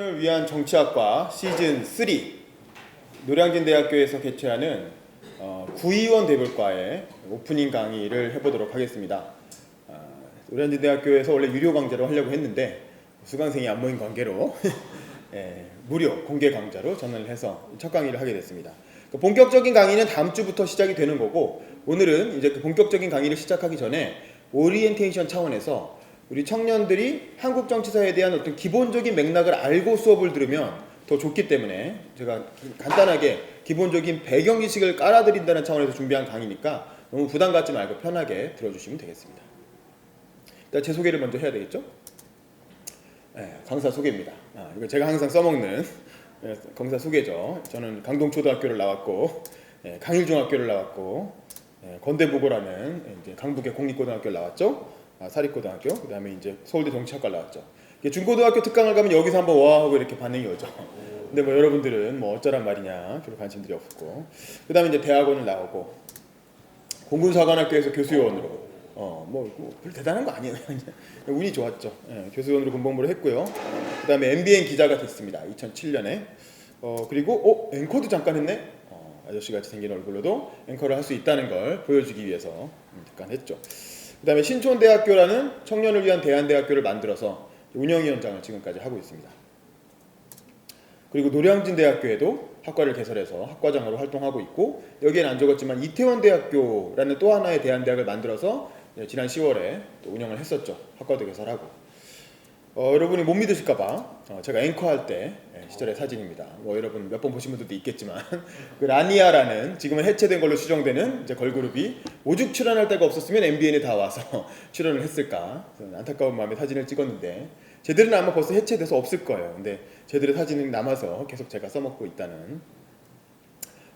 청년을 위한 정치학과 시즌 3 노량진대학교에서 개최하는 구의원 대볼과의 오프닝 강의를 해보도록 하겠습니다. 노량진대학교에서 원래 유료 강좌로 하려고 했는데 수강생이 안 모인 관계로 무료 공개 강좌로 전환을 해서 첫 강의를 하게 됐습니다. 본격적인 강의는 다음 주부터 시작이 되는 거고, 오늘은 이제 그 본격적인 강의를 시작하기 전에 오리엔테이션 차원에서 우리 청년들이 한국 정치사에 대한 어떤 기본적인 맥락을 알고 수업을 들으면 더 좋기 때문에 제가 간단하게 기본적인 배경 지식을 깔아드린다는 차원에서 준비한 강의니까 너무 부담 갖지 말고 편하게 들어주시면 되겠습니다. 일단 제 소개를 먼저 해야 되겠죠? 강사 소개입니다. 이거 제가 항상 써먹는 강사 소개죠. 저는 강동초등학교를 나왔고, 강일중학교를 나왔고, 건대부고라는 이제 강북의 공립고등학교를 나왔죠. 사립고등학교, 그 다음에 이제 서울대 정치학과를 나왔죠. 중고등학교 특강을 가면 여기서 한번 와 하고 이렇게 반응이 오죠. 근데 뭐 여러분들은 뭐 어쩌란 말이냐, 별로 관심들이 없었고, 그 다음에 이제 대학원을 나오고, 공군사관학교에서 교수요원으로, 별로 대단한 거 아니에요. 운이 좋았죠. 교수요원으로 군복무를 했고요. 그 다음에 MBN 기자가 됐습니다. 2007년에. 그리고 앵커도 잠깐 했네. 아저씨같이 생긴 얼굴로도 앵커를 할 수 있다는 걸 보여주기 위해서 잠깐 했죠. 그 다음에 신촌대학교라는 청년을 위한 대안대학교를 만들어서 운영위원장을 지금까지 하고 있습니다. 그리고 노량진대학교에도 학과를 개설해서 학과장으로 활동하고 있고, 여기에는 안 적었지만 이태원대학교라는 또 하나의 대안대학을 만들어서 지난 10월에 또 운영을 했었죠. 학과도 개설하고. 여러분이 못 믿으실까봐 제가 앵커할 때 시절의 사진입니다. 여러분 몇 번 보신 분들도 있겠지만 그 라니아라는 지금은 해체된 걸로 추정되는 이제 걸그룹이 오죽 출연할 데가 없었으면 MBN에 다 와서 출연을 했을까, 안타까운 마음에 사진을 찍었는데 쟤들은 아마 벌써 해체돼서 없을 거예요. 근데 쟤들의 사진이 남아서 계속 제가 써먹고 있다는,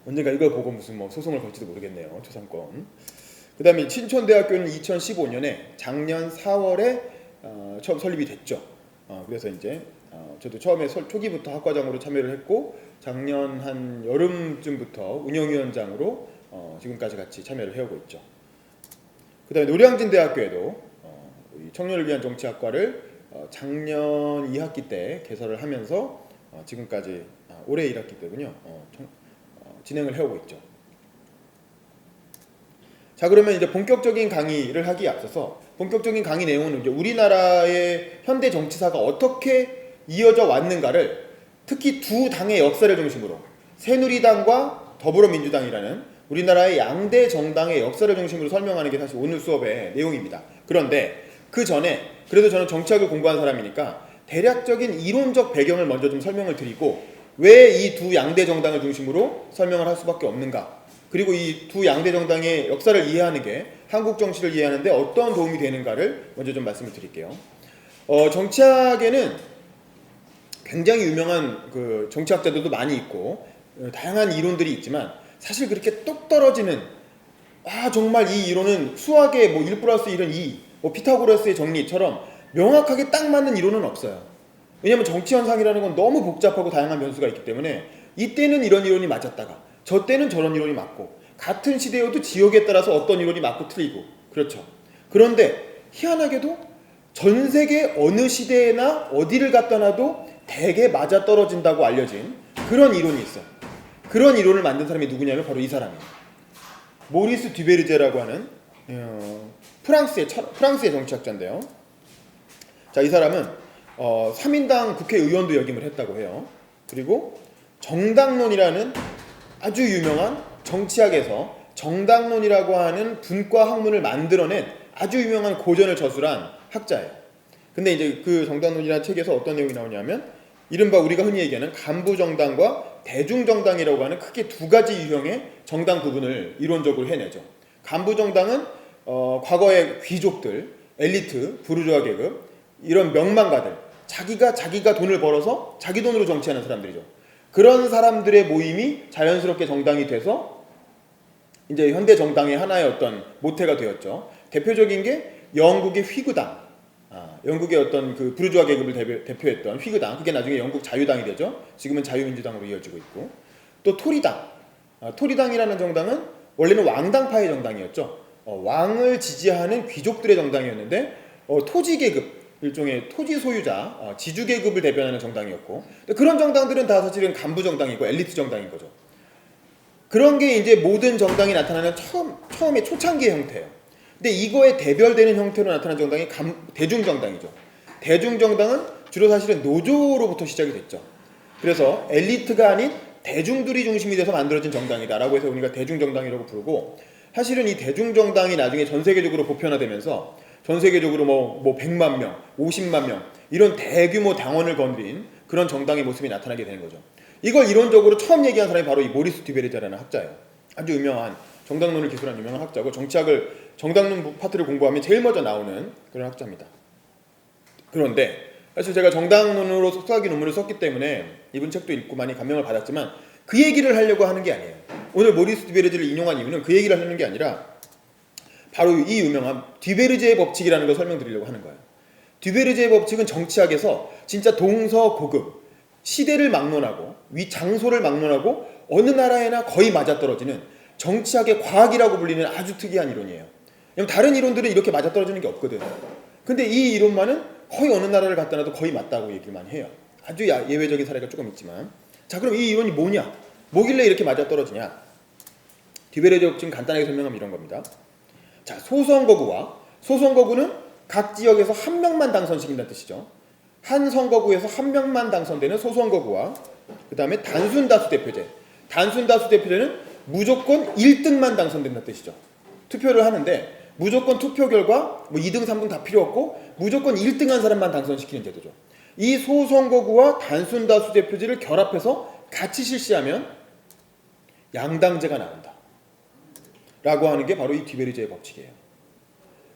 언젠가 이걸 보고 무슨 소송을 걸지도 모르겠네요. 초상권. 그 다음에 신촌대학교는 2015년에 작년 4월에 처음 설립이 됐죠. 그래서 이제 저도 처음에 초기부터 학과장으로 참여를 했고, 작년 한 여름쯤부터 운영위원장으로 지금까지 같이 참여를 해오고 있죠. 그 다음에 노량진대학교에도 청년을 위한 정치학과를 작년 2학기 때 개설을 하면서 지금까지 올해 1학기 때군요. 진행을 해오고 있죠. 자, 그러면 이제 본격적인 강의를 하기에 앞서서 본격적인 강의 내용은 이제 우리나라의 현대 정치사가 어떻게 이어져 왔는가를, 특히 두 당의 역사를 중심으로 새누리당과 더불어민주당이라는 우리나라의 양대 정당의 역사를 중심으로 설명하는 게 사실 오늘 수업의 내용입니다. 그런데 그 전에 그래도 저는 정치학을 공부한 사람이니까 대략적인 이론적 배경을 먼저 좀 설명을 드리고, 왜 이 두 양대 정당을 중심으로 설명을 할 수밖에 없는가, 그리고 이 두 양대 정당의 역사를 이해하는 게 한국 정치를 이해하는 데 어떤 도움이 되는가를 먼저 좀 말씀을 드릴게요. 정치학에는 굉장히 유명한 그 정치학자들도 많이 있고 다양한 이론들이 있지만, 사실 그렇게 똑 떨어지는 정말 이 이론은 수학의 1 플러스 1은 2, 피타고라스의 정리처럼 명확하게 딱 맞는 이론은 없어요. 왜냐하면 정치 현상이라는 건 너무 복잡하고 다양한 변수가 있기 때문에 이때는 이런 이론이 맞았다가 저 때는 저런 이론이 맞고, 같은 시대여도 지역에 따라서 어떤 이론이 맞고 틀리고 그렇죠. 그런데 희한하게도 전 세계 어느 시대나 어디를 갖다 놔도 대개 맞아떨어진다고 알려진 그런 이론이 있어요. 그런 이론을 만든 사람이 누구냐면 바로 이 사람이에요. 모리스 듀베르제라고 하는 프랑스의 정치학자인데요. 자, 이 사람은 3인당 국회의원도 역임을 했다고 해요. 그리고 정당론이라는 아주 유명한 정치학에서 정당론이라고 하는 분과 학문을 만들어낸 아주 유명한 고전을 저술한 학자예요. 근데 이제 그 정당론이라는 책에서 어떤 내용이 나오냐면, 이른바 우리가 흔히 얘기하는 간부정당과 대중정당이라고 하는 크게 두 가지 유형의 정당 구분을 이론적으로 해내죠. 간부정당은 과거의 귀족들, 엘리트, 부르주아 계급, 이런 명망가들, 자기가 돈을 벌어서 자기 돈으로 정치하는 사람들이죠. 그런 사람들의 모임이 자연스럽게 정당이 돼서 이제 현대 정당의 하나의 어떤 모태가 되었죠. 대표적인 게 영국의 휘구당, 영국의 어떤 그 부르주아 계급을 대표했던 휘구당, 그게 나중에 영국 자유당이 되죠. 지금은 자유민주당으로 이어지고 있고, 또 토리당, 토리당이라는 정당은 원래는 왕당파의 정당이었죠. 왕을 지지하는 귀족들의 정당이었는데 토지 계급, 일종의 토지 소유자, 지주계급을 대변하는 정당이었고, 그런 정당들은 다 사실은 간부 정당이고 엘리트 정당인 거죠. 그런 게 이제 모든 정당이 나타나는 처음에 초창기의 형태예요. 근데 이거에 대별되는 형태로 나타난 정당이 대중정당이죠. 대중정당은 주로 사실은 노조로부터 시작이 됐죠. 그래서 엘리트가 아닌 대중들이 중심이 돼서 만들어진 정당이다라고 해서 우리가 대중정당이라고 부르고, 사실은 이 대중정당이 나중에 전 세계적으로 보편화되면서 전 세계적으로 뭐 100만 명, 50만 명 이런 대규모 당원을 건드린 그런 정당의 모습이 나타나게 되는 거죠. 이걸 이론적으로 처음 얘기한 사람이 바로 이 모리스 듀베르제라는 학자예요. 아주 유명한 정당론을 기술한 유명한 학자고, 정치학을 정당론 파트를 공부하면 제일 먼저 나오는 그런 학자입니다. 그런데 사실 제가 정당론으로 석사학위 논문을 썼기 때문에 이분 책도 읽고 많이 감명을 받았지만 그 얘기를 하려고 하는 게 아니에요. 오늘 모리스 듀베르제를 인용한 이유는 그 얘기를 하려는 게 아니라 바로 이 유명한 듀베르제의 법칙이라는 걸 설명드리려고 하는 거예요. 듀베르제의 법칙은 정치학에서 진짜 동서고급, 시대를 막론하고 장소를 막론하고 어느 나라에나 거의 맞아떨어지는 정치학의 과학이라고 불리는 아주 특이한 이론이에요. 왜냐면 다른 이론들은 이렇게 맞아떨어지는 게 없거든. 근데 이 이론만은 거의 어느 나라를 갖다 놔도 거의 맞다고 얘기만 해요. 아주 예외적인 사례가 조금 있지만. 자, 그럼 이 이론이 뭐냐? 뭐길래 이렇게 맞아떨어지냐? 듀베르제 법칙은 간단하게 설명하면 이런 겁니다. 자, 소선거구는 각 지역에서 한 명만 당선시킨다는 뜻이죠. 한 선거구에서 한 명만 당선되는 소선거구와 그 다음에 단순다수 대표제. 단순다수 대표제는 무조건 1등만 당선된다는 뜻이죠. 투표를 하는데 무조건 투표 결과 뭐 2등, 3등 다 필요 없고 무조건 1등한 사람만 당선시키는 제도죠. 이 소선거구와 단순다수 대표제를 결합해서 같이 실시하면 양당제가 나온다 라고 하는 게 바로 이 듀베르제의 법칙이에요.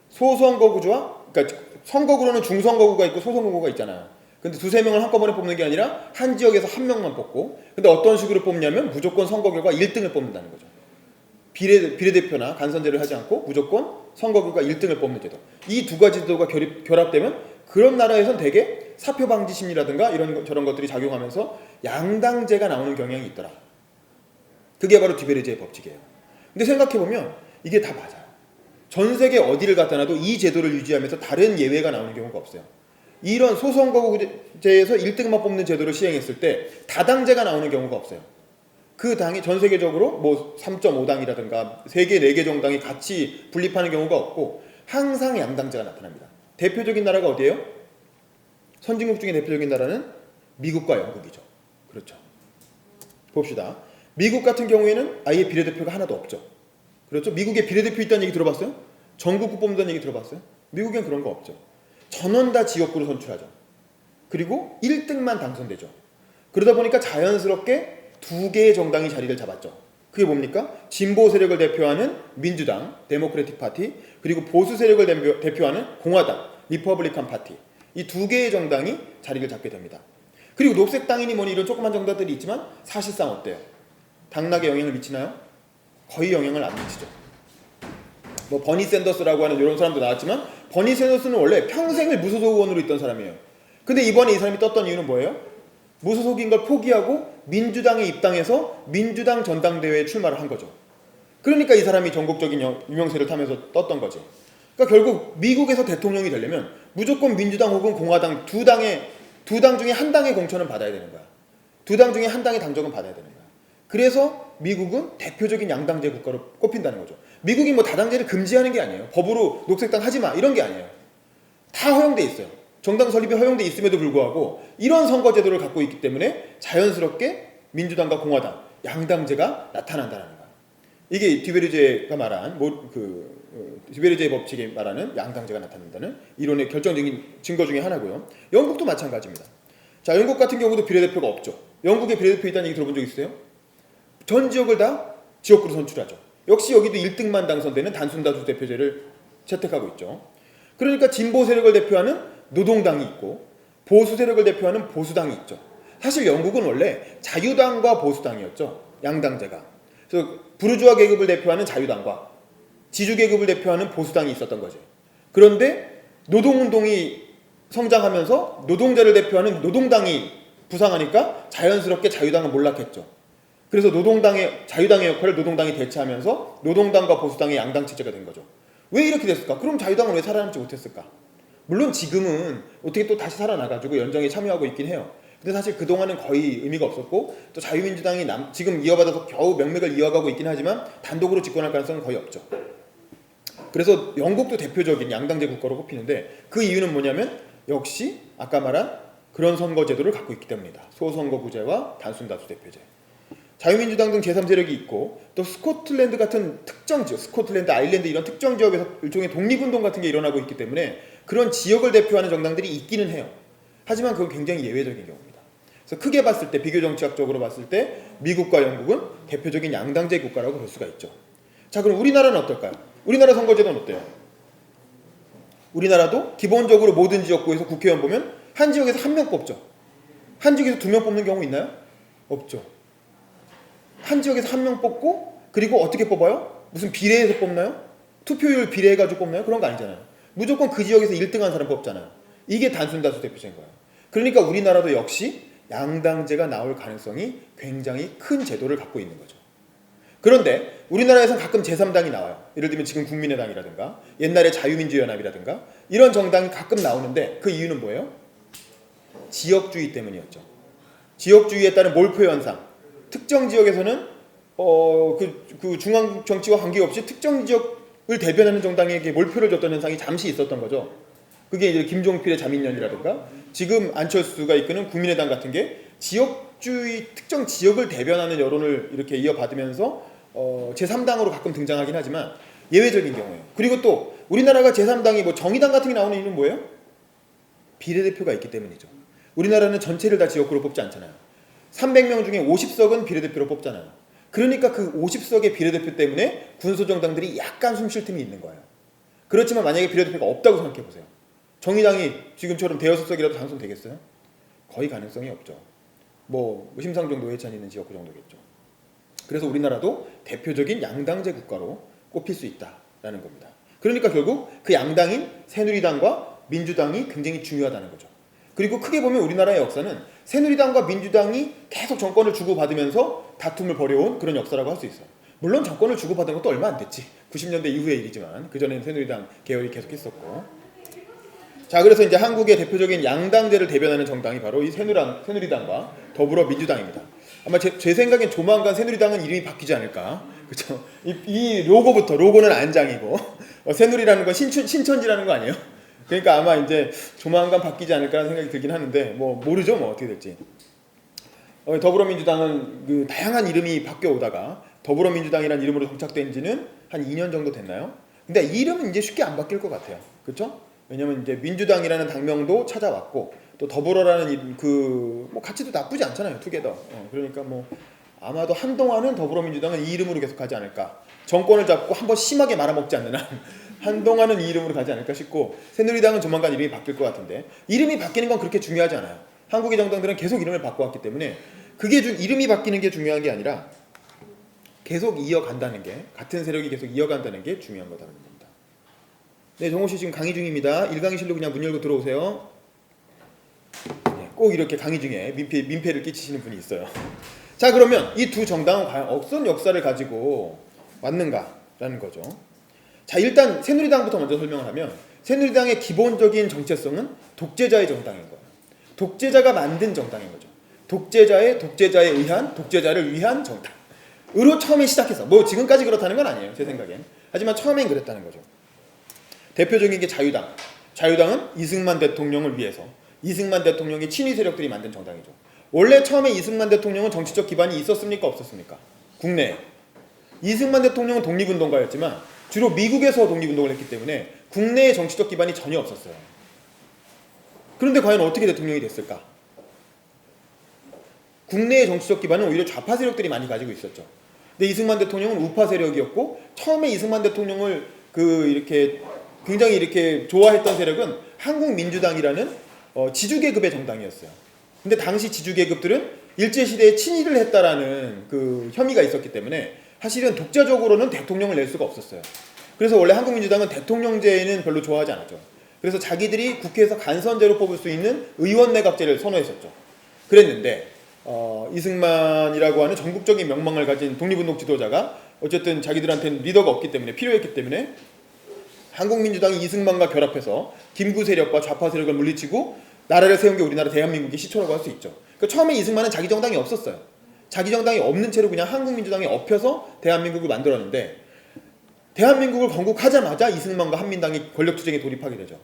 소선거구와, 그러니까 선거구로는 중선거구가 있고 소선거구가 있잖아. 근데 두세 명을 한꺼번에 뽑는 게 아니라 한 지역에서 한 명만 뽑고, 근데 어떤 식으로 뽑냐면 무조건 선거 결과 1등을 뽑는다는 거죠. 비례대표나 간선제를 하지 않고 무조건 선거구가 1등을 뽑는 제도. 이 두 가지 제도가 결합되면 그런 나라에선 대개 사표 방지 심리라든가 이런 저런 것들이 작용하면서 양당제가 나오는 경향이 있더라. 그게 바로 듀베르제의 법칙이에요. 근데 생각해보면 이게 다 맞아요. 전 세계 어디를 갖다 놔도 이 제도를 유지하면서 다른 예외가 나오는 경우가 없어요. 이런 소선거구제에서 1등만 뽑는 제도를 시행했을 때 다당제가 나오는 경우가 없어요. 그 당이 전 세계적으로 뭐 3.5당이라든가 3개, 4개 정당이 같이 분립하는 경우가 없고 항상 양당제가 나타납니다. 대표적인 나라가 어디예요? 선진국 중에 대표적인 나라는 미국과 영국이죠. 그렇죠. 봅시다. 미국 같은 경우에는 아예 비례대표가 하나도 없죠. 그렇죠? 미국에 비례대표 있다는 얘기 들어봤어요? 전국구 뽑는다는 얘기 들어봤어요? 미국엔 그런 거 없죠. 전원 다 지역구로 선출하죠. 그리고 1등만 당선되죠. 그러다 보니까 자연스럽게 두 개의 정당이 자리를 잡았죠. 그게 뭡니까? 진보 세력을 대표하는 민주당, 데모크래틱 파티, 그리고 보수 세력을 대표하는 공화당, 리퍼블리칸 파티. 이 두 개의 정당이 자리를 잡게 됩니다. 그리고 녹색당이니 뭐니 이런 조그만 정당들이 있지만 사실상 어때요? 당락에 영향을 미치나요? 거의 영향을 안 미치죠. 뭐 버니 샌더스라고 하는 이런 사람도 나왔지만 버니 샌더스는 원래 평생을 무소속 의원으로 있던 사람이에요. 근데 이번에 이 사람이 떴던 이유는 뭐예요? 무소속인 걸 포기하고 민주당에 입당해서 민주당 전당대회에 출마를 한 거죠. 그러니까 이 사람이 전국적인 유명세를 타면서 떴던 거지. 그러니까 결국 미국에서 대통령이 되려면 무조건 민주당 혹은 공화당 두 당 중에 한 당의 공천은 받아야 되는 거야. 두 당 중에 한 당의 당적은 받아야 되는 거야. 그래서 미국은 대표적인 양당제 국가로 꼽힌다는 거죠. 미국이 뭐 다당제를 금지하는 게 아니에요. 법으로 녹색당 하지 마 이런 게 아니에요. 다 허용돼 있어요. 정당 설립이 허용돼 있음에도 불구하고 이런 선거제도를 갖고 있기 때문에 자연스럽게 민주당과 공화당 양당제가 나타난다는 거예요. 이게 듀베르제가 말한 듀베르제의 법칙이 말하는 양당제가 나타난다는 이론의 결정적인 증거 중에 하나고요. 영국도 마찬가지입니다. 자, 영국 같은 경우도 비례대표가 없죠. 영국에 비례대표 있다는 얘기 들어본 적 있어요? 전 지역을 다 지역구로 선출하죠. 역시 여기도 1등만 당선되는 단순다수 대표제를 채택하고 있죠. 그러니까 진보 세력을 대표하는 노동당이 있고 보수 세력을 대표하는 보수당이 있죠. 사실 영국은 원래 자유당과 보수당이었죠. 양당제가. 그래서 부르주아 계급을 대표하는 자유당과 지주 계급을 대표하는 보수당이 있었던 거죠. 그런데 노동운동이 성장하면서 노동자를 대표하는 노동당이 부상하니까 자연스럽게 자유당은 몰락했죠. 그래서 자유당의 역할을 노동당이 대체하면서 노동당과 보수당의 양당 체제가 된 거죠. 왜 이렇게 됐을까? 그럼 자유당은 왜 살아남지 못했을까? 물론 지금은 어떻게 또 다시 살아나가지고 연정에 참여하고 있긴 해요. 근데 사실 그동안은 거의 의미가 없었고 또 자유민주당이 지금 이어받아서 겨우 명맥을 이어가고 있긴 하지만 단독으로 집권할 가능성은 거의 없죠. 그래서 영국도 대표적인 양당제 국가로 꼽히는데 그 이유는 뭐냐면 역시 아까 말한 그런 선거 제도를 갖고 있기 때문이다. 소선거구제와 단순다수 대표제. 자유민주당 등 제3세력이 있고 또 스코틀랜드 같은 특정 지역, 스코틀랜드, 아일랜드 이런 특정 지역에서 일종의 독립운동 같은 게 일어나고 있기 때문에 그런 지역을 대표하는 정당들이 있기는 해요. 하지만 그건 굉장히 예외적인 경우입니다. 그래서 크게 봤을 때 비교정치학적으로 봤을 때 미국과 영국은 대표적인 양당제 국가라고 볼 수가 있죠. 자, 그럼 우리나라는 어떨까요? 우리나라 선거제도는 어때요? 우리나라도 기본적으로 모든 지역구에서 국회의원 보면 한 지역에서 한 명 뽑죠. 한 지역에서 두 명 뽑는 경우 있나요? 없죠. 한 지역에서 한 명 뽑고 그리고 어떻게 뽑아요? 무슨 비례해서 뽑나요? 투표율 비례해가지고 뽑나요? 그런 거 아니잖아요. 무조건 그 지역에서 1등한 사람 뽑잖아요. 이게 단순다수 대표제인 거예요. 그러니까 우리나라도 역시 양당제가 나올 가능성이 굉장히 큰 제도를 갖고 있는 거죠. 그런데 우리나라에서는 가끔 제3당이 나와요. 예를 들면 지금 국민의당이라든가 옛날에 자유민주연합이라든가 이런 정당이 가끔 나오는데 그 이유는 뭐예요? 지역주의 때문이었죠. 지역주의에 따른 몰표 현상. 특정 지역에서는 그 중앙 정치와 관계없이 특정 지역을 대변하는 정당에게 몰표를 줬던 현상이 잠시 있었던 거죠. 그게 이제 김종필의 자민련이라든가 지금 안철수가 이끄는 국민의당 같은 게 지역주의 특정 지역을 대변하는 여론을 이렇게 이어받으면서 제3당으로 가끔 등장하긴 하지만 예외적인 경우예요. 그리고 또 우리나라가 제3당이 뭐 정의당 같은 게 나오는 이유는 뭐예요? 비례대표가 있기 때문이죠. 우리나라는 전체를 다 지역구로 뽑지 않잖아요. 300명 중에 50석은 비례대표로 뽑잖아요. 그러니까 그 50석의 비례대표 때문에 군소정당들이 약간 숨쉴 틈이 있는 거예요. 그렇지만 만약에 비례대표가 없다고 생각해보세요. 정의당이 지금처럼 대여섯 석이라도 당선되겠어요? 거의 가능성이 없죠. 뭐 심상정 노회찬 있는 지역구 정도겠죠. 그래서 우리나라도 대표적인 양당제 국가로 꼽힐 수 있다라는 겁니다. 그러니까 결국 그 양당인 새누리당과 민주당이 굉장히 중요하다는 거죠. 그리고 크게 보면 우리나라의 역사는 새누리당과 민주당이 계속 정권을 주고받으면서 다툼을 벌여온 그런 역사라고 할 수 있어요. 물론 정권을 주고받은 것도 얼마 안 됐지. 90년대 이후의 일이지만 그전에는 새누리당 계열이 계속 했었고. 자, 그래서 이제 한국의 대표적인 양당제를 대변하는 정당이 바로 이 새누리당과 더불어민주당입니다. 아마 제 생각엔 조만간 새누리당은 이름이 바뀌지 않을까. 그렇죠? 이 로고는 안장이고 새누리라는 건 신천지라는 거 아니에요? 그러니까 아마 이제 조만간 바뀌지 않을까라는 생각이 들긴 하는데 뭐 모르죠, 뭐 어떻게 될지. 더불어민주당은 그 다양한 이름이 바뀌어 오다가 더불어민주당이라는 이름으로 정착된 지는 한 2년 정도 됐나요? 근데 이 이름은 이제 쉽게 안 바뀔 것 같아요. 그렇죠? 왜냐면 이제 민주당이라는 당명도 찾아왔고 또 더불어라는 뭐 가치도 나쁘지 않잖아요. 투게더. 그러니까 뭐 아마도 한동안은 더불어민주당은 이 이름으로 계속 가지 않을까. 정권을 잡고 한번 심하게 말아먹지 않는 한 한동안은 이 이름으로 가지 않을까 싶고 새누리당은 조만간 이름이 바뀔 것 같은데 이름이 바뀌는 건 그렇게 중요하지 않아요. 한국의 정당들은 계속 이름을 바꿔왔기 때문에 그게 이름이 바뀌는 게 중요한 게 아니라 계속 이어간다는 게 같은 세력이 계속 이어간다는 게 중요한 거다라는 겁니다. 네, 정호 씨 지금 강의 중입니다. 1강의실로 그냥 문 열고 들어오세요. 네, 꼭 이렇게 강의 중에 민폐를 끼치시는 분이 있어요. 자, 그러면 이 두 정당은 과연 어떤 역사를 가지고 왔는가라는 거죠. 자, 일단 새누리당부터 먼저 설명을 하면 새누리당의 기본적인 정체성은 독재자의 정당인 거예요. 독재자가 만든 정당인 거죠. 독재자를 위한 정당으로 처음에 시작해서 뭐 지금까지 그렇다는 건 아니에요. 제 생각엔. 하지만 처음엔 그랬다는 거죠. 대표적인 게 자유당. 자유당은 이승만 대통령을 위해서 이승만 대통령의 친위 세력들이 만든 정당이죠. 원래 처음에 이승만 대통령은 정치적 기반이 있었습니까? 없었습니까? 국내에. 이승만 대통령은 독립운동가였지만 주로 미국에서 독립운동을 했기 때문에 국내에 정치적 기반이 전혀 없었어요. 그런데 과연 어떻게 대통령이 됐을까? 국내의 정치적 기반은 오히려 좌파 세력들이 많이 가지고 있었죠. 근데 이승만 대통령은 우파 세력이었고 처음에 이승만 대통령을 이렇게 굉장히 이렇게 좋아했던 세력은 한국민주당이라는 지주계급의 정당이었어요. 근데 당시 지주계급들은 일제시대에 친일을 했다라는 그 혐의가 있었기 때문에 사실은 독자적으로는 대통령을 낼 수가 없었어요. 그래서 원래 한국민주당은 대통령제는 별로 좋아하지 않았죠. 그래서 자기들이 국회에서 간선제로 뽑을 수 있는 의원내각제를 선호했었죠. 그랬는데 이승만이라고 하는 전국적인 명망을 가진 독립운동 지도자가 어쨌든 자기들한테는 리더가 없기 때문에 필요했기 때문에 한국민주당이 이승만과 결합해서 김구 세력과 좌파 세력을 물리치고 나라를 세운 게 우리나라 대한민국의 시초라고 할 수 있죠. 그러니까 처음에 이승만은 자기 정당이 없었어요. 자기 정당이 없는 채로 그냥 한국민주당에 엎혀서 대한민국을 만들었는데 대한민국을 건국하자마자 이승만과 한민당이 권력투쟁에 돌입하게 되죠.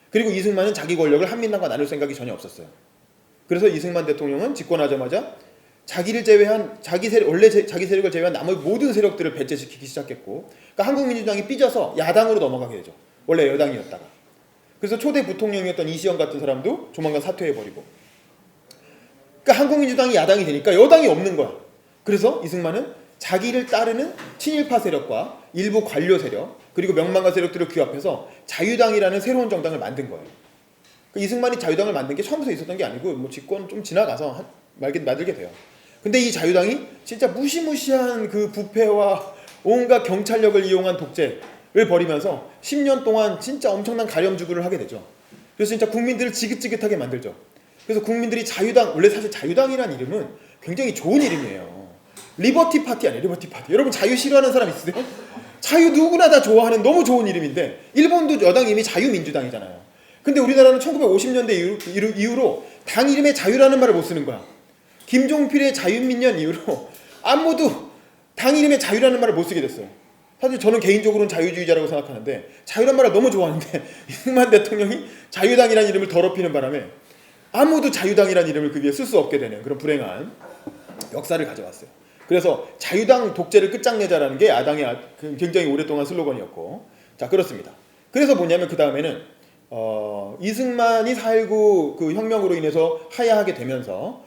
그리고 이승만은 자기 권력을 한민당과 나눌 생각이 전혀 없었어요. 그래서 이승만 대통령은 집권하자마자 자기를 제외한 자기 세력을 제외한 나머지 모든 세력들을 배제시키기 시작했고, 그러니까 한국민주당이 삐져서 야당으로 넘어가게 되죠. 원래 여당이었다가. 그래서 초대 부통령이었던 이시영 같은 사람도 조만간 사퇴해버리고. 그러니까 한국민주당이 야당이 되니까 여당이 없는 거야. 그래서 이승만은 자기를 따르는 친일파 세력과 일부 관료 세력 그리고 명망가 세력들을 규합해서 자유당이라는 새로운 정당을 만든 거예요. 그러니까 이승만이 자유당을 만든 게 처음부터 있었던 게 아니고 뭐 집권 좀 지나가서 만들게 돼요. 근데 이 자유당이 진짜 무시무시한 그 부패와 온갖 경찰력을 이용한 독재를 벌이면서 10년 동안 진짜 엄청난 가렴주구를 하게 되죠. 그래서 진짜 국민들을 지긋지긋하게 만들죠. 그래서 국민들이 자유당, 원래 사실 자유당이라는 이름은 굉장히 좋은 이름이에요. 리버티 파티 아니에요, 리버티 파티. 여러분 자유 싫어하는 사람 있으세요? 자유 누구나 다 좋아하는 너무 좋은 이름인데, 일본도 여당 이름이 자유민주당이잖아요. 근데 우리나라는 1950년대 이후로 당 이름에 자유라는 말을 못 쓰는 거야. 김종필의 자유민년 이후로 아무도 당 이름에 자유라는 말을 못 쓰게 됐어요. 사실 저는 개인적으로는 자유주의자라고 생각하는데 자유란 말을 너무 좋아하는데 이승만 대통령이 자유당이라는 이름을 더럽히는 바람에 아무도 자유당이라는 이름을 그 위에 쓸 수 없게 되는 그런 불행한 역사를 가져왔어요. 그래서 자유당 독재를 끝장내자라는 게 야당의 굉장히 오랫동안 슬로건이었고, 자 그렇습니다. 그래서 뭐냐면 그 다음에는 이승만이 4.19 그 혁명으로 인해서 하야하게 되면서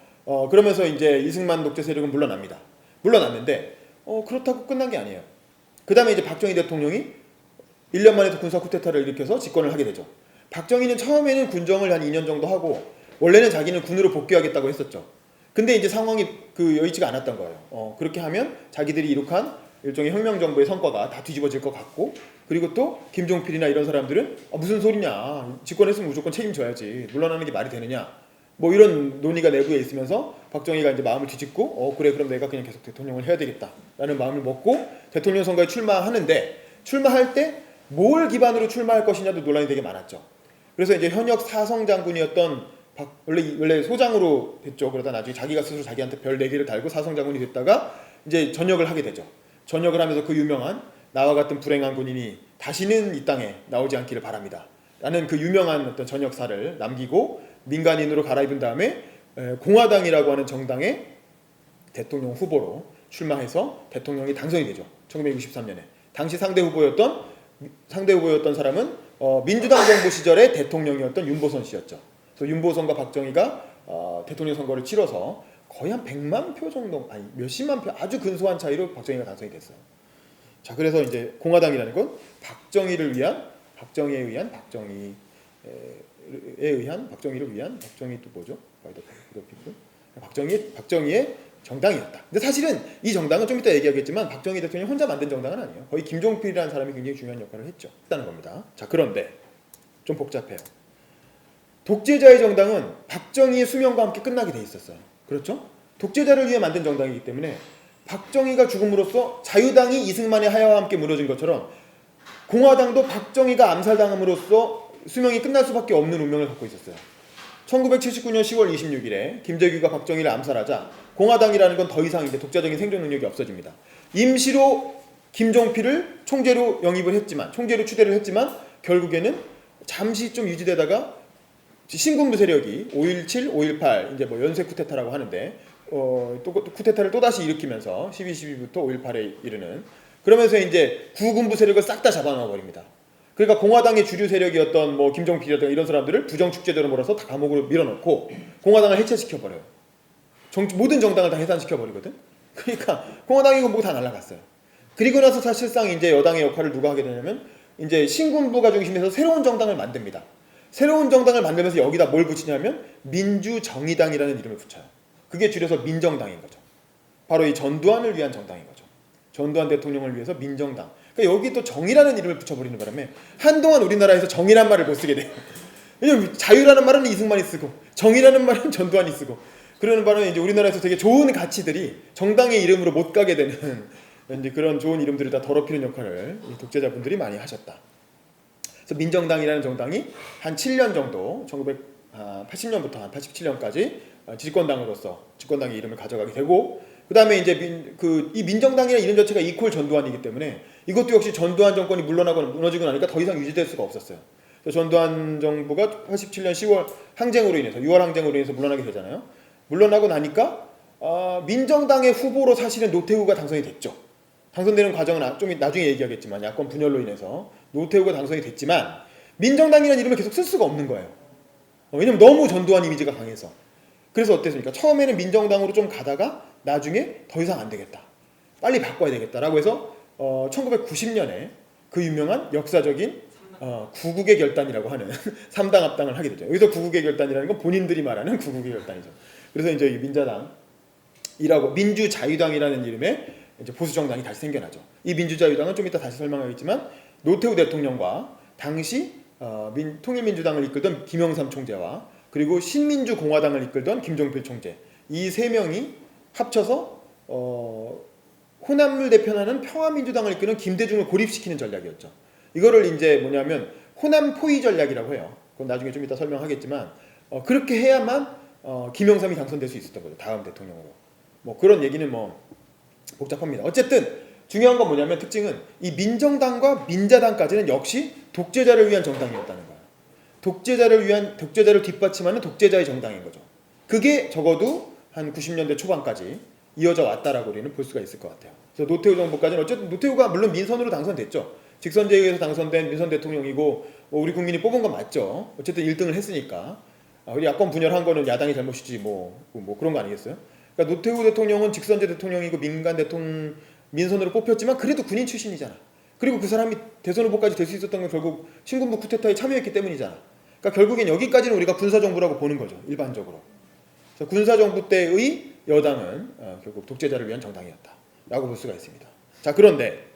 그러면서 이제 이승만 독재 세력은 물러납니다. 물러났는데 그렇다고 끝난 게 아니에요. 그 다음에 이제 박정희 대통령이 1년 만에 군사 쿠데타를 일으켜서 집권을 하게 되죠. 박정희는 처음에는 군정을 한 2년 정도 하고 원래는 자기는 군으로 복귀하겠다고 했었죠. 근데 이제 상황이 여의치가 않았던 거예요. 그렇게 하면 자기들이 이룩한 일종의 혁명정부의 성과가 다 뒤집어질 것 같고, 그리고 또 김종필이나 이런 사람들은 무슨 소리냐, 집권했으면 무조건 책임져야지, 물러나는 게 말이 되느냐, 뭐 이런 논의가 내부에 있으면서 박정희가 이제 마음을 뒤집고 그래 그럼 내가 그냥 계속 대통령을 해야 되겠다라는 마음을 먹고 대통령 선거에 출마하는데, 출마할 때 뭘 기반으로 출마할 것이냐도 논란이 되게 많았죠. 그래서 이제 현역 사성장군이었던 원래 소장으로 됐죠. 그러다 나중에 자기가 스스로 자기한테 별 4개를 달고 사성장군이 됐다가 이제 전역을 하게 되죠. 전역을 하면서 그 유명한 나와 같은 불행한 군인이 다시는 이 땅에 나오지 않기를 바랍니다 라는 그 유명한 어떤 전역사를 남기고 민간인으로 갈아입은 다음에 공화당이라고 하는 정당의 대통령 후보로 출마해서 대통령이 당선이 되죠. 1963년에. 당시 상대 후보였던 사람은 민주당 정부 시절의 대통령이었던 윤보선 씨였죠. 그래서 윤보선과 박정희가 대통령 선거를 치러서 거의 한 100만 표 정도, 아니 몇십만 표, 아주 근소한 차이로 박정희가 당선이 됐어요. 자, 그래서 이제 공화당이라는 건 박정희를 위한, 박정희를 위한, 박정희 또 뭐죠? 박정희의 정당이었다. 근데 사실은 이 정당은 좀 이따 얘기하겠지만 박정희 대통령이 혼자 만든 정당은 아니에요. 거의 김종필이라는 사람이 굉장히 중요한 역할을 했다는 겁니다. 자, 그런데 좀 복잡해요. 독재자의 정당은 박정희의 수명과 함께 끝나게 돼 있었어요. 그렇죠? 독재자를 위해 만든 정당이기 때문에 박정희가 죽음으로써 자유당이 이승만의 하야와 함께 무너진 것처럼 공화당도 박정희가 암살당함으로써 수명이 끝날 수밖에 없는 운명을 갖고 있었어요. 1979년 10월 26일에 김재규가 박정희를 암살하자 공화당이라는 건 더 이상 이제 독자적인 생존 능력이 없어집니다. 임시로 김종필을 총재로 추대를 했지만 결국에는 잠시 좀 유지되다가 신군부 세력이 5.17, 5.18 이제 뭐 연쇄 쿠데타라고 하는데 또 쿠데타를 또 다시 일으키면서 12.12부터 5.18에 이르는, 그러면서 이제 구군부 세력을 싹 다 잡아놔 버립니다. 그러니까 공화당의 주류 세력이었던 뭐 김종필이라든가 이런 사람들을 부정축제자로 몰아서 다 감옥으로 밀어넣고 공화당을 해체시켜 버려요. 모든 정당을 다 해산시켜 버리거든. 그러니까 공화당이고 뭐고 다 날아갔어요. 그리고 나서 사실상 이제 여당의 역할을 누가 하게 되냐면 이제 신군부가 중심에서 새로운 정당을 만듭니다. 새로운 정당을 만들면서 여기다 뭘 붙이냐면 민주정의당이라는 이름을 붙여요. 그게 줄여서 민정당인 거죠. 바로 이 전두환을 위한 정당인 거죠. 전두환 대통령을 위해서 민정당. 그러니까 여기 또 정의라는 이름을 붙여버리는 바람에 한동안 우리나라에서 정의란 말을 못 쓰게 돼요. 왜냐면 자유라는 말은 이승만이 쓰고 정의라는 말은 전두환이 쓰고, 그러는 바람에 이제 우리나라에서 되게 좋은 가치들이 정당의 이름으로 못 가게 되는 이제 그런 좋은 이름들을 다 더럽히는 역할을 이 독재자분들이 많이 하셨다. 그래서 민정당이라는 정당이 한 7년 정도 1980년부터 한 87년까지 집권당의 이름을 가져가게 되고, 그 다음에 이제 이 민정당이라는 이름 자체가 이퀄 전두환이기 때문에 이것도 역시 전두환 정권이 물러나고 무너지고 나니까 더 이상 유지될 수가 없었어요. 그래서 전두환 정부가 87년 10월 항쟁으로 인해서 6월 항쟁으로 인해서 물러나게 되잖아요. 물러나고 나니까 민정당의 후보로 사실은 노태우가 당선이 됐죠. 당선되는 과정은 좀 나중에 얘기하겠지만 야권 분열로 인해서 노태우가 당선이 됐지만 민정당이라는 이름을 계속 쓸 수가 없는 거예요. 왜냐면 너무 전두환 이미지가 강해서. 그래서 어땠습니까? 처음에는 민정당으로 좀 가다가 나중에 더 이상 안 되겠다, 빨리 바꿔야 되겠다라고 해서 1990년에 그 유명한 역사적인 구국의 결단이라고 하는 3당 합당을 하게 되죠. 여기서 구국의 결단이라는 건 본인들이 말하는 구국의 결단이죠. 그래서 이제 이 민주자유당이라는 이름의 이제 보수정당이 다시 생겨나죠. 이 민주자유당은 좀 이따 다시 설명하겠지만 노태우 대통령과 당시 통일민주당을 이끌던 김영삼 총재와 그리고 신민주공화당을 이끌던 김종필 총재, 이 세 명이 합쳐서 호남을 대표하는 평화민주당을 이끄는 김대중을 고립시키는 전략이었죠. 이거를 이제 뭐냐면 호남 포위 전략이라고 해요. 그건 나중에 좀 이따 설명하겠지만 그렇게 해야만 김영삼이 당선될 수 있었던 거죠. 다음 대통령으로. 뭐 그런 얘기는 뭐 복잡합니다. 어쨌든 중요한 건 뭐냐면 특징은 이 민정당과 민자당까지는 역시 독재자를 위한 정당이었다는 거예요. 독재자를 뒷받침하는 독재자의 정당인 거죠. 그게 적어도 한 90년대 초반까지 이어져 왔다라고 우리는 볼 수가 있을 것 같아요. 그래서 노태우 정부까지는 어쨌든 노태우가 물론 민선으로 당선됐죠. 직선제에 의해서 당선된 민선 대통령이고 우리 국민이 뽑은 건 맞죠. 어쨌든 1등을 했으니까. 우리 야권 분열한 거는 야당의 잘못이지 뭐 그런 거 아니겠어요? 그러니까 노태우 대통령은 직선제 대통령이고 민선으로 뽑혔지만 그래도 군인 출신이잖아. 그리고 그 사람이 대선 후보까지 될 수 있었던 건 결국 신군부 쿠데타에 참여했기 때문이잖아. 그러니까 결국엔 여기까지는 우리가 군사정부라고 보는 거죠. 일반적으로. 그래서 군사정부 때의 여당은 결국 독재자를 위한 정당이었다라고 볼 수가 있습니다. 자, 그런데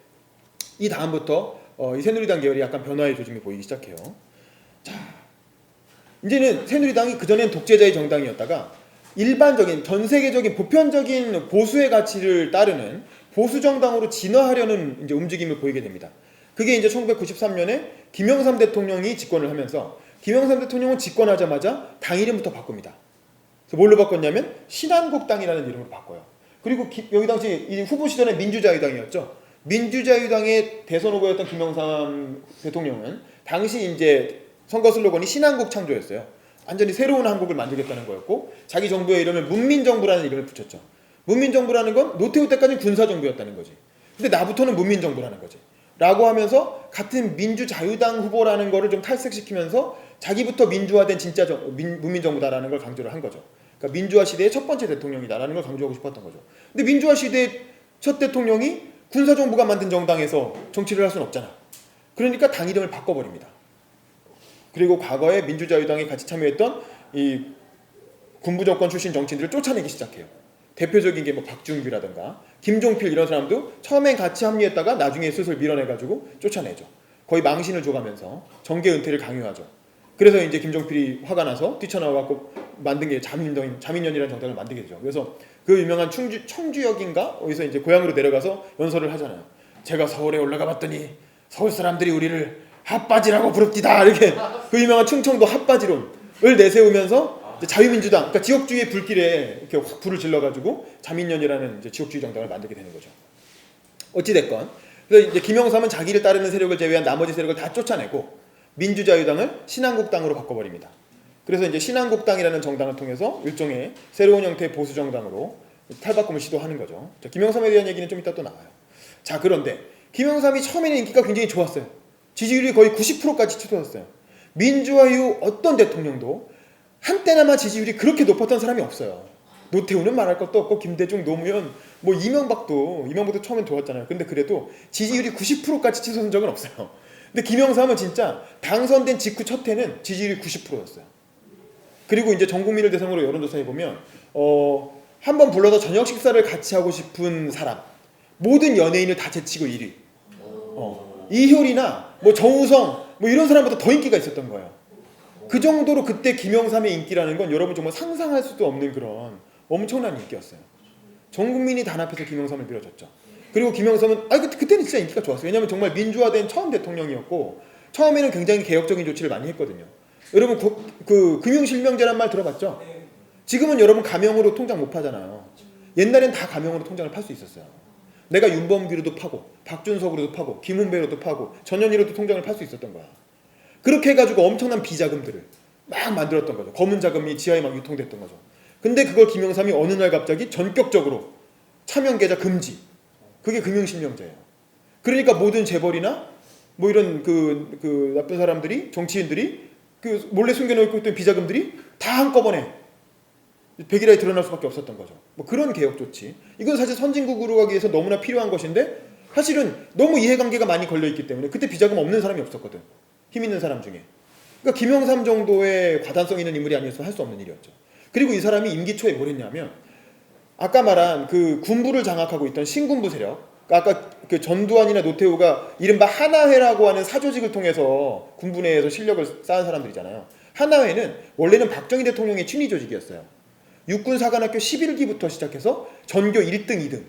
이 다음부터 이 새누리당 계열이 약간 변화의 조짐이 보이기 시작해요. 자, 이제는 새누리당이 그전엔 독재자의 정당이었다가 일반적인 전 세계적인 보편적인 보수의 가치를 따르는 보수 정당으로 진화하려는 이제 움직임을 보이게 됩니다. 그게 이제 1993년에 김영삼 대통령이 집권을 하면서 김영삼 대통령은 집권하자마자 당 이름부터 바꿉니다. 그래서 뭘로 바꿨냐면 신한국당이라는 이름으로 바꿔요. 그리고 여기 당시 이 후보 시절에 민주자유당이었죠. 민주자유당의 대선 후보였던 김영삼 대통령은 당시 이제 선거 슬로건이 신한국 창조였어요. 완전히 새로운 한국을 만들겠다는 거였고 자기 정부의 이름을 문민정부라는 이름을 붙였죠. 문민정부라는 건 노태우 때까지는 군사정부였다는 거지. 근데 나부터는 문민정부라는 거지. 라고 하면서 같은 민주자유당 후보라는 거를 좀 탈색시키면서 자기부터 민주화된 진짜 문민정부다라는 걸 강조를 한 거죠. 그러니까 민주화 시대의 첫 번째 대통령이다라는 걸 강조하고 싶었던 거죠. 근데 민주화 시대의 첫 대통령이 군사정부가 만든 정당에서 정치를 할 수는 없잖아. 그러니까 당 이름을 바꿔버립니다. 그리고 과거에 민주자유당에 같이 참여했던 이 군부정권 출신 정치인들을 쫓아내기 시작해요. 대표적인 게 뭐 박준규라든가 김종필 이런 사람도 처음엔 같이 합류했다가 나중에 슬슬 밀어내가지고 쫓아내죠. 거의 망신을 줘가면서 정계 은퇴를 강요하죠. 그래서 이제 김종필이 화가 나서 뛰쳐나와갖고 만든 게 자민련이라는 정당을 만들게 되죠. 그래서 그 유명한 청주역인가 어디서 이제 고향으로 내려가서 연설을 하잖아요. 제가 서울에 올라가 봤더니 서울 사람들이 우리를 핫바지라고 부릅디다, 이렇게 그 유명한 충청도 핫바지론을 내세우면서 자유민주당, 그러니까 지역주의의 불길에 이렇게 확 불을 질러가지고 자민련이라는 이제 지역주의 정당을 만들게 되는 거죠. 어찌됐건 그래서 이제 김영삼은 자기를 따르는 세력을 제외한 나머지 세력을 다 쫓아내고 민주자유당을 신한국당으로 바꿔버립니다. 그래서 이제 신한국당이라는 정당을 통해서 일종의 새로운 형태의 보수 정당으로 탈바꿈을 시도하는 거죠. 자, 김영삼에 대한 얘기는 좀 이따 또 나와요. 자, 그런데 김영삼이 처음에는 인기가 굉장히 좋았어요. 지지율이 거의 90%까지 치솟았어요. 민주화 이후 어떤 대통령도 한때나마 지지율이 그렇게 높았던 사람이 없어요. 노태우는 말할 것도 없고 김대중, 노무현, 뭐 이명박도 처음엔 좋았잖아요. 근데 그래도 지지율이 90%까지 치솟은 적은 없어요. 근데 김영삼은 진짜 당선된 직후 첫 해는 지지율이 90%였어요. 그리고 이제 전 국민을 대상으로 여론조사 해보면 한번 불러서 저녁 식사를 같이 하고 싶은 사람, 모든 연예인을 다 제치고 1위. 이효리나 뭐 정우성 뭐 이런 사람보다 더 인기가 있었던 거예요. 그 정도로 그때 김영삼의 인기라는 건 여러분 정말 상상할 수도 없는 그런 엄청난 인기였어요. 전 국민이 단합해서 김영삼을 밀어줬죠. 그리고 김영삼은 그때는 진짜 인기가 좋았어요. 왜냐하면 정말 민주화된 처음 대통령이었고 처음에는 굉장히 개혁적인 조치를 많이 했거든요. 여러분 그 금융실명제란 말 들어봤죠? 지금은 여러분 가명으로 통장 못 파잖아요. 옛날엔 다 가명으로 통장을 팔 수 있었어요. 내가 윤범규로도 파고 박준석으로도 파고 김은배로도 파고 전현희로도 통장을 팔 수 있었던 거야. 그렇게 해가지고 엄청난 비자금들을 막 만들었던 거죠. 검은 자금이 지하에 막 유통됐던 거죠. 근데 그걸 김영삼이 어느 날 갑자기 전격적으로 차명계좌 금지. 그게 금융실명제예요. 그러니까 모든 재벌이나 뭐 이런 그 나쁜 사람들이, 정치인들이 그 몰래 숨겨놓고 있던 비자금들이 다 한꺼번에 백일하에 드러날 수밖에 없었던 거죠. 뭐 그런 개혁 조치. 이건 사실 선진국으로 가기 위해서 너무나 필요한 것인데 사실은 너무 이해관계가 많이 걸려있기 때문에 그때 비자금 없는 사람이 없었거든. 힘 있는 사람 중에. 그러니까 김영삼 정도의 과단성 있는 인물이 아니었으면 할 수 없는 일이었죠. 그리고 이 사람이 임기 초에 뭘 했냐면 아까 말한 그 군부를 장악하고 있던 신군부 세력, 아까 그 전두환이나 노태우가 이른바 하나회라고 하는 사조직을 통해서 군부 내에서 실력을 쌓은 사람들이잖아요. 하나회는 원래는 박정희 대통령의 친위 조직이었어요. 육군사관학교 11기부터 시작해서 전교 1등, 2등.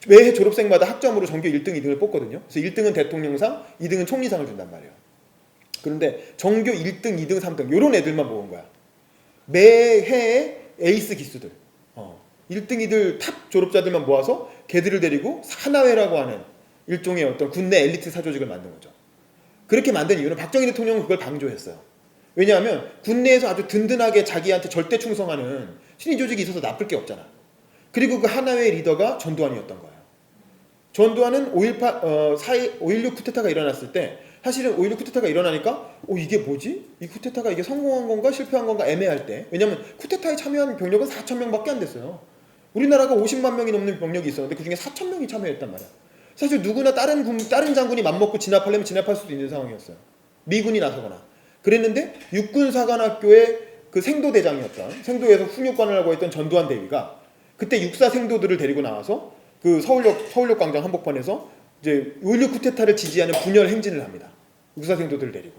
매해 졸업생마다 학점으로 전교 1등, 2등을 뽑거든요. 그래서 1등은 대통령상, 2등은 총리상을 준단 말이에요. 그런데 전교 1등, 2등, 3등 이런 애들만 모은 거야. 매해에 에이스 기수들. 1등, 2등 탑 졸업자들만 모아서 걔들을 데리고 하나회라고 하는 일종의 어떤 군내 엘리트 사조직을 만든 거죠. 그렇게 만든 이유는 박정희 대통령은 그걸 방조했어요. 왜냐하면 군내에서 아주 든든하게 자기한테 절대 충성하는 신위 조직이 있어서 나쁠 게 없잖아. 그리고 그 하나회의 리더가 전두환이었던 거예요. 전두환은 5.16 쿠데타가 일어났을 때 사실은 5.16 쿠데타가 일어나니까 이게 뭐지? 이 쿠데타가 이게 성공한 건가 실패한 건가 애매할 때, 왜냐하면 쿠데타에 참여한 병력은 4,000명밖에 안 됐어요. 우리나라가 50만 명이 넘는 병력이 있었는데 그중에 4,000명이 참여했단 말이야. 사실 누구나 다른 장군이 맘먹고 진압하려면 진압할 수도 있는 상황이었어요. 미군이 나서거나. 그랬는데 육군사관학교의 그 생도대장이었던, 생도에서 훈육관을 하고 있던 전두환 대위가 그때 육사 생도들을 데리고 나와서 그 서울역 광장 한복판에서 이제 5.16 쿠데타를 지지하는 분열 행진을 합니다. 육사 생도들을 데리고.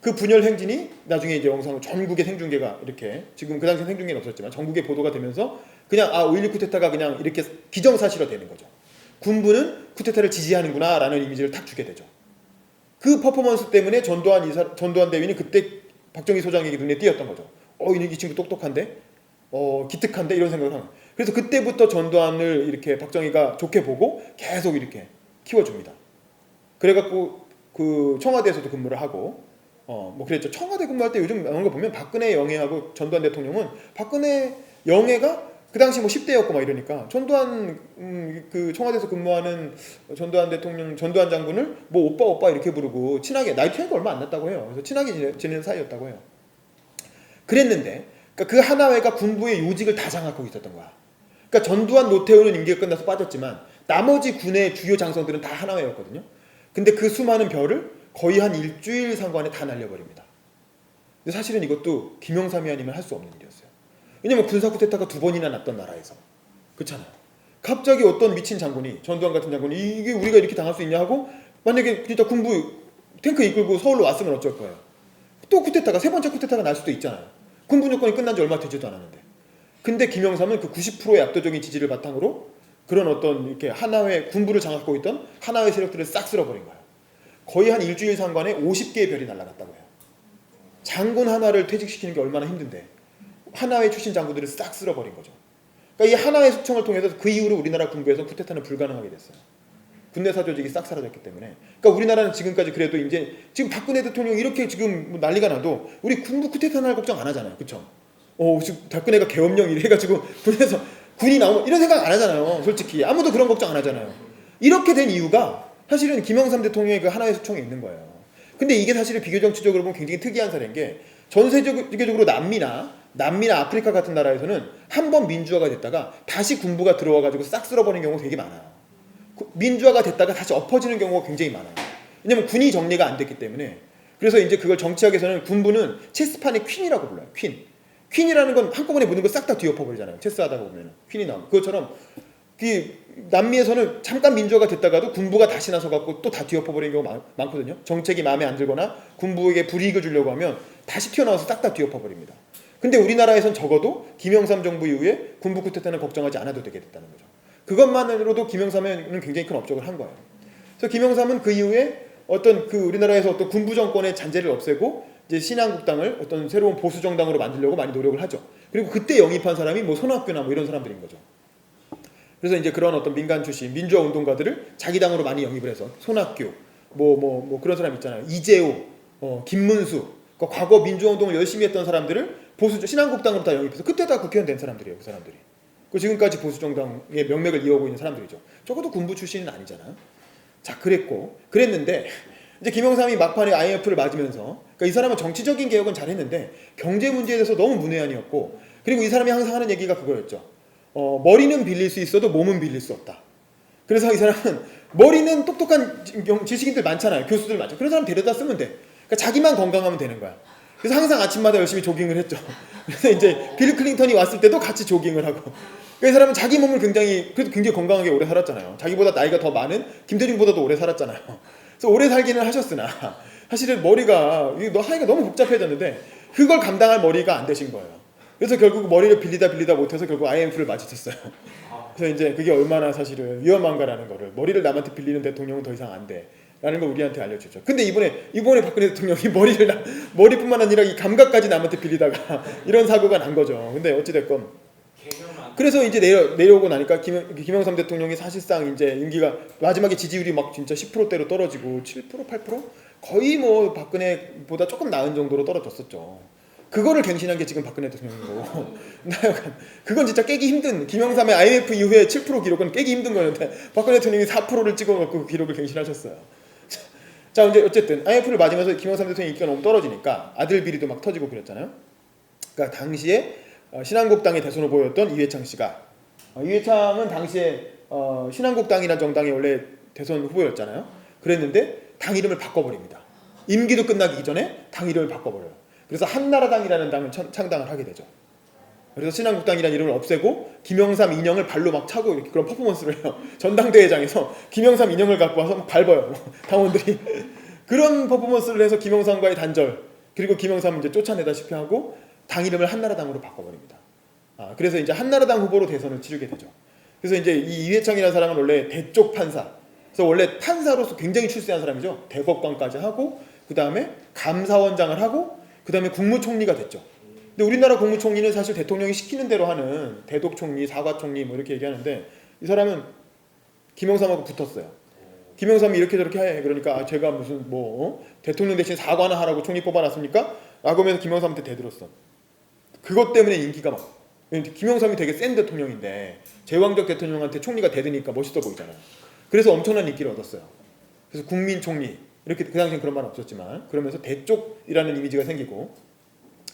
그 분열 행진이 나중에 이제 영상으로 전국의 생중계가 이렇게, 지금 그 당시 생중계는 없었지만 전국에 보도가 되면서 그냥 5.16 쿠데타가 그냥 이렇게 기정사실화 되는 거죠. 군부는 쿠데타를 지지하는구나 라는 이미지를 탁 주게 되죠. 그 퍼포먼스 때문에 전두환 대위는 그때 박정희 소장에게 눈에 띄었던 거죠. 이 친구 똑똑한데? 기특한데? 이런 생각을 하는. 그래서 그때부터 전두환을 이렇게 박정희가 좋게 보고 계속 이렇게 키워줍니다. 그래갖고 그 청와대에서도 근무를 하고, 뭐 그랬죠. 청와대 근무할 때 요즘 나오는 거 보면 박근혜 영예하고 전두환 대통령은, 박근혜 영예가 그 당시 뭐 10대였고 막 이러니까 전두환 그 청와대에서 근무하는 전두환 대통령, 전두환 장군을 뭐 오빠 이렇게 부르고 친하게, 나이 차이가 얼마 안 났다고 해요. 그래서 친하게 지내는 사이였다고 해요. 그랬는데 그러니까 그 하나회가 군부의 요직을 다 장악하고 있었던 거야. 그러니까 전두환, 노태우는 임기가 끝나서 빠졌지만 나머지 군의 주요 장성들은 다 하나회였거든요. 근데 그 수많은 별을 거의 한 일주일 상관에 다 날려버립니다. 근데 사실은 이것도 김영삼이 아니면 할 수 없는 일이었어요. 왜냐면 군사 쿠데타가 2번이나 났던 나라에서. 그렇잖아요. 갑자기 어떤 미친 장군이, 전두환 같은 장군이 이게 우리가 이렇게 당할 수 있냐 하고, 만약에 진짜 군부 탱크 이끌고 서울로 왔으면 어쩔 거예요. 또 쿠데타가, 세 번째 쿠데타가 날 수도 있잖아요. 군부 정권이 끝난 지 얼마 되지도 않았는데. 근데 김영삼은 그 90%의 압도적인 지지를 바탕으로 그런 어떤 이렇게 하나회, 군부를 장악하고 있던 하나회 세력들을 싹 쓸어버린 거예요. 거의 한 일주일 상관에 50개의 별이 날아갔다고 해요. 장군 하나를 퇴직시키는 게 얼마나 힘든데 하나회 출신 장군들을 싹 쓸어버린 거죠. 그러니까 이 하나회 숙청을 통해서 그 이후로 우리나라 군부에서 쿠데타는 불가능하게 됐어요. 군내 사조직이 싹 사라졌기 때문에. 그러니까 우리나라는 지금까지 그래도 이제 지금 박근혜 대통령이 이렇게 지금 뭐 난리가 나도 우리 군부 쿠데타 날 걱정 안 하잖아요. 그렇죠? 지금 박근혜가 계엄령 이래가지고 군에서 군이 나오면 이런 생각 안 하잖아요. 솔직히 아무도 그런 걱정 안 하잖아요. 이렇게 된 이유가 사실은 김영삼 대통령의 그 하나회 숙청에 있는 거예요. 근데 이게 사실은 비교 정치적으로 보면 굉장히 특이한 사례인 게, 전 세계적으로 남미나 아프리카 같은 나라에서는 한 번 민주화가 됐다가 다시 군부가 들어와가지고 싹 쓸어버리는 경우가 되게 많아요. 민주화가 됐다가 다시 엎어지는 경우가 굉장히 많아요. 왜냐면 군이 정리가 안 됐기 때문에. 그래서 이제 그걸 정치학에서는 군부는 체스판의 퀸이라고 불러요. 퀸이라는 건 한꺼번에 모든 걸 싹 다 뒤엎어버리잖아요. 체스하다가 보면 퀸이 나오면. 그것처럼 남미에서는 잠깐 민주화가 됐다가도 군부가 다시 나서갖고 또 다 뒤엎어버리는 경우가 많거든요. 정책이 마음에 안 들거나 군부에게 불이익을 주려고 하면 다시 튀어나와서 싹 다 뒤엎어버립니다. 근데 우리나라에선 적어도 김영삼 정부 이후에 군부 쿠데타는 걱정하지 않아도 되게 됐다는 거죠. 그것만으로도 김영삼은 굉장히 큰 업적을 한 거예요. 그래서 김영삼은 그 이후에 어떤 그 우리나라에서 어떤 군부 정권의 잔재를 없애고 이제 신한국당을 어떤 새로운 보수 정당으로 만들려고 많이 노력을 하죠. 그리고 그때 영입한 사람이 뭐 손학규나 뭐 이런 사람들인 거죠. 그래서 이제 그런 어떤 민간 출신 민주화 운동가들을 자기 당으로 많이 영입을 해서 손학규 뭐 그런 사람 있잖아요. 이재호, 김문수, 그 과거 민주화 운동을 열심히 했던 사람들을 보수 신한국당으로 다 영입해서 그때 다 국회의원 된 사람들이에요. 그 사람들이. 그 지금까지 보수 정당의 명맥을 이어오고 있는 사람들이죠. 적어도 군부 출신은 아니잖아요. 자, 그랬는데 이제 김영삼이 막판에 IMF를 맞으면서 그러니까 이 사람은 정치적인 개혁은 잘했는데 경제 문제에 대해서 너무 문외한이었고 그리고 이 사람이 항상 하는 얘기가 그거였죠. 머리는 빌릴 수 있어도 몸은 빌릴 수 없다. 그래서 이 사람은 머리는 똑똑한 지식인들 많잖아요. 교수들 많죠. 그런 사람 데려다 쓰면 돼. 그러니까 자기만 건강하면 되는 거야. 그래서 항상 아침마다 열심히 조깅을 했죠. 그래서 이제 빌 클린턴이 왔을 때도 같이 조깅을 하고. 이 사람은 자기 몸을 그래도 굉장히 건강하게 오래 살았잖아요. 자기보다 나이가 더 많은 김대중보다도 오래 살았잖아요. 그래서 오래 살기는 하셨으나 사실은 머리가 하기가 너무 복잡해졌는데 그걸 감당할 머리가 안 되신 거예요. 그래서 결국 머리를 빌리다 못해서 결국 IMF를 맞으셨어요. 그래서 이제 그게 얼마나 사실은 위험한가라는 거를 머리를 남한테 빌리는 대통령은 더 이상 안 돼. 라는 걸 우리한테 알려주죠. 근데 이번에 박근혜 대통령이 머리뿐만 아니라 이 감각까지 남한테 빌리다가 이런 사고가 난 거죠. 근데 어찌됐건. 그래서 이제 내려오고 나니까 김영삼 대통령이 사실상 이제 임기가 마지막에 지지율이 막 진짜 10%대로 떨어지고 7%, 8% 거의 뭐 박근혜보다 조금 나은 정도로 떨어졌었죠. 그거를 갱신한 게 지금 박근혜 대통령이고 그건 진짜 깨기 힘든 김영삼의 IMF 이후에 7% 기록은 깨기 힘든 거였는데 박근혜 대통령이 4%를 찍어갖고 그 기록을 갱신하셨어요. 자, 이제 어쨌든 IMF를 맞으면서 김영삼 대통령 인기가 너무 떨어지니까 아들 비리도 막 터지고 그랬잖아요. 그러니까 당시에 신한국당의 대선 후보였던 이회창 씨가 이회창은 당시에 신한국당이라는 정당의 원래 대선 후보였잖아요. 그랬는데 당 이름을 바꿔버립니다. 임기도 끝나기 전에 당 이름을 바꿔버려요. 그래서 한나라당이라는 당을 창당을 하게 되죠. 그래서 신한국당이라는 이름을 없애고 김영삼 인형을 발로 막 차고 이렇게 그런 퍼포먼스를 해요. 전당대회장에서 김영삼 인형을 갖고 와서 막 밟아요. 당원들이. 그런 퍼포먼스를 해서 김영삼과의 단절 그리고 김영삼을 이제 쫓아내다시피 하고 당 이름을 한나라당으로 바꿔버립니다. 그래서 이제 한나라당 후보로 대선을 치르게 되죠. 그래서 이제 이 이회창이라는 사람은 원래 대쪽 판사. 그래서 원래 판사로서 굉장히 출세한 사람이죠. 대법관까지 하고 그 다음에 감사원장을 하고 그 다음에 국무총리가 됐죠. 근데 우리나라 국무총리는 사실 대통령이 시키는 대로 하는 대독총리, 사과총리 뭐 이렇게 얘기하는데 이 사람은 김영삼하고 붙었어요. 김영삼이 이렇게 저렇게 해. 그러니까 제가 무슨 대통령 대신 사과나 하라고 총리 뽑아놨습니까? 라고 하면서 김영삼한테 대들었어. 그것 때문에 인기가 막 김영삼이 되게 센 대통령인데 제왕적 대통령한테 총리가 대드니까 멋있어 보이잖아요. 그래서 엄청난 인기를 얻었어요. 그래서 국민총리 이렇게 그 당시엔 그런 말은 없었지만 그러면서 대쪽이라는 이미지가 생기고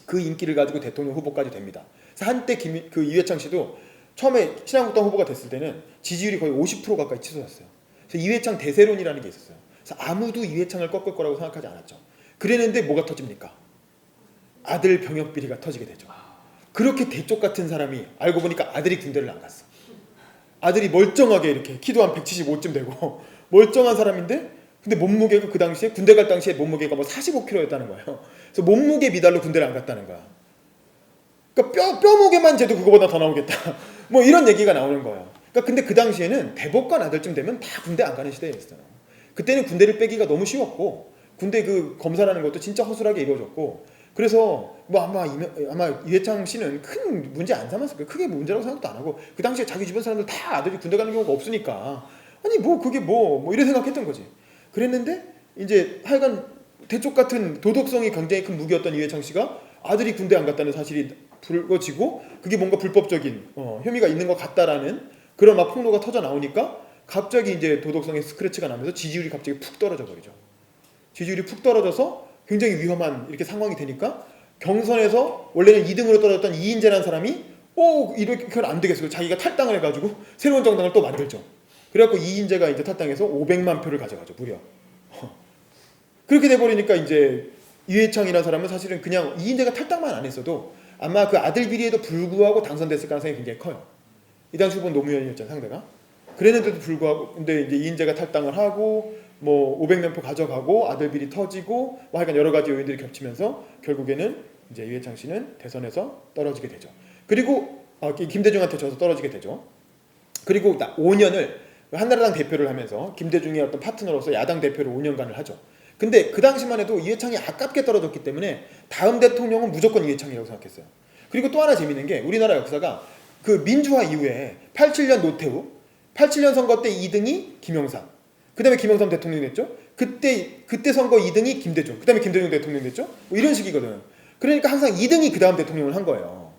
그 인기를 가지고 대통령 후보까지 됩니다. 그래서 한때 그 이회창 씨도 처음에 신한국당 후보가 됐을 때는 지지율이 거의 50% 가까이 치솟았어요. 그래서 이회창 대세론이라는 게 있었어요. 그래서 아무도 이회창을 꺾을 거라고 생각하지 않았죠. 그랬는데 뭐가 터집니까? 아들 병역 비리가 터지게 되죠. 그렇게 대쪽 같은 사람이 알고 보니까 아들이 군대를 안 갔어. 아들이 멀쩡하게 이렇게 키도 한 175쯤 되고 멀쩡한 사람인데 근데 몸무게가 그 당시에 군대 갈 당시에 몸무게가 뭐 45kg였다는 거예요. 그래서 몸무게 미달로 군대를 안 갔다는 거야. 그러니까 뼈무게만 재도 그거보다 더 나오겠다. 뭐 이런 얘기가 나오는 거예요. 그러니까 근데 그 당시에는 대법관 아들쯤 되면 다 군대 안 가는 시대였어요. 그때는 군대를 빼기가 너무 쉬웠고 군대 그 검사라는 것도 진짜 허술하게 이루어졌고 그래서 뭐 아마 이회창 씨는 큰 문제 안 삼았을 거예요. 크게 문제라고 생각도 안 하고 그 당시에 자기 주변 사람들 다 아들이 군대 가는 경우가 없으니까 아니 뭐 그게 뭐 이래 생각했던 거지. 그랬는데 이제 하여간 대쪽 같은 도덕성이 굉장히 큰 무기였던 이회창 씨가 아들이 군대 안 갔다는 사실이 불거지고 그게 뭔가 불법적인 혐의가 있는 것 같다라는 그런 막 폭로가 터져 나오니까 갑자기 이제 도덕성의 스크래치가 나면서 지지율이 갑자기 푹 떨어져 버리죠. 지지율이 푹 떨어져서 굉장히 위험한 이렇게 상황이 되니까 경선에서 원래는 2등으로 떨어졌던 이인재라는 사람이 이렇게 안 되겠어요. 자기가 탈당을 해가지고 새로운 정당을 또 만들죠. 그래갖고 이인재가 이제 탈당해서 500만 표를 가져가죠. 무려. 그렇게 돼버리니까 이제 이회창이라는 사람은 사실은 그냥 이인재가 탈당만 안 했어도 아마 그 아들 비리에도 불구하고 당선됐을 가능성이 굉장히 커요. 이 당시 후보는 노무현이었잖아요, 상대가. 그랬는데도 불구하고 근데 이제 이인재가 탈당을 하고 뭐 500만 표 가져가고 아들 비리 터지고 뭐 하여간 여러 가지 요인들이 겹치면서 결국에는 이제 이회창 씨는 대선에서 떨어지게 되죠. 그리고 김대중한테 져서 떨어지게 되죠. 그리고 5년을 한나라당 대표를 하면서 김대중의 어떤 파트너로서 야당 대표를 5년간을 하죠. 근데 그 당시만 해도 이회창이 아깝게 떨어졌기 때문에 다음 대통령은 무조건 이회창이라고 생각했어요. 그리고 또 하나 재밌는 게 우리나라 역사가 그 민주화 이후에 87년 노태우, 87년 선거 때 2등이 김영삼, 그 다음에 김영삼 대통령 됐죠. 그때 선거 2등이 김대중, 그 다음에 김대중 대통령 됐죠. 뭐 이런 식이거든. 그러니까 항상 2등이 그 다음 대통령을 한 거예요.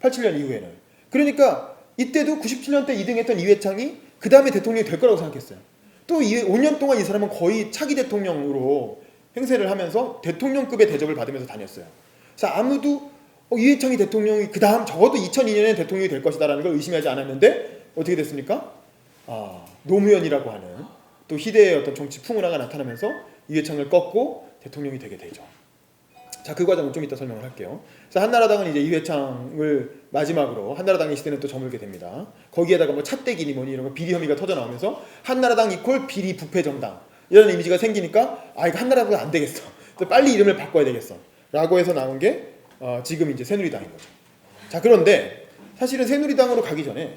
87년 이후에는. 그러니까 이때도 97년 때 2등 했던 이회창이 그 다음에 대통령이 될 거라고 생각했어요. 또 5년 동안 이 사람은 거의 차기 대통령으로 행세를 하면서 대통령급의 대접을 받으면서 다녔어요. 그래서 아무도 이회창이 대통령이 그 다음 적어도 2002년에 대통령이 될 것이다라는 걸 의심하지 않았는데 어떻게 됐습니까? 노무현이라고 하는 또 희대의 어떤 정치 풍운화가 나타나면서 이회창을 꺾고 대통령이 되게 되죠. 자, 그 과정은 좀 이따 설명을 할게요. 그래서 한나라당은 이제 이회창을 마지막으로 한나라당의 시대는 또 저물게 됩니다. 거기에다가 뭐 찻대기니 뭐니 이런 거 비리 혐의가 터져 나오면서 한나라당 이퀄 비리 부패 정당 이런 이미지가 생기니까 이거 한나라당 안 되겠어. 빨리 이름을 바꿔야 되겠어. 라고 해서 나온 게 지금 이제 새누리당인 거죠. 자, 그런데 사실은 새누리당으로 가기 전에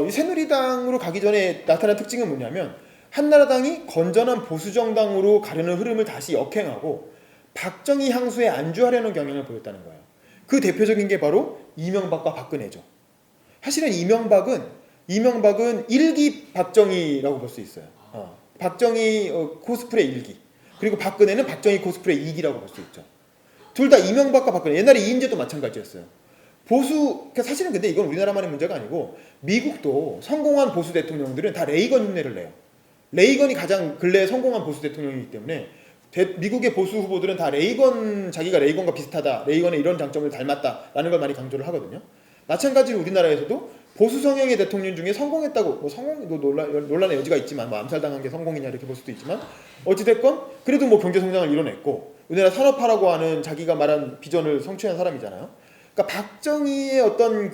이 새누리당으로 가기 전에 나타난 특징은 뭐냐면 한나라당이 건전한 보수정당으로 가려는 흐름을 다시 역행하고 박정희 향수에 안주하려는 경향을 보였다는 거예요. 그 대표적인 게 바로 이명박과 박근혜죠. 사실은 이명박은 일기 박정희라고 볼 수 있어요. 박정희 코스프레 일기, 그리고 박근혜는 박정희 코스프레 2기라고 볼 수 있죠. 둘 다 이명박과 박근혜, 옛날에 이인재도 마찬가지였어요. 사실은 근데 이건 우리나라만의 문제가 아니고 미국도 성공한 보수 대통령들은 다 레이건 흉내를 내요. 레이건이 가장 근래에 성공한 보수 대통령이기 때문에 미국의 보수 후보들은 다 자기가 레이건과 비슷하다, 레이건의 이런 장점을 닮았다라는 걸 많이 강조를 하거든요. 마찬가지로 우리나라에서도 보수 성향의 대통령 중에 성공했다고, 성공도 논란의 여지가 있지만, 암살당한 게 성공이냐 이렇게 볼 수도 있지만, 어찌됐건 그래도 경제 성장을 이뤄냈고 우리나라 산업화라고 하는 자기가 말한 비전을 성취한 사람이잖아요. 그러니까 박정희의 어떤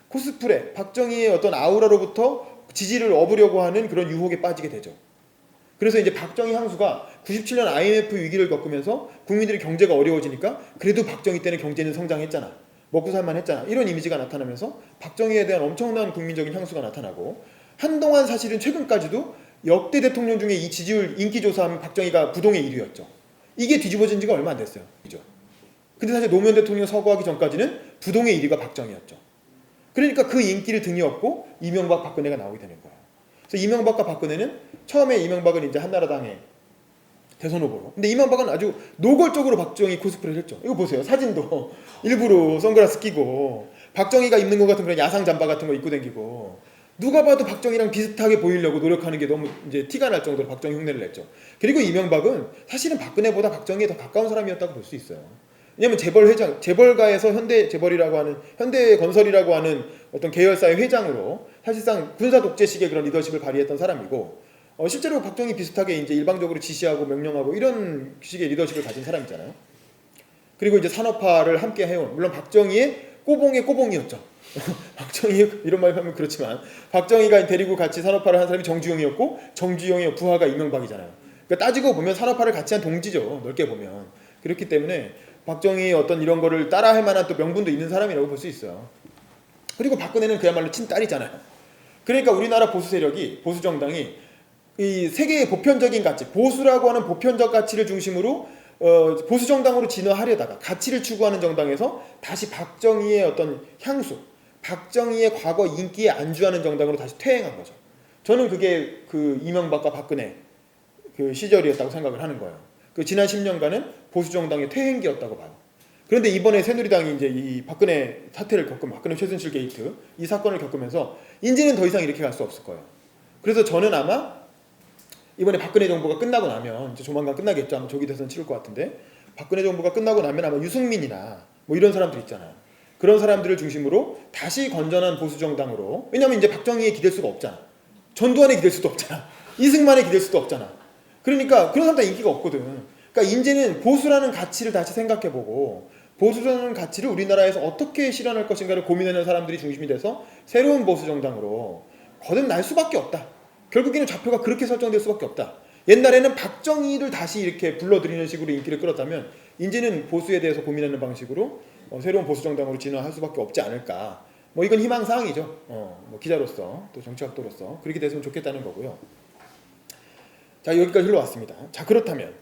코스프레, 박정희의 어떤 아우라로부터 지지를 얻으려고 하는 그런 유혹에 빠지게 되죠. 그래서 이제 박정희 향수가 97년 IMF 위기를 겪으면서 국민들이 경제가 어려워지니까 그래도 박정희 때는 경제는 성장했잖아, 먹고 살만 했잖아, 이런 이미지가 나타나면서 박정희에 대한 엄청난 국민적인 향수가 나타나고, 한동안 사실은 최근까지도 역대 대통령 중에 이 지지율 인기조사하면 박정희가 부동의 1위였죠. 이게 뒤집어진 지가 얼마 안 됐어요. 근데 사실 노무현 대통령 서거하기 전까지는 부동의 1위가 박정희였죠. 그러니까 그 인기를 등에 업고 이명박 박근혜가 나오게 되는 거예요. 그래서 이명박과 박근혜는 처음에 이명박은 이제 한나라당의 대선 후보로, 근데 이명박은 아주 노골적으로 박정희 코스프레를 했죠. 이거 보세요. 사진도 일부러 선글라스 끼고 박정희가 입는 것 같은 그런 야상 잠바 같은 거 입고 다니고, 누가 봐도 박정희랑 비슷하게 보이려고 노력하는 게 너무 이제 티가 날 정도로 박정희 흉내를 냈죠. 그리고 이명박은 사실은 박근혜보다 박정희에 더 가까운 사람이었다고 볼 수 있어요. 왜냐면 재벌가에서 현대재벌이라고 하는, 현대건설이라고 하는 어떤 계열사의 회장으로 사실상 군사 독재식의 그런 리더십을 발휘했던 사람이고, 실제로 박정희 비슷하게 이제 일방적으로 지시하고 명령하고 이런 식의 리더십을 가진 사람이잖아요. 그리고 이제 산업화를 함께 해온, 물론 박정희의 꼬봉의 꼬봉이었죠. 박정희 이런 말 하면 그렇지만 박정희가 데리고 같이 산업화를 한 사람이 정주영이었고, 정주영의 부하가 이명박이잖아요. 그러니까 따지고 보면 산업화를 같이 한 동지죠, 넓게 보면. 그렇기 때문에 박정희의 어떤 이런 거를 따라할 만한 또 명분도 있는 사람이라고 볼 수 있어요. 그리고 박근혜는 그야말로 친딸이잖아요. 그러니까 우리나라 보수 세력이, 보수 정당이 이 세계의 보편적인 가치, 보수라고 하는 보편적 가치를 중심으로 보수 정당으로 진화하려다가 가치를 추구하는 정당에서 다시 박정희의 어떤 향수, 박정희의 과거 인기에 안주하는 정당으로 다시 퇴행한 거죠. 저는 그게 그 이명박과 박근혜 그 시절이었다고 생각을 하는 거예요. 그 지난 10년간은 보수 정당의 퇴행기였다고 봐요. 그런데 이번에 새누리당이 이제 이 박근혜 사태를 박근혜 최순실 게이트 이 사건을 겪으면서 이제는 더 이상 이렇게 갈 수 없을 거예요. 그래서 저는 아마 이번에 박근혜 정부가 끝나고 나면, 이제 조만간 끝나겠죠. 아마 조기 대선 치를 것 같은데, 박근혜 정부가 끝나고 나면 아마 유승민이나 뭐 이런 사람들 있잖아요. 그런 사람들을 중심으로 다시 건전한 보수 정당으로, 왜냐면 이제 박정희에 기댈 수가 없잖아. 전두환에 기댈 수도 없잖아. 이승만에 기댈 수도 없잖아. 그러니까 그런 사람들 인기가 없거든. 그러니까 이제는 보수라는 가치를 다시 생각해보고, 보수라는 가치를 우리나라에서 어떻게 실현할 것인가를 고민하는 사람들이 중심이 돼서 새로운 보수 정당으로 거듭날 수밖에 없다. 결국에는 좌표가 그렇게 설정될 수밖에 없다. 옛날에는 박정희를 다시 이렇게 불러들이는 식으로 인기를 끌었다면, 이제는 보수에 대해서 고민하는 방식으로 새로운 보수 정당으로 진화할 수밖에 없지 않을까. 뭐 이건 희망사항이죠. 뭐 기자로서 또 정치학도로서 그렇게 됐으면 좋겠다는 거고요. 자, 여기까지 흘러왔습니다. 자, 그렇다면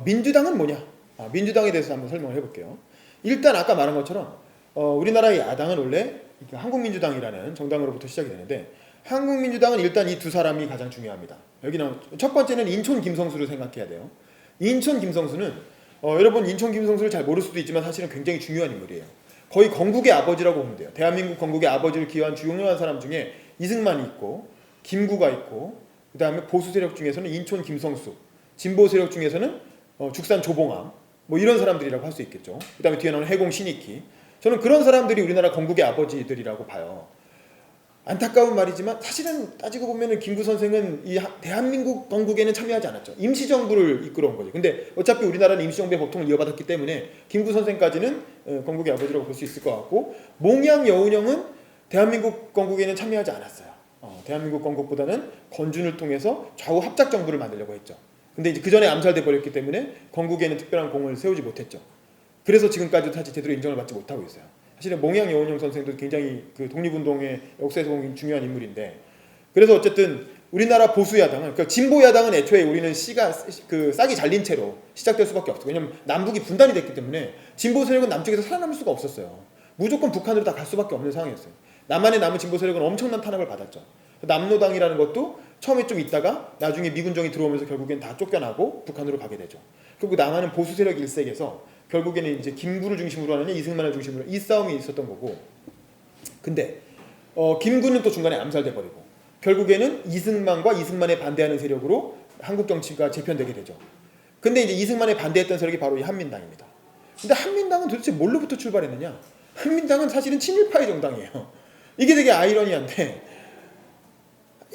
민주당은 뭐냐? 민주당에 대해서 한번 설명을 해볼게요. 일단 아까 말한 것처럼 우리나라의 야당은 원래 한국민주당이라는 정당으로부터 시작이 되는데, 한국민주당은 일단 이 두 사람이 가장 중요합니다. 여기는 첫 번째는 인촌 김성수를 생각해야 돼요. 인촌 김성수는 여러분 인촌 김성수를 잘 모를 수도 있지만 사실은 굉장히 중요한 인물이에요. 거의 건국의 아버지라고 보면 돼요. 대한민국 건국의 아버지를 기여한 중요한 사람 중에 이승만이 있고 김구가 있고, 그 다음에 보수 세력 중에서는 인촌 김성수, 진보 세력 중에서는 죽산 조봉암, 뭐 이런 사람들이라고 할 수 있겠죠. 그 다음에 뒤에 나오는 해공 신익희. 저는 그런 사람들이 우리나라 건국의 아버지들이라고 봐요. 안타까운 말이지만 사실은 따지고 보면 김구 선생은 이 대한민국 건국에는 참여하지 않았죠. 임시정부를 이끌어온 거죠. 근데 어차피 우리나라는 임시정부의 법통을 이어받았기 때문에 김구 선생까지는 건국의 아버지라고 볼 수 있을 것 같고, 몽양 여운형은 대한민국 건국에는 참여하지 않았어요. 대한민국 건국보다는 건준을 통해서 좌우 합작 정부를 만들려고 했죠. 근데 이제 그 전에 암살돼 버렸기 때문에 건국에는 특별한 공을 세우지 못했죠. 그래서 지금까지도 사실 제대로 인정을 받지 못하고 있어요. 사실은 몽양 여운형 선생도 굉장히 그 독립운동의 역사에서 보면 중요한 인물인데, 그래서 어쨌든 우리나라 보수 야당은, 그러니까 진보 야당은 애초에 우리는 싹이 잘린 채로 시작될 수밖에 없어요. 왜냐면 남북이 분단이 됐기 때문에 진보 세력은 남쪽에서 살아남을 수가 없었어요. 무조건 북한으로 다 갈 수밖에 없는 상황이었어요. 남한에 남은 진보 세력은 엄청난 탄압을 받았죠. 남로당이라는 것도 처음에 좀 있다가 나중에 미군정이 들어오면서 결국엔 다 쫓겨나고 북한으로 가게 되죠. 결국 남한은 보수 세력 일색에서 결국에는 이제 김구를 중심으로 하느냐 이승만을 중심으로 이 싸움이 있었던 거고, 근데 김구는 또 중간에 암살돼 버리고 결국에는 이승만과 이승만에 반대하는 세력으로 한국 정치가 재편되게 되죠. 근데 이제 이승만에 반대했던 세력이 바로 이 한민당입니다. 근데 한민당은 도대체 뭘로부터 출발했느냐? 한민당은 사실은 친일파의 정당이에요. 이게 되게 아이러니한데,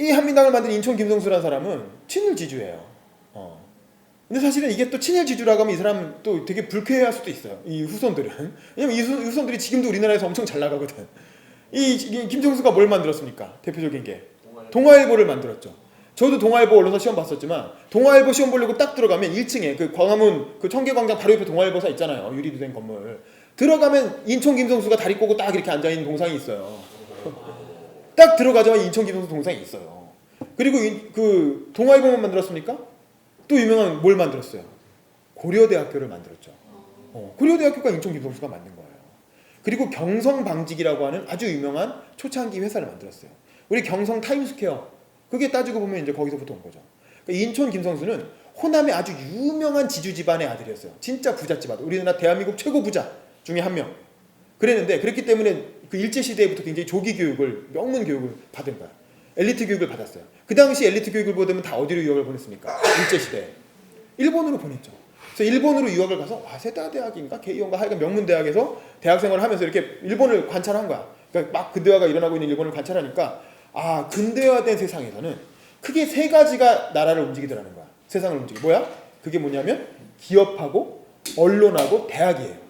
이 한민당을 만든 인촌 김성수라는 사람은 친일 지주예요. 근데 사실은 이게 또 친일 지주라고 하면 이 사람 또 되게 불쾌해할 수도 있어요. 이 후손들은. 왜냐면 이 후손들이 지금도 우리나라에서 엄청 잘 나가거든. 이 김성수가 뭘 만들었습니까? 대표적인 게 동아일보를 만들었죠. 저도 동아일보 언론사 시험 봤었지만 동아일보 시험 보려고 딱 들어가면 1층에 그 광화문 그 청계광장 바로 옆에 동아일보사 있잖아요. 유리로 된 건물. 들어가면 인촌 김성수가 다리 꼬고 딱 이렇게 앉아 있는 동상이 있어요. 딱 들어가자마자 인천 김성수 동상이 있어요. 그리고 그 동아일보만 만들었습니까? 또 유명한 뭘 만들었어요? 고려대학교를 만들었죠. 고려대학교가 인천 김성수가 만든 거예요. 그리고 경성방직이라고 하는 아주 유명한 초창기 회사를 만들었어요. 우리 경성 타임스퀘어, 그게 따지고 보면 이제 거기서부터 온 거죠. 그러니까 인촌 김성수는 호남의 아주 유명한 지주 집안의 아들이었어요. 진짜 부잣집 아들. 우리나라 대한민국 최고 부자 중에 한 명. 그랬는데 그랬기 때문에 그 일제시대부터 굉장히 조기 교육을, 명문 교육을 받은 거야. 엘리트 교육을 받았어요. 그 당시 엘리트 교육을 보려면 다 어디로 유학을 보냈습니까? 일제시대에. 일본으로 보냈죠. 그래서 일본으로 유학을 가서 와세다 대학인가 게이온가 하여간 명문 대학에서 대학 생활을 하면서 이렇게 일본을 관찰한 거야. 그러니까 막 근대화가 일어나고 있는 일본을 관찰하니까 근대화된 세상에서는 크게 세 가지가 나라를 움직이더라는 거야. 세상을 움직이. 뭐야? 그게 뭐냐면 기업하고 언론하고 대학이에요.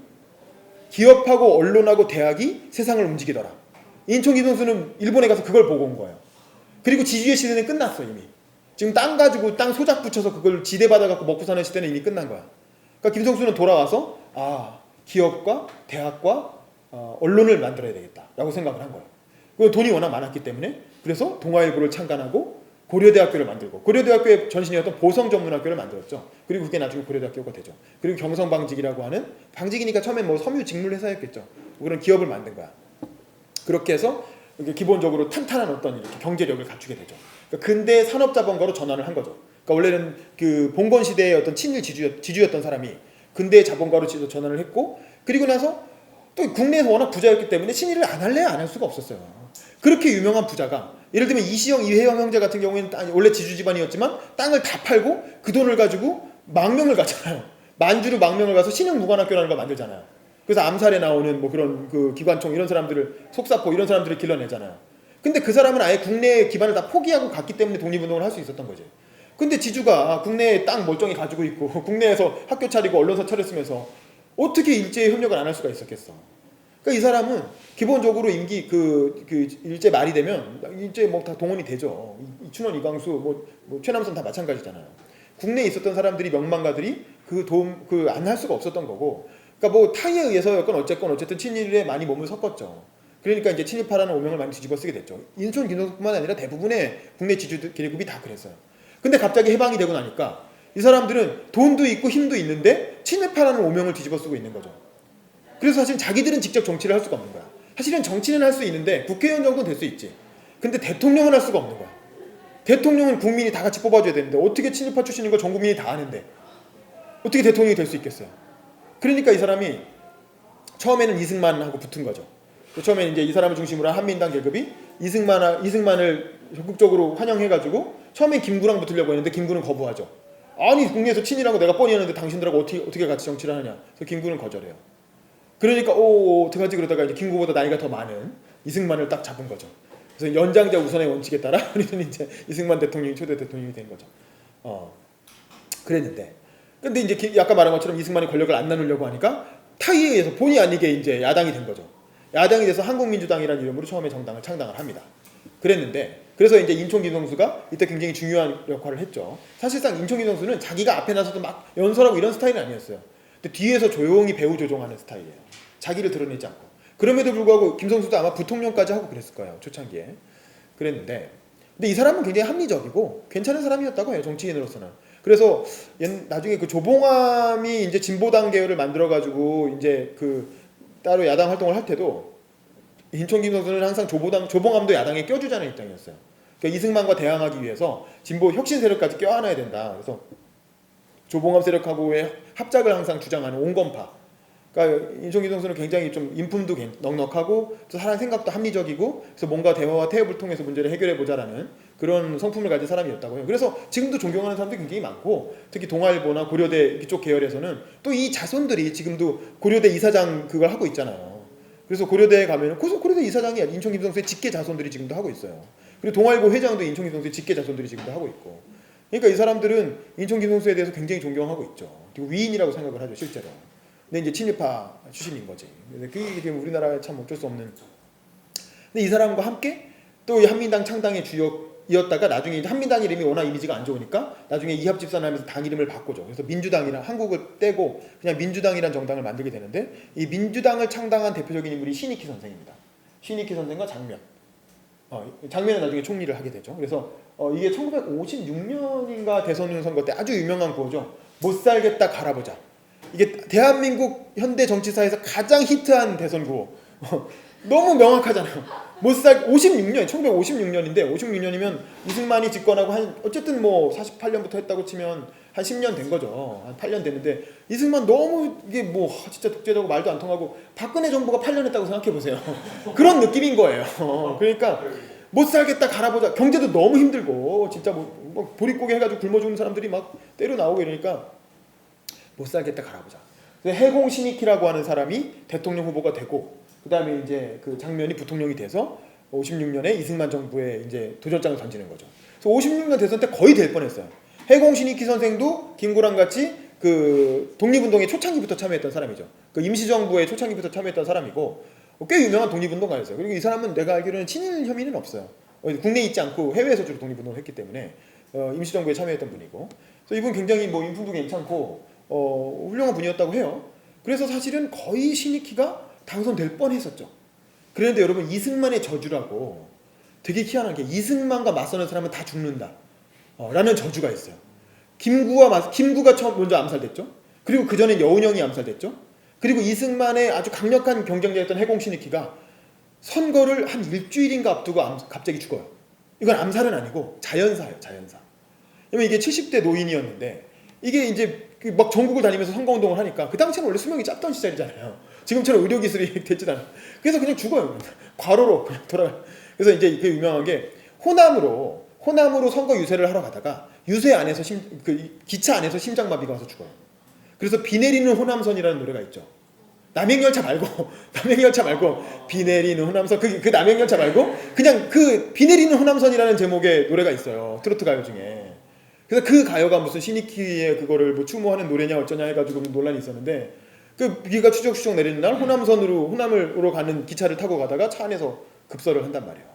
기업하고 언론하고 대학이 세상을 움직이더라. 인촌 김성수는 일본에 가서 그걸 보고 온 거예요. 그리고 지주의 시대는 끝났어 이미. 지금 땅 가지고 땅 소작 붙여서 그걸 지대받아갖고 먹고 사는 시대는 이미 끝난 거야. 그러니까 김성수는 돌아와서 기업과 대학과 언론을 만들어야 되겠다라고 생각을 한 거예요. 그 돈이 워낙 많았기 때문에. 그래서 동아일보를 창간하고 고려대학교를 만들고, 고려대학교의 전신이었던 보성전문학교를 만들었죠. 그리고 그게 나중에 고려대학교가 되죠. 그리고 경성방직이라고 하는, 방직이니까 처음엔 뭐 섬유 직물 회사였겠죠. 그런 기업을 만든 거야. 그렇게 해서 기본적으로 탄탄한 어떤 이렇게 경제력을 갖추게 되죠. 그러니까 근대 산업자본가로 전환을 한 거죠. 그러니까 원래는 그 봉건 시대의 어떤 친일 지주였던 사람이 근대 자본가로 전환을 했고, 그리고 나서 또 국내에서 워낙 부자였기 때문에 친일을 안 할래야 안 할 수가 없었어요. 그렇게 유명한 부자가, 예를 들면 이시영, 이회영 형제 같은 경우에는 원래 지주 집안이었지만 땅을 다 팔고 그 돈을 가지고 망명을 갔잖아요. 만주로 망명을 가서 신흥무관학교라는 걸 만들잖아요. 그래서 암살에 나오는 뭐 그런 그 기관총 이런 사람들을, 속사포 이런 사람들을 길러내잖아요. 근데 그 사람은 아예 국내의 기반을 다 포기하고 갔기 때문에 독립운동을 할 수 있었던 거지. 근데 지주가 국내에 땅 멀쩡히 가지고 있고 국내에서 학교 차리고 언론사 차렸으면서 어떻게 일제에 협력을 안 할 수가 있었겠어. 그러니까 이 사람은 기본적으로 임기 그 일제 말이 되면 일제 뭐 다 동원이 되죠. 이춘원, 이광수, 뭐 최남선 다 마찬가지잖아요. 국내에 있었던 사람들이, 명망가들이 안 할 수가 없었던 거고. 그러니까 뭐 타의에 의해서였건 어쨌든 친일에 많이 몸을 섞었죠. 그러니까 이제 친일파라는 오명을 많이 뒤집어 쓰게 됐죠. 인천 김동수뿐만 아니라 대부분의 국내 지주 기립국이 다 그랬어요. 근데 갑자기 해방이 되고 나니까 이 사람들은 돈도 있고 힘도 있는데 친일파라는 오명을 뒤집어 쓰고 있는 거죠. 그래서 사실 자기들은 직접 정치를 할 수가 없는 거야. 사실은 정치는 할 수 있는데 국회의원 정도는 될 수 있지. 근데 대통령은 할 수가 없는 거야. 대통령은 국민이 다 같이 뽑아줘야 되는데 어떻게 친일파 출신인 걸 전 국민이 다 아는데 어떻게 대통령이 될 수 있겠어요. 그러니까 이 사람이 처음에는 이승만하고 붙은 거죠. 처음에는 이제 이 사람을 중심으로 한 한민당 계급이 이승만을 적극적으로 환영해가지고 처음엔 김구랑 붙으려고 했는데 김구는 거부하죠. 아니 국내에서 친이라고 내가 뻔히 했는데 당신들하고 어떻게 같이 정치를 하느냐. 그래서 김구는 거절해요. 그러니까 어떡하지 그러다가 이제 김구보다 나이가 더 많은 이승만을 딱 잡은 거죠. 그래서 연장자 우선의 원칙에 따라 우리는 이제 이승만 대통령이 초대 대통령이 된 거죠. 그랬는데 근데 이제 아까 말한 것처럼 이승만이 권력을 안 나누려고 하니까 타의에 의해서 본의 아니게 이제 야당이 된 거죠. 야당이 돼서 한국민주당이라는 이름으로 처음에 정당을 창당을 합니다. 그랬는데 그래서 이제 인촌 김성수가 이때 굉장히 중요한 역할을 했죠. 사실상 인촌 김성수는 자기가 앞에 나서도 막 연설하고 이런 스타일은 아니었어요. 근데 뒤에서 조용히 배우 조종하는 스타일이에요. 자기를 드러내지 않고. 그럼에도 불구하고 김성수도 아마 부통령까지 하고 그랬을 거예요. 초창기에. 그랬는데 근데 이 사람은 굉장히 합리적이고 괜찮은 사람이었다고 해요. 정치인으로서는. 그래서 나중에 그 조봉암이 이제 진보당 계열을 만들어가지고 이제 그 따로 야당 활동을 할 때도 인촌 김성수는 항상 조봉암도 야당에 껴주자는 입장이었어요. 그러니까 이승만과 대항하기 위해서 진보 혁신 세력까지 껴안아야 된다. 그래서 조봉암 세력하고의 합작을 항상 주장하는 온건파. 그러니까 인촌 김성수는 굉장히 좀 인품도 넉넉하고 또 사람 생각도 합리적이고 그래서 뭔가 대화와 태협을 통해서 문제를 해결해 보자라는 그런 성품을 가진 사람이었다고 해요. 그래서 지금도 존경하는 사람들이 굉장히 많고 특히 동아일보나 고려대 이쪽 계열에서는 또 이 자손들이 지금도 고려대 이사장 그걸 하고 있잖아요. 그래서 고려대에 가면은 고려대 이사장이 인촌 김성수의 직계 자손들이 지금도 하고 있어요. 그리고 동아일보 회장도 인촌 김성수의 직계 자손들이 지금도 하고 있고. 그러니까 이 사람들은 인촌 김성수에 대해서 굉장히 존경하고 있죠. 그리고 위인이라고 생각을 하죠, 실제로. 근데 이제 친일파 출신인 거지. 그게 우리나라에 참 어쩔 수 없는. 근데 이 사람과 함께 또 이 한민당 창당의 주역이었다가 나중에 이제 한민당 이름이 워낙 이미지가 안 좋으니까 나중에 이합집산하면서 당 이름을 바꾸죠. 그래서 민주당이란 한국을 떼고 그냥 민주당이란 정당을 만들게 되는데 이 민주당을 창당한 대표적인 인물이 신익희 선생입니다. 신익희 선생과 장면. 장면은 나중에 총리를 하게 되죠. 그래서 이게 1956년인가 대선 선거 때 아주 유명한 구호죠. 못 살겠다 갈아보자. 이게 대한민국 현대 정치사에서 가장 히트한 대선 구호. 너무 명확하잖아요. 56년, 1956년인데 56년이면 이승만이 집권하고 어쨌든 뭐 48년부터 했다고 치면 한 10년 된 거죠. 한 8년 됐는데 이승만 너무 이게 뭐 진짜 독재자고 말도 안 통하고 박근혜 정부가 8년 했다고 생각해 보세요. 그런 느낌인 거예요. 그러니까 못 살겠다 갈아보자. 경제도 너무 힘들고 진짜 뭐 보릿고개 해가지고 굶어 죽는 사람들이 막 때려 나오고 이러니까 못 살겠다 갈아보자. 해공 신익희라고 하는 사람이 대통령 후보가 되고 그 다음에 이제 그 장면이 부통령이 돼서 56년에 이승만 정부에 이제 도전장을 던지는 거죠. 그래서 56년 대선 때 거의 될 뻔했어요. 해공 신익희 선생도 김구랑 같이 그 독립운동의 초창기부터 참여했던 사람이죠. 그 임시정부의 초창기부터 참여했던 사람이고 꽤 유명한 독립운동가였어요. 그리고 이 사람은 내가 알기로는 친일 혐의는 없어요. 국내에 있지 않고 해외에서 주로 독립운동을 했기 때문에 임시정부에 참여했던 분이고 그래서 이분 굉장히 뭐 인품도 괜찮고 훌륭한 분이었다고 해요. 그래서 사실은 거의 신익희가 당선될 뻔했었죠. 그런데 여러분 이승만의 저주라고 되게 희한한 게 이승만과 맞서는 사람은 다 죽는다 라는 저주가 있어요. 김구가 처음 먼저 암살됐죠. 그리고 그 전에 여운형이 암살됐죠. 그리고 이승만의 아주 강력한 경쟁자였던 해공 신익희가 선거를 한 일주일인가 앞두고 갑자기 죽어요. 이건 암살은 아니고 자연사예요. 자연사. 왜냐면 이게 70대 노인이었는데 이게 이제 막 전국을 다니면서 선거운동을 하니까 그 당시에는 원래 수명이 짧던 시절이잖아요. 지금처럼 의료기술이 됐지 않아요. 그래서 그냥 죽어요. 과로로 그냥 돌아가요. 그래서 이제 그 유명한 게 호남으로 선거 유세를 하러 가다가 유세 안에서 기차 안에서 심장마비가 와서 죽어요. 그래서 비 내리는 호남선이라는 노래가 있죠. 남행열차 말고 비 내리는 호남선 그 남행열차 말고 그냥 그 비 내리는 호남선이라는 제목의 노래가 있어요. 트로트 가요 중에. 그래서 그 가요가 무슨 신익희의 그거를 뭐 추모하는 노래냐 어쩌냐 해가지고 논란이 있었는데 그 비가 추적추적 내리는 날 호남으로 가는 기차를 타고 가다가 차 안에서 급설을 한단 말이에요.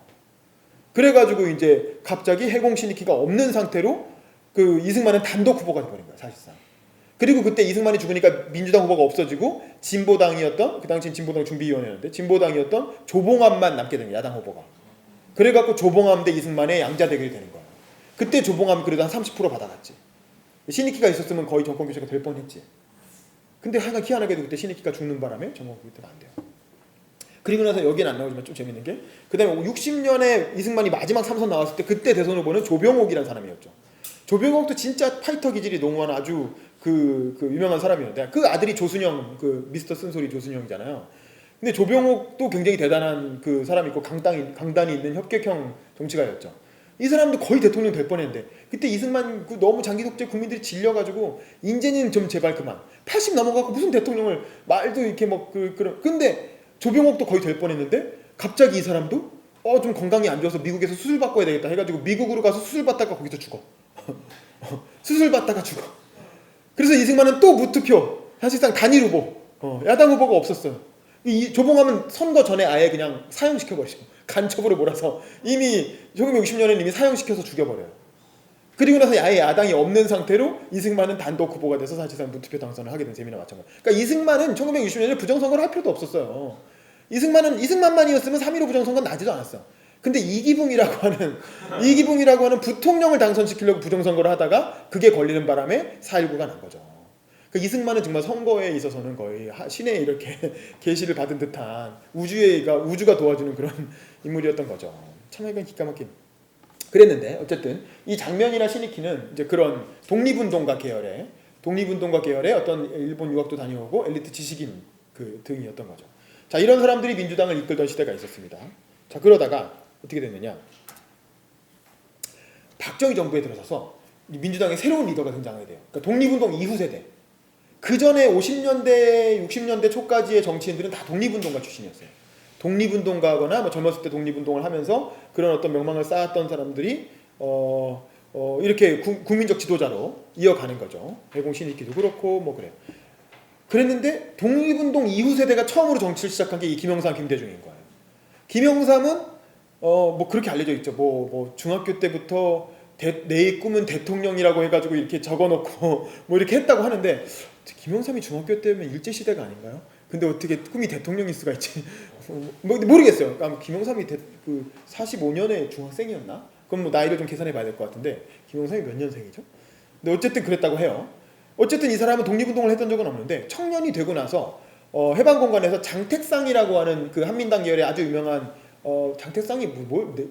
그래가지고 이제 갑자기 해공 신익희가 없는 상태로 그 이승만은 단독 후보가 돼버린 거야 사실상. 그리고 그때 이승만이 죽으니까 민주당 후보가 없어지고 진보당이었던, 그 당시 진보당 준비위원회였는데 진보당이었던 조봉암만 남게 된 거야, 야당 후보가. 그래갖고 조봉암 대 이승만의 양자 대결이 되는 거야. 그때 조봉암이 그래도 한 30% 받아갔지. 신익희가 있었으면 거의 정권 교체가 될 뻔했지. 근데 하여간 희한하게도 그때 신익희가 죽는 바람에 정권 교체가 안 돼요. 그리고 나서 여기는 안 나오지만 좀 재밌는 게, 그 다음에 60년에 이승만이 마지막 3선 나왔을 때 그때 대선 후보는 조병옥이라는 사람이었죠. 조병옥도 진짜 파이터 기질이 농후한 아주 그 유명한 사람이었는데, 그 아들이 조순영, 그 미스터 쓴소리 조순영이잖아요. 근데 조병옥도 굉장히 대단한 그 사람이 있고 강단이 있는 협객형 정치가였죠. 이 사람도 거의 대통령 될 뻔했는데, 그때 이승만 너무 장기 독재 국민들이 질려가지고 이제는 좀 제발 그만, 80 넘어가고 무슨 대통령을 말도 이렇게 뭐 그런. 근데 조병옥도 거의 될 뻔했는데 갑자기 이 사람도 좀 건강이 안 좋아서 미국에서 수술 받고 해야 되겠다 해가지고 미국으로 가서 수술 받다가 거기서 죽어. 수술 받다가 죽어. 그래서 이승만은 또 무투표, 사실상 단일 후보, 야당 후보가 없었어요. 이 조봉암은 선거 전에 아예 그냥 사형시켜버리시고 간첩으로 몰아서 이미 1960년에는 이미 사형시켜서 죽여버려요. 그리고 나서 아예 야당이 없는 상태로 이승만은 단독 후보가 돼서 사실상 무투표 당선을 하게 된 셈이나 마찬가지. 그러니까 이승만은 1960년에 부정선거를 할 필요도 없었어요. 이승만만이었으면 3.15 부정선거는 나지도 않았어. 근데 이기붕이라고 하는 부통령을 당선시키려고 부정선거를 하다가 그게 걸리는 바람에 4.19가 난 거죠. 그러니까 이승만은 정말 선거에 있어서는 거의 신의 이렇게 계시를 받은 듯한 우주가 도와주는 그런 인물이었던 거죠. 참 이건 기가 막힌. 그랬는데 어쨌든 이 장면이나 신익희는 이제 그런 독립운동가 계열의 어떤 일본 유학도 다녀오고 엘리트 지식인 그 등이었던 거죠. 자, 이런 사람들이 민주당을 이끌던 시대가 있었습니다. 자, 그러다가 어떻게 됐느냐? 박정희 정부에 들어서서 민주당의 새로운 리더가 등장하게 돼요. 그러니까 독립운동 이후 세대. 그 전에 50년대, 60년대 초까지의 정치인들은 다 독립운동가 출신이었어요. 독립운동가거나 뭐 젊었을 때 독립운동을 하면서 그런 어떤 명망을 쌓았던 사람들이 이렇게 국민적 지도자로 이어가는 거죠. 배공 신익희도 그렇고 뭐 그래요. 그랬는데 독립운동 이후 세대가 처음으로 정치를 시작한 게 이 김영삼, 김대중인 거예요. 김영삼은 뭐 그렇게 알려져 있죠. 뭐 중학교 때부터 내 꿈은 대통령이라고 해가지고 이렇게 적어놓고 뭐 이렇게 했다고 하는데, 김영삼이 중학교 때면 일제시대가 아닌가요? 근데 어떻게 꿈이 대통령일 수가 있지? 뭐 모르겠어요. 김영삼이 45년에 중학생이었나? 그럼 뭐 나이를 좀 계산해 봐야 될 것 같은데 김영삼이 몇 년생이죠? 근데 어쨌든 그랬다고 해요. 어쨌든 이 사람은 독립운동을 했던 적은 없는데 청년이 되고 나서 해방공간에서 장택상이라고 하는 그 한민당 계열의 아주 유명한 장택상이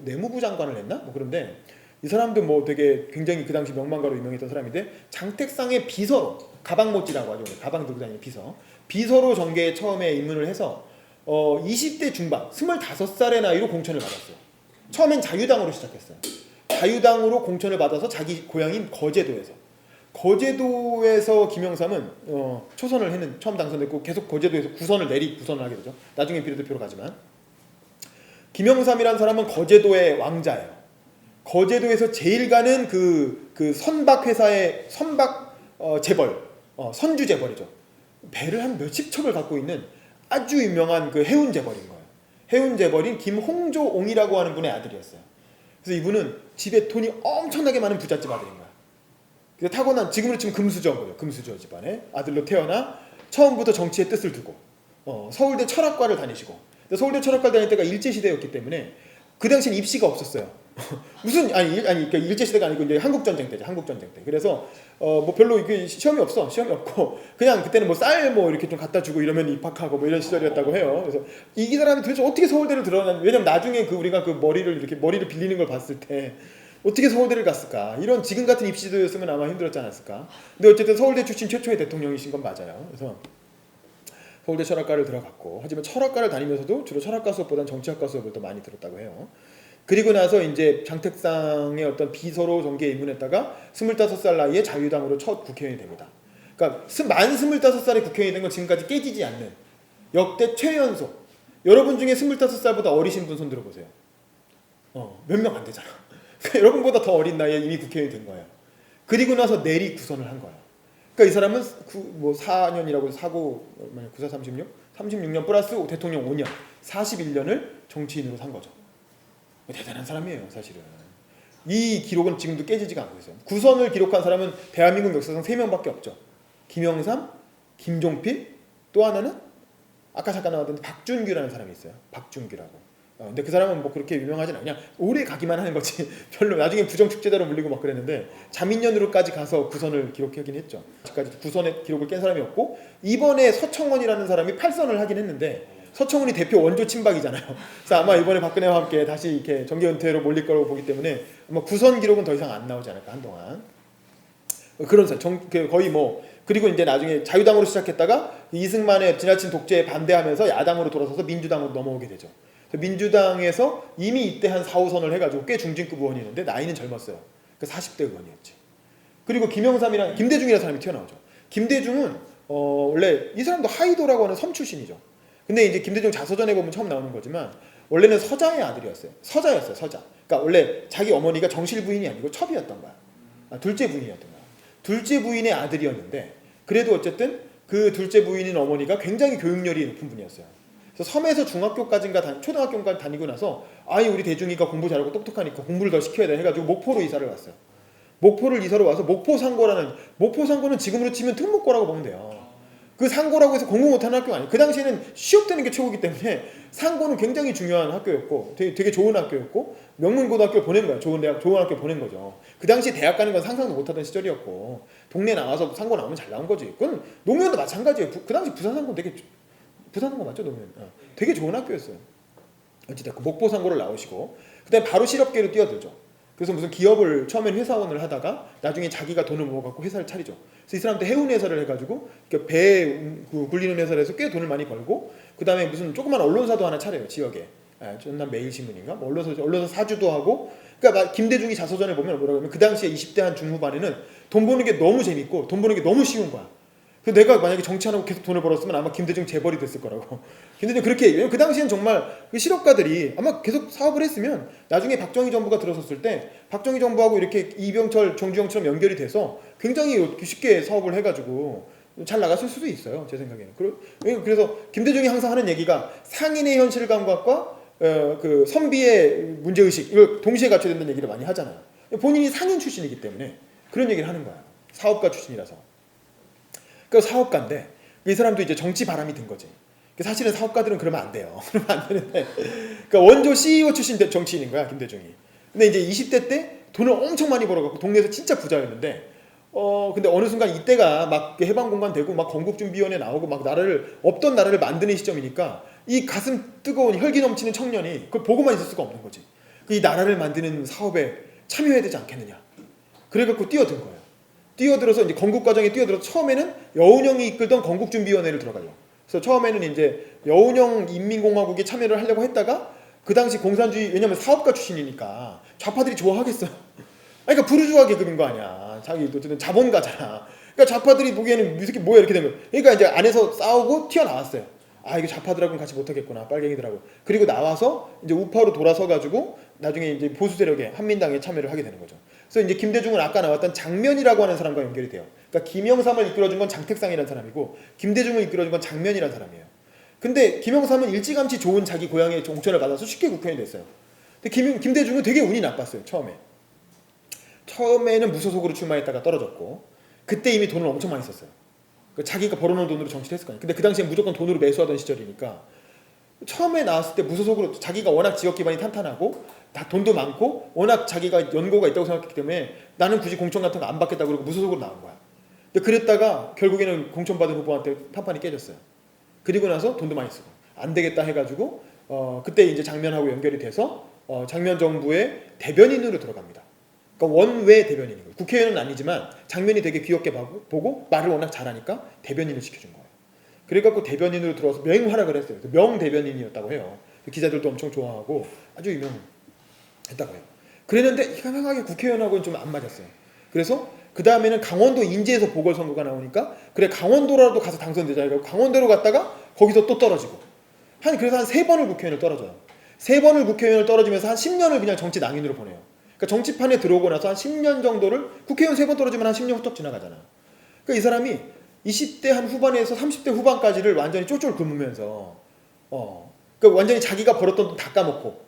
내무부 장관을 했나? 뭐 그런데 이 사람도 뭐 되게 굉장히 그 당시 명망가로 유명했던 사람인데, 장택상의 비서로, 가방모찌라고 하죠. 가방 들고 다니는 비서로 정계에 처음에 입문을 해서 20대 중반 25살의 나이로 공천을 받았어요. 처음엔 자유당으로 시작했어요. 자유당으로 공천을 받아서 자기 고향인 거제도에서 김영삼은 초선을 처음 당선됐고 계속 거제도에서 구선을 하게 되죠. 나중에 비례대표로 가지만. 김영삼이라는 사람은 거제도의 왕자예요. 거제도에서 제일 가는 그 선박 회사의 재벌, 선주 재벌이죠. 배를 한 몇십 척을 갖고 있는 아주 유명한 그 해운 재벌인 거예요. 해운 재벌인 김홍조옹이라고 하는 분의 아들이었어요. 그래서 이분은 집에 돈이 엄청나게 많은 부잣집 아들인 거야. 그래서 타고난, 지금으로 치면 금수저 집안의 아들로 태어나 처음부터 정치의 뜻을 두고 서울대 철학과를 다니시고, 서울대 철학과를 다닐 때가 일제시대였기 때문에 그 당시엔 입시가 없었어요. 그러니까 일제시대가 아니고 이제 한국전쟁 때죠. 한국전쟁 때. 그래서 뭐 별로 이게 시험이 없고 그냥 그때는 뭐 쌀 뭐 이렇게 좀 갖다 주고 이러면 입학하고 뭐 이런 시절이었다고 해요. 그래서 이 사람이 도대체 어떻게 서울대를 들어갔나? 왜냐면 나중에 우리가 머리를 빌리는 걸 봤을 때 어떻게 서울대를 갔을까? 이런 지금 같은 입시도였으면 아마 힘들었지 않았을까? 근데 어쨌든 서울대 출신 최초의 대통령이신 건 맞아요. 그래서 서울대 철학과를 들어갔고, 하지만 철학과를 다니면서도 주로 철학과 수업보다는 정치학과 수업을 더 많이 들었다고 해요. 그리고 나서 이제 장택상의 어떤 비서로 정계에 입문했다가 25살 나이에 자유당으로 첫 국회의원이 됩니다. 그러니까 만 25살에 국회의원이 된 건 지금까지 깨지지 않는 역대 최연소. 여러분 중에 25살보다 어리신 분 손 들어보세요. 몇 명 안 되잖아. 그러니까 여러분보다 더 어린 나이에 이미 국회의원이 된 거예요. 그리고 나서 내리 구선을 한 거예요. 그러니까 이 사람은 4년이라고 94, 36년 플러스 대통령 5년, 41년을 정치인으로 산 거죠. 대단한 사람이에요, 사실은. 이 기록은 지금도 깨지지가 않고 있어요. 구선을 기록한 사람은 대한민국 역사상 3명밖에 없죠. 김영삼, 김종필, 또 하나는 아까 잠깐 나왔던 박준규라는 사람이 있어요. 박준규라고. 근데 그 사람은 뭐 그렇게 유명하진 않냐. 오래 가기만 하는 거지. 별로 나중에 부정축제자로 물리고 막 그랬는데 자민련으로까지 가서 구선을 기록하긴 했죠. 아직까지 구선의 기록을 깬 사람이 없고 이번에 서청원이라는 사람이 8선을 하긴 했는데 서청원이 대표 원조 친박이잖아요. 그래서 아마 이번에 박근혜와 함께 다시 이렇게 정계 은퇴로 몰릴 거라고 보기 때문에 아마 구선 기록은 더 이상 안 나오지 않을까 한동안. 그런 거의 뭐 그리고 이제 나중에 자유당으로 시작했다가 이승만의 지나친 독재에 반대하면서 야당으로 돌아서서 민주당으로 넘어오게 되죠. 민주당에서 이미 이때 한 4, 5선을 해가지고 꽤 중진급 의원이었는데 나이는 젊었어요. 그러니까 40대 의원이었지. 그리고 김영삼이랑 김대중이라는 사람이 튀어나오죠. 김대중은 원래 이 사람도 하이도라고 하는 섬 출신이죠. 근데 이제 김대중 자서전에 보면 처음 나오는 거지만 원래는 서자의 아들이었어요. 서자였어요. 서자. 그러니까 원래 자기 어머니가 정실 부인이 아니고 첩이었던 거야. 둘째 부인이었던 거야. 둘째 부인의 아들이었는데 그래도 어쨌든 그 둘째 부인인 어머니가 굉장히 교육열이 높은 분이었어요. 그래서 섬에서 중학교까지인가 초등학교까지 다니고 나서 아이 우리 대중이가 공부 잘하고 똑똑하니까 공부를 더 시켜야 돼 해가지고 목포로 이사를 왔어요. 목포를 이사로 와서 목포상고는 지금으로 치면 특목고라고 보면 돼요. 그 상고라고 해서 공부 못하는 학교가 아니에요. 그 당시에는 시험되는 게 최고이기 때문에 상고는 굉장히 중요한 학교였고 되게 좋은 학교였고 명문고등학교 보낸 거야. 좋은 학교 보낸 거죠. 그 당시 대학 가는 건 상상도 못하던 시절이었고 동네 나와서 상고 나오면 잘 나온 거지. 그건 노무현도 마찬가지예요. 그 당시 부산상고 부산상고 맞죠? 노무현. 되게 좋은 학교였어요. 어쨌든 그 목포상고를 나오시고 그다음에 바로 실업계로 뛰어들죠. 그래서 무슨 기업을 처음엔 회사원을 하다가 나중에 자기가 돈을 모아갖고 회사를 차리죠. 그래서 이 사람도 해운 회사를 해가지고 배 굴리는 회사를 해서 꽤 돈을 많이 벌고 그 다음에 무슨 조그만 언론사도 하나 차려요. 지역에. 전남 매일신문인가? 뭐 언론사 사주도 하고 그러니까 김대중이 자서전에 보면 뭐라고 하면 그 당시에 20대 한 중후반에는 돈 버는 게 너무 재밌고 돈 버는 게 너무 쉬운 거야. 내가 만약에 정치 안 하고 계속 돈을 벌었으면 아마 김대중 재벌이 됐을 거라고. 김대중 그렇게 얘기해요. 그 당시엔 정말 실업가들이 아마 계속 사업을 했으면 나중에 박정희 정부가 들어섰을 때 박정희 정부하고 이렇게 이병철, 정주영처럼 연결이 돼서 굉장히 쉽게 사업을 해가지고 잘 나갔을 수도 있어요. 제 생각에는. 그래서 김대중이 항상 하는 얘기가 상인의 현실 감각과 그 선비의 문제의식 이걸 동시에 갖춰야 된다는 얘기를 많이 하잖아요. 본인이 상인 출신이기 때문에 그런 얘기를 하는 거야. 사업가 출신이라서. 그 사업가인데 이 사람도 이제 정치 바람이 든 거지. 사실은 사업가들은 그러면 안 돼요. 그러면 안 되는데 그러니까 원조 CEO 출신 정치인인 거야 김대중이. 근데 이제 20대 때 돈을 엄청 많이 벌어갖고 동네에서 진짜 부자였는데 근데 어느 순간 이때가 막 해방공간 되고 막 건국준비위원회 나오고 막 없던 나라를 만드는 시점이니까 이 가슴 뜨거운 혈기 넘치는 청년이 그걸 보고만 있을 수가 없는 거지. 이 나라를 만드는 사업에 참여해야 되지 않겠느냐. 그래갖고 뛰어든 거예요. 뛰어들어서 이제 건국 과정에 뛰어들어서 처음에는 여운형이 이끌던 건국준비위원회를 들어가요. 그래서 처음에는 이제 여운형 인민공화국에 참여를 하려고 했다가 그 당시 공산주의 왜냐면 사업가 출신이니까 좌파들이 좋아하겠어요. 그러니까 부르주아 계급인 거 아니야. 자기 어쨌든 자본가잖아. 그러니까 좌파들이 보기에는 이 새끼 뭐야 이렇게 된 거예요. 그러니까 이제 안에서 싸우고 튀어나왔어요. 이거 좌파들하고는 같이 못하겠구나 빨갱이들하고. 그리고 나와서 이제 우파로 돌아서 가지고 나중에 이제 보수 세력의 한민당에 참여를 하게 되는 거죠. 그래서 이제 김대중은 아까 나왔던 장면이라고 하는 사람과 연결이 돼요. 그러니까 김영삼을 이끌어준 건 장택상이라는 사람이고 김대중을 이끌어준 건 장면이라는 사람이에요. 근데 김영삼은 일찌감치 좋은 자기 고향의 공천을 받아서 쉽게 국회의원이 됐어요. 근데 김대중은 되게 운이 나빴어요. 처음에는 무소속으로 출마했다가 떨어졌고 그때 이미 돈을 엄청 많이 썼어요. 자기가 벌어놓은 돈으로 정치를 했을 거 아니에요. 근데 그 당시에 무조건 돈으로 매수하던 시절이니까 처음에 나왔을 때 무소속으로 자기가 워낙 지역 기반이 탄탄하고 다 돈도 많고 워낙 자기가 연고가 있다고 생각했기 때문에 나는 굳이 공천 같은 거 안 받겠다고 그러고 무소속으로 나온 거야. 근데 그랬다가 결국에는 공천 받은 후보한테 판판이 깨졌어요. 그리고 나서 돈도 많이 쓰고 안 되겠다 해가지고 그때 이제 장면하고 연결이 돼서 장면 정부의 대변인으로 들어갑니다. 그러니까 원외 대변인인 거예요. 국회의원은 아니지만 장면이 되게 귀엽게 보고 말을 워낙 잘하니까 대변인을 시켜준 거예요. 그래갖고 대변인으로 들어와서 맹활약을 했어요. 명 대변인이었다고 해요. 기자들도 엄청 좋아하고 아주 유명했다고 해요. 그랬는데 이상하게 국회의원하고는 좀 안 맞았어요. 그래서 그 다음에는 강원도 인제에서 보궐선거가 나오니까 그래 강원도라도 가서 당선되자 해서 강원도로 갔다가 거기서 또 떨어지고 그래서 한 3번을 국회의원을 떨어져요. 3번을 국회의원을 떨어지면서 한 10년을 그냥 정치 낭인으로 보내요. 그러니까 정치판에 들어오고 나서 한 10년 정도를 국회의원 3번 떨어지면 한 10년 훌쩍 지나가잖아. 그러니까 이 사람이 20대 한 후반에서 30대 후반까지를 완전히 쫄쫄 굶으면서 그러니까 완전히 자기가 벌었던 돈 다 까먹고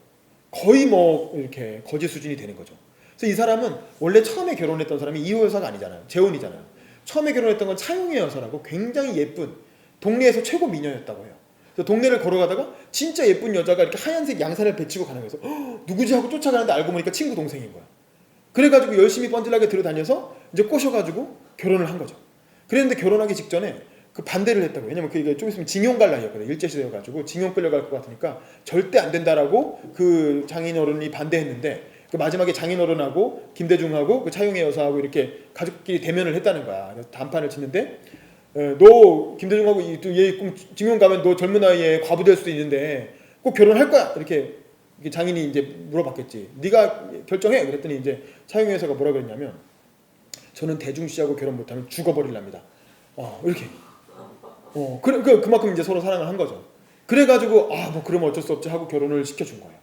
거의 뭐 이렇게 거지 수준이 되는 거죠. 그래서 이 사람은 원래 처음에 결혼했던 사람이 이호 여사가 아니잖아요. 재혼이잖아요. 처음에 결혼했던 건 차용의 여사라고 굉장히 예쁜 동네에서 최고 미녀였다고 해요. 그래서 동네를 걸어가다가 진짜 예쁜 여자가 이렇게 하얀색 양산을 배치고 가는 거예요. 누구지 하고 쫓아가는데 알고 보니까 친구 동생인 거야. 그래가지고 열심히 뻔질나게 들어다녀서 이제 꼬셔가지고 결혼을 한 거죠. 그랬는데 결혼하기 직전에 그 반대를 했다고. 왜냐면 그게 좀 있으면 징용 갈 나이였거든요. 일제시대여가지고 징용 끌려갈 것 같으니까 절대 안 된다라고 그 장인어른이 반대했는데 그 마지막에 장인어른하고 김대중하고 그 차용의 여사하고 이렇게 가족끼리 대면을 했다는 거야. 그래서 단판을 짓는데 너 김대중하고 얘 징용 가면 너 젊은 나이에 과부 될 수도 있는데 꼭 결혼할 거야. 이렇게 장인이 이제 물어봤겠지. 네가 결정해. 그랬더니 이제 차용의 여사가 뭐라 그랬냐면 저는 대중 씨하고 결혼 못하면 죽어버릴랍니다. 이렇게. 그만큼 이제 서로 사랑을 한 거죠. 그래가지고 뭐 그러면 어쩔 수 없지 하고 결혼을 시켜준 거예요.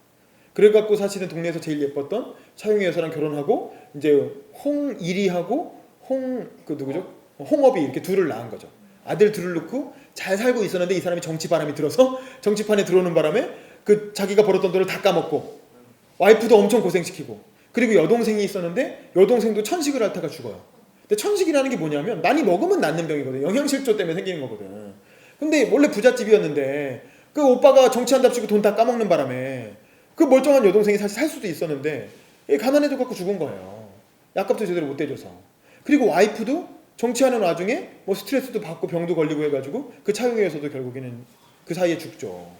그래갖고 사실은 동네에서 제일 예뻤던 차용의 여사랑 결혼하고 이제 홍일이하고 누구죠? 홍업이 이렇게 둘을 낳은 거죠. 아들 둘을 낳고 잘 살고 있었는데 이 사람이 정치 바람이 들어서 정치판에 들어오는 바람에 그 자기가 벌었던 돈을 다 까먹고 와이프도 엄청 고생시키고 그리고 여동생이 있었는데 여동생도 천식을 앓다가 죽어요. 근데 천식이라는 게 뭐냐면 많이 먹으면 낫는 병이거든. 영양실조 때문에 생기는 거거든. 근데 원래 부잣집이었는데 그 오빠가 정치한답시고 돈 다 까먹는 바람에 그 멀쩡한 여동생이 사실 살 수도 있었는데 가난해져 갖고 죽은 거예요. 약값도 제대로 못 대줘서. 그리고 와이프도 정치하는 와중에 뭐 스트레스도 받고 병도 걸리고 해가지고 그 차용에서도 결국에는 그 사이에 죽죠.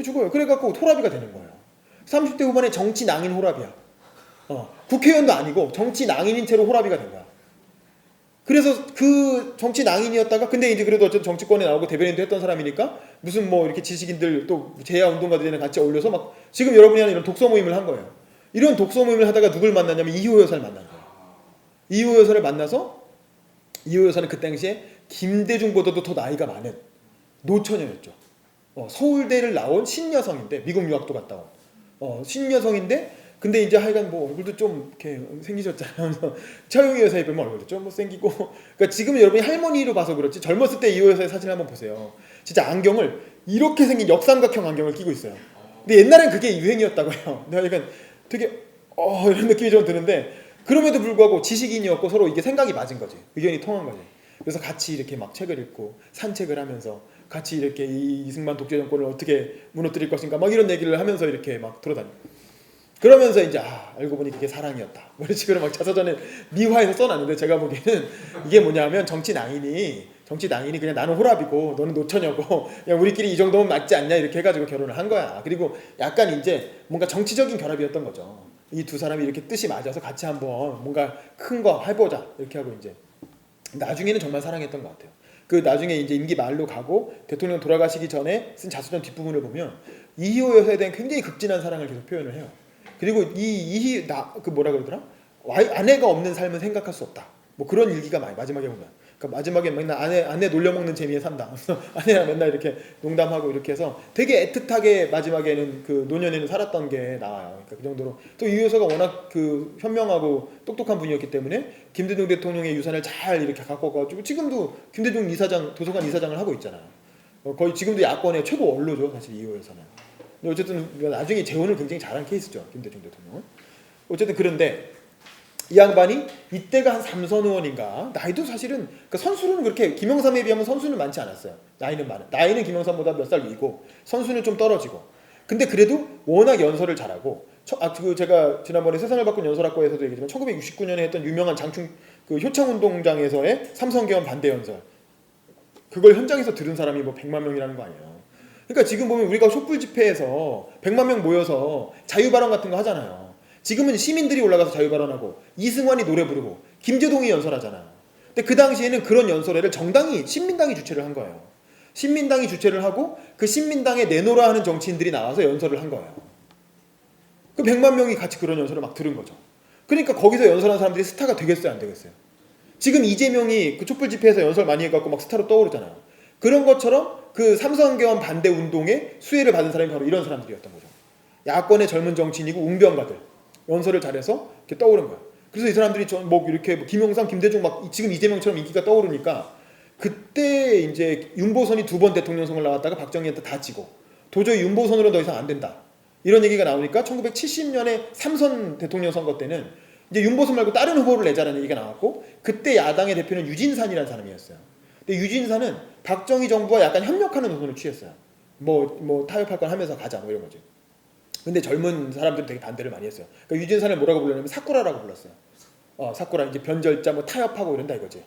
죽어요. 그래갖고 호랍이가 되는 거예요. 30대 후반에 정치 낭인 호랍이야. 국회의원도 아니고 정치 낭인인 채로 호랍이가 된 거야. 그래서 그 정치 낭인이었다가 근데 이제 그래도 어쨌든 정치권에 나오고 대변인도 했던 사람이니까 무슨 뭐 이렇게 지식인들 또 재야 운동가들이랑 같이 어울려서 막 지금 여러분이 하는 이런 독서 모임을 한 거예요. 이런 독서 모임을 하다가 누굴 만났냐면 이호 여사를 만난 거예요. 이호 여사를 만나서 이호 여사는 그 당시에 김대중보다도 더 나이가 많은 노처녀였죠. 서울대를 나온 신여성인데 미국 유학도 갔다 온 신여성인데 근데 이제 하여간 뭐 얼굴도 좀 이렇게 생기셨잖아요. 차용의 여사에 보면 얼굴도 좀 못생기고 그러니까 지금 여러분이 할머니로 봐서 그렇지 젊었을 때 이호 여사의 사진을 한번 보세요. 진짜 안경을 이렇게 생긴 역삼각형 안경을 끼고 있어요. 근데 옛날엔 그게 유행이었다고 해요. 내가 약간 되게 이런 느낌이 좀 드는데 그럼에도 불구하고 지식인이었고 서로 이게 생각이 맞은 거지. 의견이 통한 거지. 그래서 같이 이렇게 막 책을 읽고 산책을 하면서 같이 이렇게 이승만 독재 정권을 어떻게 무너뜨릴 것인가 막 이런 얘기를 하면서 이렇게 막 돌아다니고 그러면서 이제 알고 보니 그게 사랑이었다. 뭐 이런 식으로 막 자서전에 미화해서 써놨는데 제가 보기에는 이게 뭐냐면 정치 낭인이 그냥 나는 호랍이고 너는 노처녀고 그냥 우리끼리 이 정도면 맞지 않냐 이렇게 해가지고 결혼을 한 거야. 그리고 약간 이제 뭔가 정치적인 결합이었던 거죠. 이 두 사람이 이렇게 뜻이 맞아서 같이 한번 뭔가 큰 거 해보자 이렇게 하고 이제 나중에는 정말 사랑했던 것 같아요. 그 나중에 이제 임기 말로 가고 대통령 돌아가시기 전에 쓴 자서전 뒷부분을 보면 이희호 여사에 대한 굉장히 극진한 사랑을 계속 표현을 해요. 그리고 그 뭐라 그러더라? 아내가 없는 삶은 생각할 수 없다. 뭐 그런 일기가 많이 마지막에 보면. 그러니까 마지막에 맨날 아내 놀려먹는 재미에 산다. 그래서 아내랑 맨날 이렇게 농담하고 이렇게 해서 되게 애틋하게 마지막에는 그 노년에는 살았던 게 나와요. 그러니까 그 정도로 또 이 여사가 워낙 그 현명하고 똑똑한 분이었기 때문에 김대중 대통령의 유산을 잘 이렇게 갖고 가지고 지금도 김대중 이사장 도서관 이사장을 하고 있잖아요. 거의 지금도 야권의 최고 원로죠. 사실 이 여사는. 근데 어쨌든 나중에 재혼을 굉장히 잘한 케이스죠. 김대중 대통령은. 어쨌든 그런데 이 양반이 이때가 한 삼선 의원인가 나이도 사실은 그러니까 선수는 그렇게 김영삼에 비하면 선수는 많지 않았어요. 나이는 김영삼보다 몇 살 위고 선수는 좀 떨어지고 근데 그래도 워낙 연설을 잘하고 제가 지난번에 세상을 바꾼 연설학과에서도 얘기했지만 1969년에 했던 유명한 장충 그 효창운동장에서의 삼성개헌 반대 연설 그걸 현장에서 들은 사람이 뭐 100만 명이라는 거 아니에요. 그러니까 지금 보면 우리가 촛불 집회에서 100만 명 모여서 자유발언 같은 거 하잖아요. 지금은 시민들이 올라가서 자유발언하고 이승환이 노래 부르고 김제동이 연설하잖아요. 근데 그 당시에는 그런 연설회를 신민당이 주최를 한 거예요. 신민당이 주최를 하고 그 신민당에 내노라 하는 정치인들이 나와서 연설을 한 거예요. 그 100만 명이 같이 그런 연설을 막 들은 거죠. 그러니까 거기서 연설한 사람들이 스타가 되겠어요, 안 되겠어요? 지금 이재명이 그 촛불 집회에서 연설 많이 해갖고 막 스타로 떠오르잖아요. 그런 것처럼 그 삼성개헌 반대 운동에 수혜를 받은 사람이 바로 이런 사람들이었던 거죠. 야권의 젊은 정치인이고 웅변가들 연설을 잘해서 이렇게 떠오른 거예요. 그래서 이 사람들이 뭐 이렇게 김영삼, 김대중 막 지금 이재명처럼 인기가 떠오르니까 그때 이제 윤보선이 2번 대통령 선거를 나왔다가 박정희한테 다 지고 도저히 윤보선으로는 더 이상 안 된다. 이런 얘기가 나오니까 1970년에 3선 대통령 선거 때는 이제 윤보수 말고 다른 후보를 내자라는 얘기가 나왔고 그때 야당의 대표는 유진산이라는 사람이었어요. 근데 유진산은 박정희 정부와 약간 협력하는 노선을 취했어요. 뭐 타협할 건 하면서 가자 뭐 이런 거죠. 근데 젊은 사람들은 되게 반대를 많이 했어요. 그러니까 유진산을 뭐라고 불렀냐면 사쿠라라고 불렀어요. 사쿠라 이제 변절자 뭐 타협하고 이런다 이거지.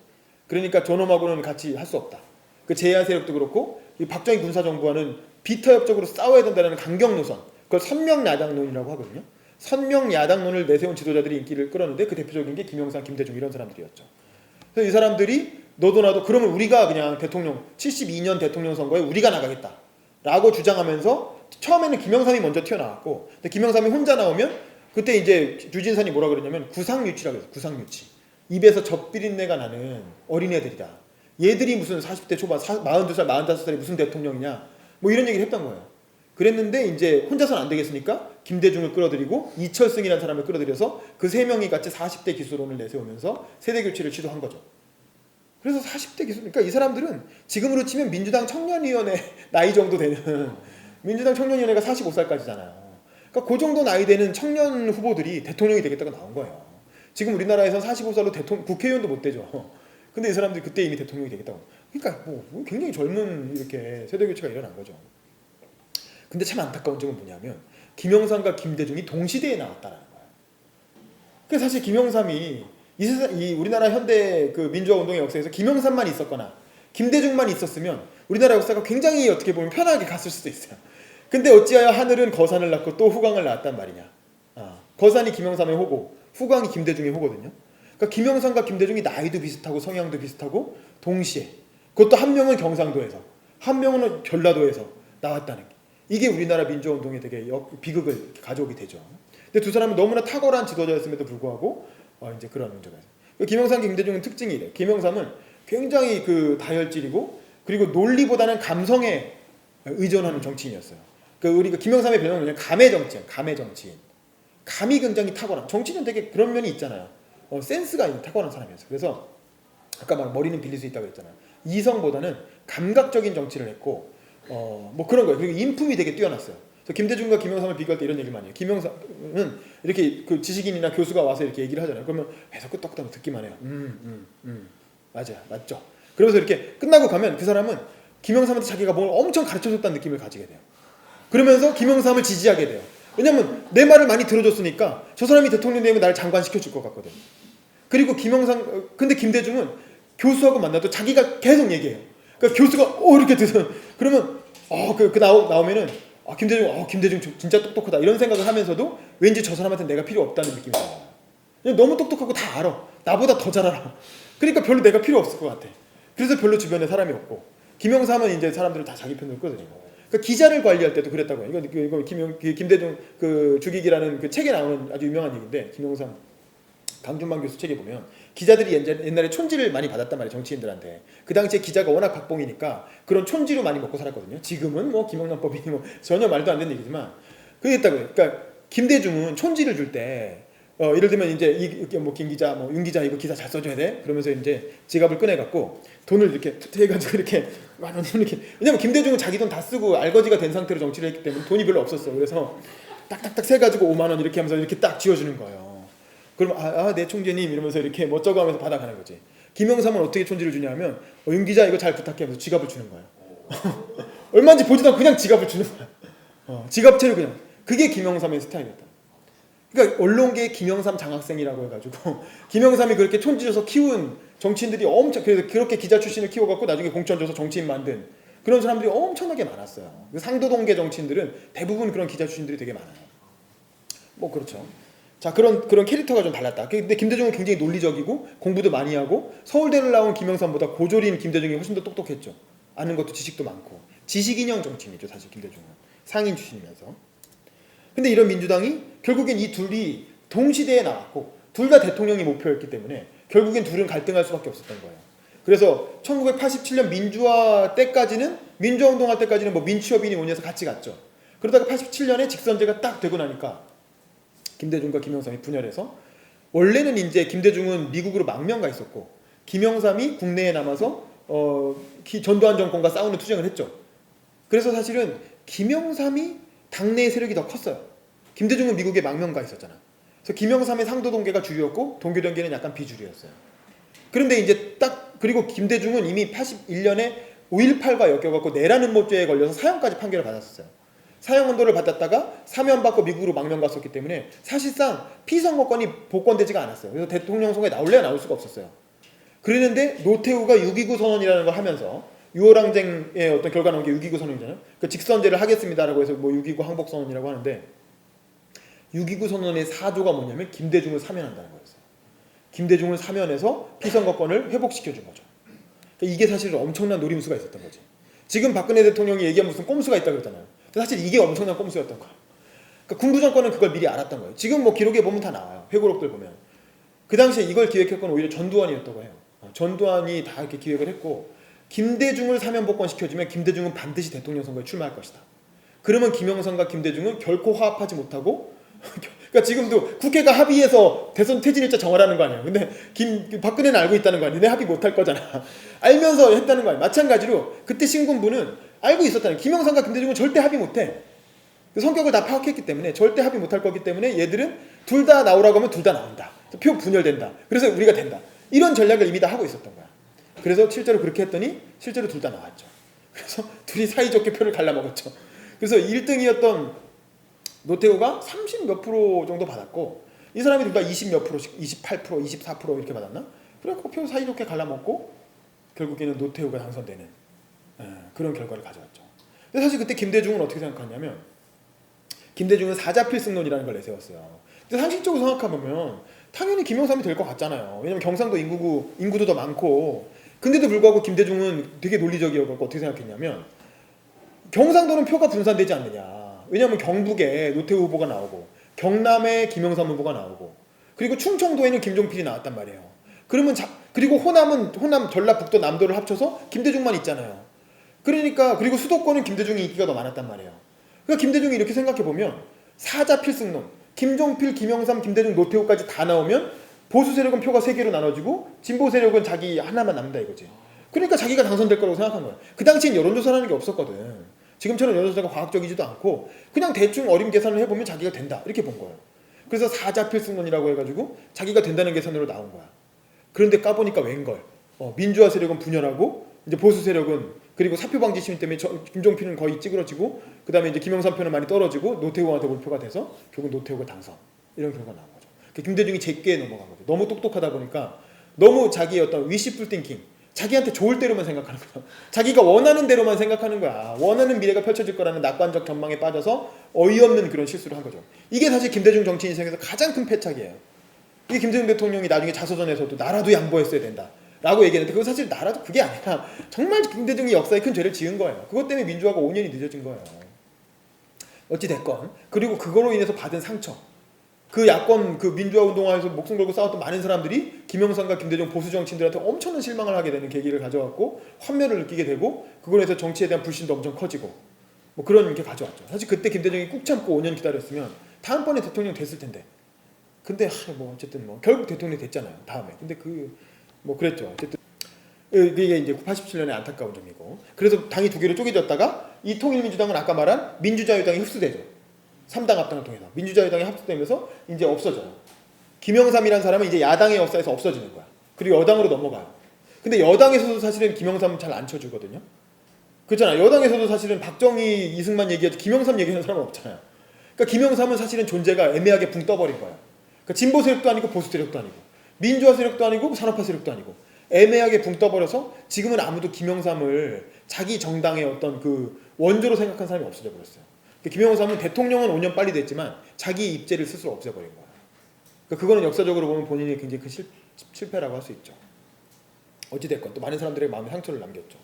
그러니까 저놈하고는 같이 할 수 없다. 그 제야 세력도 그렇고 이 박정희 군사정부와는 비타협적으로 싸워야 된다는 강경 노선. 그걸 선명야당론이라고 하거든요. 선명야당론을 내세운 지도자들이 인기를 끌었는데 그 대표적인 게 김영삼, 김대중 이런 사람들이었죠. 그래서 이 사람들이 너도 나도 그러면 우리가 그냥 대통령 72년 대통령 선거에 우리가 나가겠다라고 주장하면서 처음에는 김영삼이 먼저 튀어나왔고 근데 김영삼이 혼자 나오면 그때 이제 유진산이 뭐라 그러냐면 구상유치라고 해서 구상유치. 입에서 젖비린내가 나는 어린애들이다. 얘들이 무슨 40대 초반 42살, 45살이 무슨 대통령이냐 뭐 이런 얘기를 했던 거예요. 그랬는데 이제 혼자서는 안 되겠으니까 김대중을 끌어들이고 이철승이라는 사람을 끌어들여서 그 세 명이 같이 40대 기수론을 내세우면서 세대교체를 시도한 거죠. 그래서 40대 기수, 그러니까 이 사람들은 지금으로 치면 민주당 청년위원회 나이 정도 되는 민주당 청년위원회가 45살까지잖아요. 그러니까 그 정도 나이 되는 청년 후보들이 대통령이 되겠다고 나온 거예요. 지금 우리나라에서 45살로 국회의원도 못 되죠. 근데 이 사람들이 그때 이미 대통령이 되겠다고. 그러니까 뭐 굉장히 젊은 이렇게 세대교체가 일어난 거죠. 근데 참 안타까운 점은 뭐냐면 김영삼과 김대중이 동시대에 나왔다는 거예요. 그래서 사실 김영삼이 이 우리나라 현대 그 민주화 운동의 역사에서 김영삼만 있었거나 김대중만 있었으면 우리나라 역사가 굉장히 어떻게 보면 편하게 갔을 수도 있어요. 근데 어찌하여 하늘은 거산을 낳고 또 후광을 낳았단 말이냐. 거산이 김영삼의 호고, 후광이 김대중의 호거든요. 그러니까 김영삼과 김대중이 나이도 비슷하고 성향도 비슷하고 동시에 그것도 한 명은 경상도에서 한 명은 전라도에서 나왔다는 게 이게 우리나라 민주화운동에 되게 비극을 가져오게 되죠. 근데 두 사람은 너무나 탁월한 지도자였음에도 불구하고 이제 그런 문제가 있어요. 김영삼, 김대중은 특징이 이래. 김영삼은 굉장히 그 다혈질이고 그리고 논리보다는 감성에 의존하는 정치인이었어요. 우리가 김영삼의 별명은 그냥 감의 정치인, 감의 정치인. 감이 굉장히 탁월한. 정치는 되게 그런 면이 있잖아요. 센스가 있는 탁월한 사람이었어요. 그래서 아까 막 머리는 빌릴 수 있다고 했잖아요. 이성보다는 감각적인 정치를 했고 뭐 그런 거예요. 그리고 인품이 되게 뛰어났어요. 그래서 김대중과 김영삼을 비교할 때 이런 얘기를 많이 해요. 김영삼은 이렇게 그 지식인이나 교수가 와서 이렇게 얘기를 하잖아요. 그러면 계속 끄떡끄떡 듣기만 해요. 맞아요, 맞죠. 그러면서 이렇게 끝나고 가면 그 사람은 김영삼한테 자기가 뭘 엄청 가르쳐줬다는 느낌을 가지게 돼요. 그러면서 김영삼을 지지하게 돼요. 왜냐면 내 말을 많이 들어줬으니까 저 사람이 대통령 되면 나를 장관시켜줄 것 같거든. 그리고 근데 김대중은 교수하고 만나도 자기가 계속 얘기해요. 그러니까 교수가 이렇게 돼서 그러면 나오면은 김대중 진짜 똑똑하다 이런 생각을 하면서도 왠지 저 사람한테 내가 필요 없다는 느낌이 들어요. 너무 똑똑하고 다 알아. 나보다 더 잘 알아. 그러니까 별로 내가 필요 없을 것 같아. 그래서 별로 주변에 사람이 없고 김영삼은 이제 사람들을 다 자기 편으로 끌어들이고. 그러니까 기자를 관리할 때도 그랬다고요. 이거 김대중 그 죽이기라는 그 책에 나오는 아주 유명한 얘기인데 김영삼 강준만 교수 책에 보면 기자들이 옛날에 촌지를 많이 받았단 말이에요. 정치인들한테. 그 당시에 기자가 워낙 박봉이니까 그런 촌지로 많이 먹고 살았거든요. 지금은 뭐 김영란법이 뭐 전혀 말도 안 되는 얘기지만 그랬다고요. 그러니까 김대중은 촌지를 줄 때 예를 들면 이제 이게 뭐 김 기자, 뭐 윤 기자 이거 기사 잘 써줘야 돼. 그러면서 이제 지갑을 꺼내갖고 돈을 이렇게 해가지고 이렇게 만 원 이렇게. 왜냐면 김대중은 자기 돈 다 쓰고 알거지가 된 상태로 정치를 했기 때문에 돈이 별로 없었어. 그래서 딱딱딱 세가지고 5만 원 이렇게 하면서 이렇게 딱 쥐어주는 거예요. 그럼 네 총재님 이러면서 이렇게 멋쩍어 하면서 받아가는 거지. 김영삼은 어떻게 촌지를 주냐면 윤 기자 이거 잘 부탁해 하면서 지갑을 주는 거예요. 얼마인지 보지도 않고 그냥 지갑을 주는 거야. 지갑채로 그냥. 그게 김영삼의 스타일이었다. 그러니까 언론계의 김영삼 장학생이라고 해가지고 김영삼이 그렇게 촌지 줘서 키운 정치인들이 그래서 그렇게 기자 출신을 키워갖고 나중에 공천 줘서 정치인 만든 그런 사람들이 엄청나게 많았어요. 상도동계 정치인들은 대부분 그런 기자 출신들이 되게 많아요. 뭐 그렇죠. 자 그런 캐릭터가 좀 달랐다. 근데 김대중은 굉장히 논리적이고 공부도 많이 하고 서울대를 나온 김영삼보다 고졸인 김대중이 훨씬 더 똑똑했죠. 아는 것도 지식도 많고 지식인형 정치인이죠. 사실 김대중은 상인 출신이면서. 근데 이런 민주당이 결국엔 이 둘이 동시대에 나왔고 둘 다 대통령이 목표였기 때문에 결국엔 둘은 갈등할 수밖에 없었던 거예요. 그래서 1987년 민주화 운동할 때까지는 뭐 민취협인이 논의해서 같이 갔죠. 그러다가 87년에 직선제가 딱 되고 나니까 김대중과 김영삼이 분열해서 원래는 이제 김대중은 미국으로 망명가 있었고 김영삼이 국내에 남아서 전두환 정권과 싸우는 투쟁을 했죠. 그래서 사실은 김영삼이 당내의 세력이 더 컸어요. 김대중은 미국에 망명가 있었잖아. 그래서 김영삼의 상도 동계가 주류였고 동교 동계는 약간 비주류였어요. 그런데 이제 딱 그리고 김대중은 이미 81년에 5.18과 엮여갖고 내란 음모죄에 걸려서 사형까지 판결을 받았었어요. 사형 언도를 받았다가 사면받고 미국으로 망명 갔었기 때문에 사실상 피선거권이 복권되지가 않았어요. 그래서 대통령 선거에 나올래야 나올 수가 없었어요. 그랬는데 노태우가 6.29 선언이라는 걸 하면서 6월 항쟁의 어떤 결과 나온 게 6.29 선언이잖아요. 그 직선제를 하겠습니다라고 해서 뭐 6.29 항복 선언이라고 하는데 6.29 선언의 사조가 뭐냐면 김대중을 사면한다는 거였어요. 김대중을 사면해서 피선거권을 회복시켜준 거죠. 그러니까 이게 사실 엄청난 노림수가 있었던 거지. 지금 박근혜 대통령이 얘기한 무슨 꼼수가 있다 그러잖아요. 사실 이게 엄청난 꼼수였던 거야. 그러니까 군부 정권은 그걸 미리 알았던 거예요. 지금 뭐 기록에 보면 다 나와요. 회고록들 보면. 그 당시에 이걸 기획했건 오히려 전두환이었다고 해요. 전두환이 다 이렇게 기획을 했고 김대중을 사면 복권시켜주면 김대중은 반드시 대통령 선거에 출마할 것이다. 그러면 김영삼과 김대중은 결코 화합하지 못하고 그러니까 지금도 국회가 합의해서 대선 퇴진일자 정하라는 거 아니에요. 근데 박근혜는 알고 있다는 거 아니에요. 니네 합의 못할 거잖아. 알면서 했다는 거 아니에요. 마찬가지로 그때 신군부는 알고 있었다는 거예요. 김영삼과 김대중은 절대 합의 못해. 그 성격을 다 파악했기 때문에 절대 합의 못할 거기 때문에 얘들은 둘 다 나오라고 하면 둘 다 나온다. 표 분열된다. 그래서 우리가 된다. 이런 전략을 이미 다 하고 있었던 거야. 그래서 실제로 그렇게 했더니 실제로 둘 다 나왔죠. 그래서 둘이 사이좋게 표를 갈라먹었죠. 그래서 1등이었던 노태우가 30 몇 프로 정도 받았고 이 사람이 둘 다 20 몇 프로씩 28% 24% 이렇게 받았나? 그래서 표 사이좋게 갈라먹고 결국에는 노태우가 당선되는 그런 결과를 가져왔죠. 근데 사실 그때 김대중은 어떻게 생각하냐면 김대중은 사자필승론이라는 걸 내세웠어요. 근데 상식적으로 생각해보면 당연히 김영삼이 될 것 같잖아요. 왜냐면 경상도 인구도 더 많고 근데도 불구하고 김대중은 되게 논리적이어서 어떻게 생각했냐면 경상도는 표가 분산되지 않느냐. 왜냐하면 경북에 노태우 후보가 나오고 경남에 김영삼 후보가 나오고 그리고 충청도에는 김종필이 나왔단 말이에요. 그러면 그리고 호남, 전라북도, 남도를 합쳐서 김대중만 있잖아요. 그러니까 그리고 수도권은 김대중이 인기가 더 많았단 말이에요. 그러니까 김대중이 이렇게 생각해보면 사자필승론 김종필, 김영삼, 김대중, 노태우까지 다 나오면 보수 세력은 표가 3개로 나눠지고 진보 세력은 자기 하나만 남는다 이거지. 그러니까 자기가 당선될 거라고 생각한 거야. 그 당시엔 여론조사라는 게 없었거든. 지금처럼 여론조사가 과학적이지도 않고 그냥 대충 어림 계산을 해보면 자기가 된다 이렇게 본 거예요. 그래서 사자필승론이라고 해가지고 자기가 된다는 계산으로 나온 거야. 그런데 까보니까 웬걸 민주화 세력은 분열하고 이제 보수 세력은 그리고 사표방지 시민 때문에 김종필은 거의 찌그러지고 그 다음에 이제 김영삼 표는 많이 떨어지고 노태우한테 몰표가 돼서 결국 노태우가 당선 이런 결과가 나온 거죠. 김대중이 제끼에 넘어간 거죠. 너무 똑똑하다 보니까 너무 자기의 어떤 위시풀 띵킹 자기한테 좋을 대로만 생각하는 거야. 자기가 원하는 대로만 생각하는 거야. 원하는 미래가 펼쳐질 거라는 낙관적 전망에 빠져서 어이없는 그런 실수를 한 거죠. 이게 사실 김대중 정치 인생에서 가장 큰 패착이에요. 이게 김대중 대통령이 나중에 자서전에서도 나라도 양보했어야 된다 라고 얘기했는데 그건 사실 나라도 그게 아니라 정말 김대중이 역사에 큰 죄를 지은 거예요. 그것 때문에 민주화가 5년이 늦어진 거예요. 어찌됐건 그리고 그거로 인해서 받은 상처 그 야권 그 민주화 운동화에서 목숨 걸고 싸웠던 많은 사람들이 김영삼과 김대중 보수 정치인들한테 엄청난 실망을 하게 되는 계기를 가져왔고 환멸을 느끼게 되고 그걸로 해서 정치에 대한 불신도 엄청 커지고 뭐 그런 게 가져왔죠. 사실 그때 김대중이 꾹 참고 5년 기다렸으면 다음번에 대통령 됐을 텐데 근데 뭐 어쨌든 뭐 결국 대통령이 됐잖아요. 다음에 근데 뭐 그랬죠. 어쨌든 이게 이제 87년의 안타까운 점이고 그래서 당이 두 개로 쪼개졌다가 이 통일민주당은 아까 말한 민주자유당이 흡수되죠. 3당 합당을 통해서 민주자유당이 합수되면서 이제 없어져요. 김영삼이라는 사람은 이제 야당의 역사에서 없어지는 거야. 그리고 여당으로 넘어가요. 근데 여당에서도 사실은 김영삼은 잘 안 쳐주거든요. 그렇잖아. 여당에서도 사실은 박정희, 이승만 얘기하지 김영삼 얘기하는 사람은 없잖아요. 그러니까 김영삼은 사실은 존재가 애매하게 붕 떠버린 거야. 그러니까 진보 세력도 아니고 보수 세력도 아니고 민주화 세력도 아니고 산업화 세력도 아니고 애매하게 붕 떠버려서 지금은 아무도 김영삼을 자기 정당의 어떤 그 원조로 생각한 사람이 없어져 버렸어요. 김영삼은 대통령은 5년 빨리 됐지만 자기 입지를 스스로 없애버린 거야. 그러니까 그거는 역사적으로 보면 본인이 굉장히 큰 실패라고 할 수 있죠. 어찌됐건 또 많은 사람들의 마음에 상처를 남겼죠.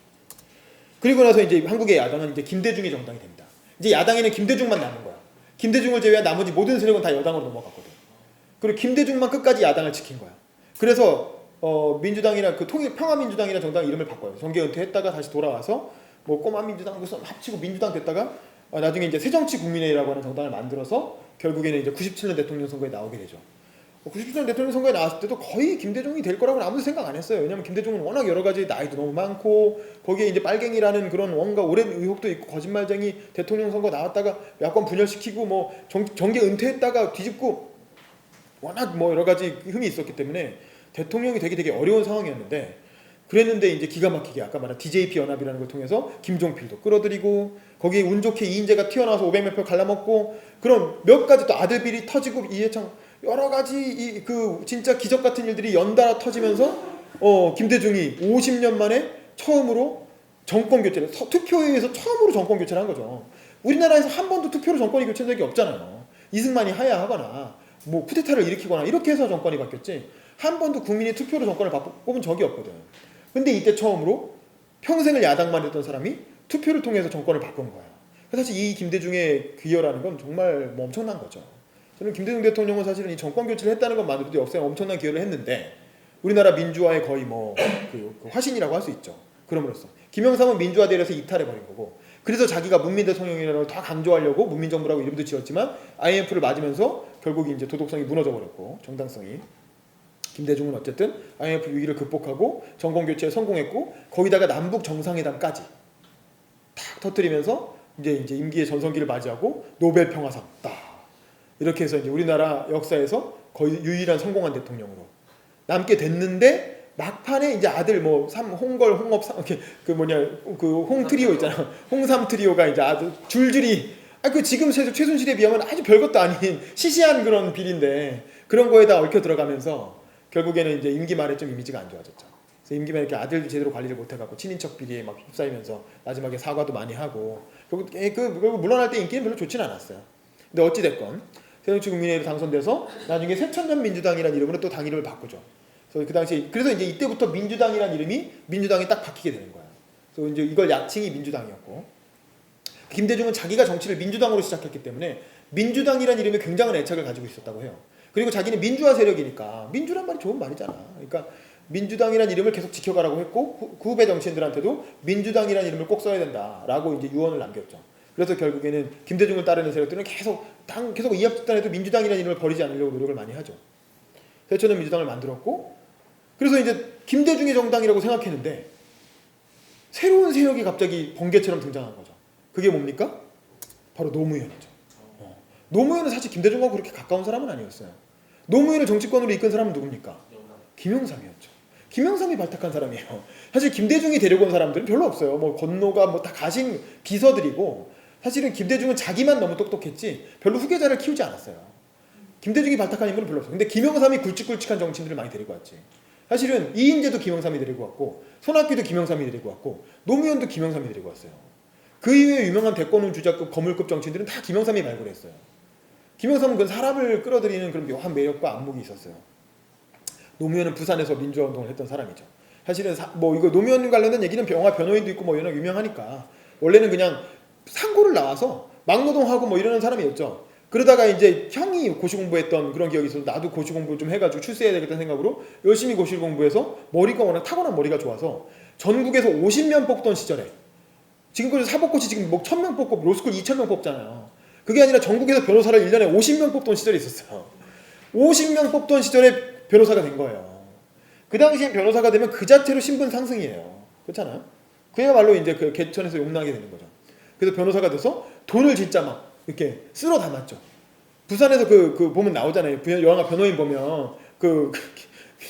그리고 나서 이제 한국의 야당은 이제 김대중의 정당이 됩니다. 이제 야당에는 김대중만 남은 거야. 김대중을 제외한 나머지 모든 세력은 다 여당으로 넘어갔거든. 그리고 김대중만 끝까지 야당을 지킨 거야. 그래서 민주당이랑 그 평화민주당이라는 정당 이름을 바꿔요. 정계 은퇴했다가 다시 돌아와서 뭐 꼬마민주당 무슨 합치고 민주당 됐다가 나중에 이제 새정치국민회의라고 하는 정당을 만들어서 결국에는 이제 97년 대통령 선거에 나오게 되죠. 97년 대통령 선거에 나왔을 때도 거의 김대중이 될 거라고는 아무도 생각 안 했어요. 왜냐면 김대중은 워낙 여러 가지 나이도 너무 많고 거기에 이제 빨갱이라는 그런 뭔가 오랜 의혹도 있고 거짓말쟁이 대통령 선거 나왔다가 야권 분열시키고 뭐 정계 은퇴했다가 뒤집고 워낙 뭐 여러 가지 흠이 있었기 때문에 대통령이 되게 어려운 상황이었는데 그랬는데 이제 기가 막히게 아까 말한 DJP 연합이라는 걸 통해서 김종필도 끌어들이고 거기에 운 좋게 이인재가 튀어나와서 500몇 표 갈라먹고 그런 몇 가지 또 아들 비리 터지고 이해창 여러 가지 그 진짜 기적 같은 일들이 연달아 터지면서 김대중이 50년 만에 처음으로 정권 교체를 투표에서 처음으로 정권 교체를 한 거죠. 우리나라에서 한 번도 투표로 정권이 교체된 적이 없잖아요. 이승만이 하야하거나 뭐 쿠데타를 일으키거나 이렇게 해서 정권이 바뀌었지 한 번도 국민이 투표로 정권을 뽑은 적이 없거든. 근데 이때 처음으로 평생을 야당만 했던 사람이 투표를 통해서 정권을 바꾼 거야. 사실 이 김대중의 기여라는 건 정말 뭐 엄청난 거죠. 저는 김대중 대통령은 사실은 이 정권 교체를 했다는 것만으로도 역사에 엄청난 기여를 했는데 우리나라 민주화의 거의 그 화신이라고 할 수 있죠. 그럼으로써 김영삼은 민주화 대회에서 이탈해버린 거고 그래서 자기가 문민 대통령이라는 걸 더 강조하려고 문민정부라고 이름도 지었지만 IMF를 맞으면서 결국 이제 도덕성이 무너져버렸고 정당성이 김대중은 어쨌든 IMF 위기를 극복하고 정권 교체에 성공했고 거기다가 남북 정상회담까지 탁 터뜨리면서 이제 임기의 전성기를 맞이하고 노벨 평화상 딱 이렇게 해서 이제 우리나라 역사에서 거의 유일한 성공한 대통령으로 남게 됐는데 막판에 이제 아들 뭐 홍걸 홍업 그 홍트리오 있잖아 홍삼 트리오가 이제 아주 줄줄이 그 지금 최순실에 비하면 아주 별것도 아닌 시시한 그런 비리인데 그런 거에다 얽혀 들어가면서 결국에는 이제 임기 말에 좀 이미지가 안 좋아졌죠. 그래서 임기 말에 이렇게 아들도 제대로 관리를 못해갖고 친인척 비리에 막 휩싸이면서 마지막에 사과도 많이 하고 결국 물러날 때 인기는 별로 좋진 않았어요. 근데 어찌 됐건 새정치 국민회의로 당선돼서 나중에 새천년 민주당이라는 이름으로 또 당 이름을 바꾸죠. 그래서 그 당시 그래서 이제 이때부터 민주당이라는 이름이 민주당이 딱 바뀌게 되는 거예요. 그래서 이제 이걸 약칭이 민주당이었고 김대중은 자기가 정치를 민주당으로 시작했기 때문에 민주당이라는 이름에 굉장한 애착을 가지고 있었다고 해요. 그리고 자기는 민주화 세력이니까 민주란 말이 좋은 말이잖아. 그러니까 민주당이라는 이름을 계속 지켜가라고 했고 그 후배 정치인들한테도 민주당이라는 이름을 꼭 써야 된다라고 이제 유언을 남겼죠. 그래서 결국에는 김대중을 따르는 세력들은 계속 이합 집단에도 민주당이라는 이름을 버리지 않으려고 노력을 많이 하죠. 새천년 민주당을 만들었고 그래서 이제 김대중의 정당이라고 생각했는데 새로운 세력이 갑자기 번개처럼 등장한 거죠. 그게 뭡니까? 바로 노무현이죠. 노무현은 사실 김대중하고 그렇게 가까운 사람은 아니었어요. 노무현을 정치권으로 이끈 사람은 누굽니까? 김영삼이었죠. 김영삼이 발탁한 사람이에요. 사실 김대중이 데리고 온 사람들은 별로 없어요. 뭐 건노가 뭐 다 가신 비서들이고 사실은 김대중은 자기만 너무 똑똑했지 별로 후계자를 키우지 않았어요. 김대중이 발탁한 인물은 별로 없어요. 근데 김영삼이 굵직굵직한 정치인들을 많이 데리고 왔지. 사실은 이인재도 김영삼이 데리고 왔고 손학규도 김영삼이 데리고 왔고 노무현도 김영삼이 데리고 왔어요. 그 이외에 유명한 대권운 주자급 거물급 정치인들은 다 김영삼이 발굴했어요. 김영삼은 그 사람을 끌어들이는 그런 묘한 매력과 안목이 있었어요. 노무현은 부산에서 민주화 운동을 했던 사람이죠. 사실은 뭐 이거 노무현 관련된 얘기는 영화 변호인도 있고 뭐 이런 유명하니까 원래는 그냥 상고를 나와서 막노동하고 뭐 이러는 사람이었죠. 그러다가 이제 형이 고시 공부했던 그런 기억이 있어서 나도 고시 공부 좀 해가지고 출세해야 되겠다는 생각으로 열심히 고시 공부해서 머리가 워낙 타고난 머리가 좋아서 전국에서 50명 뽑던 시절에 지금까지 사법고시 지금 뭐 1000명 뽑고 로스쿨 2000명 뽑잖아요. 그게 아니라 전국에서 변호사를 1년에 50명 뽑던 시절이 있었어요. 50명 뽑던 시절에 변호사가 된 거예요. 그 당시엔 변호사가 되면 그 자체로 신분 상승이에요. 그렇잖아요. 그야말로 이제 그 개천에서 용나게 되는 거죠. 그래서 변호사가 돼서 돈을 진짜 막 이렇게 쓸어 담았죠. 부산에서 그 보면 나오잖아요. 영화 변호인 보면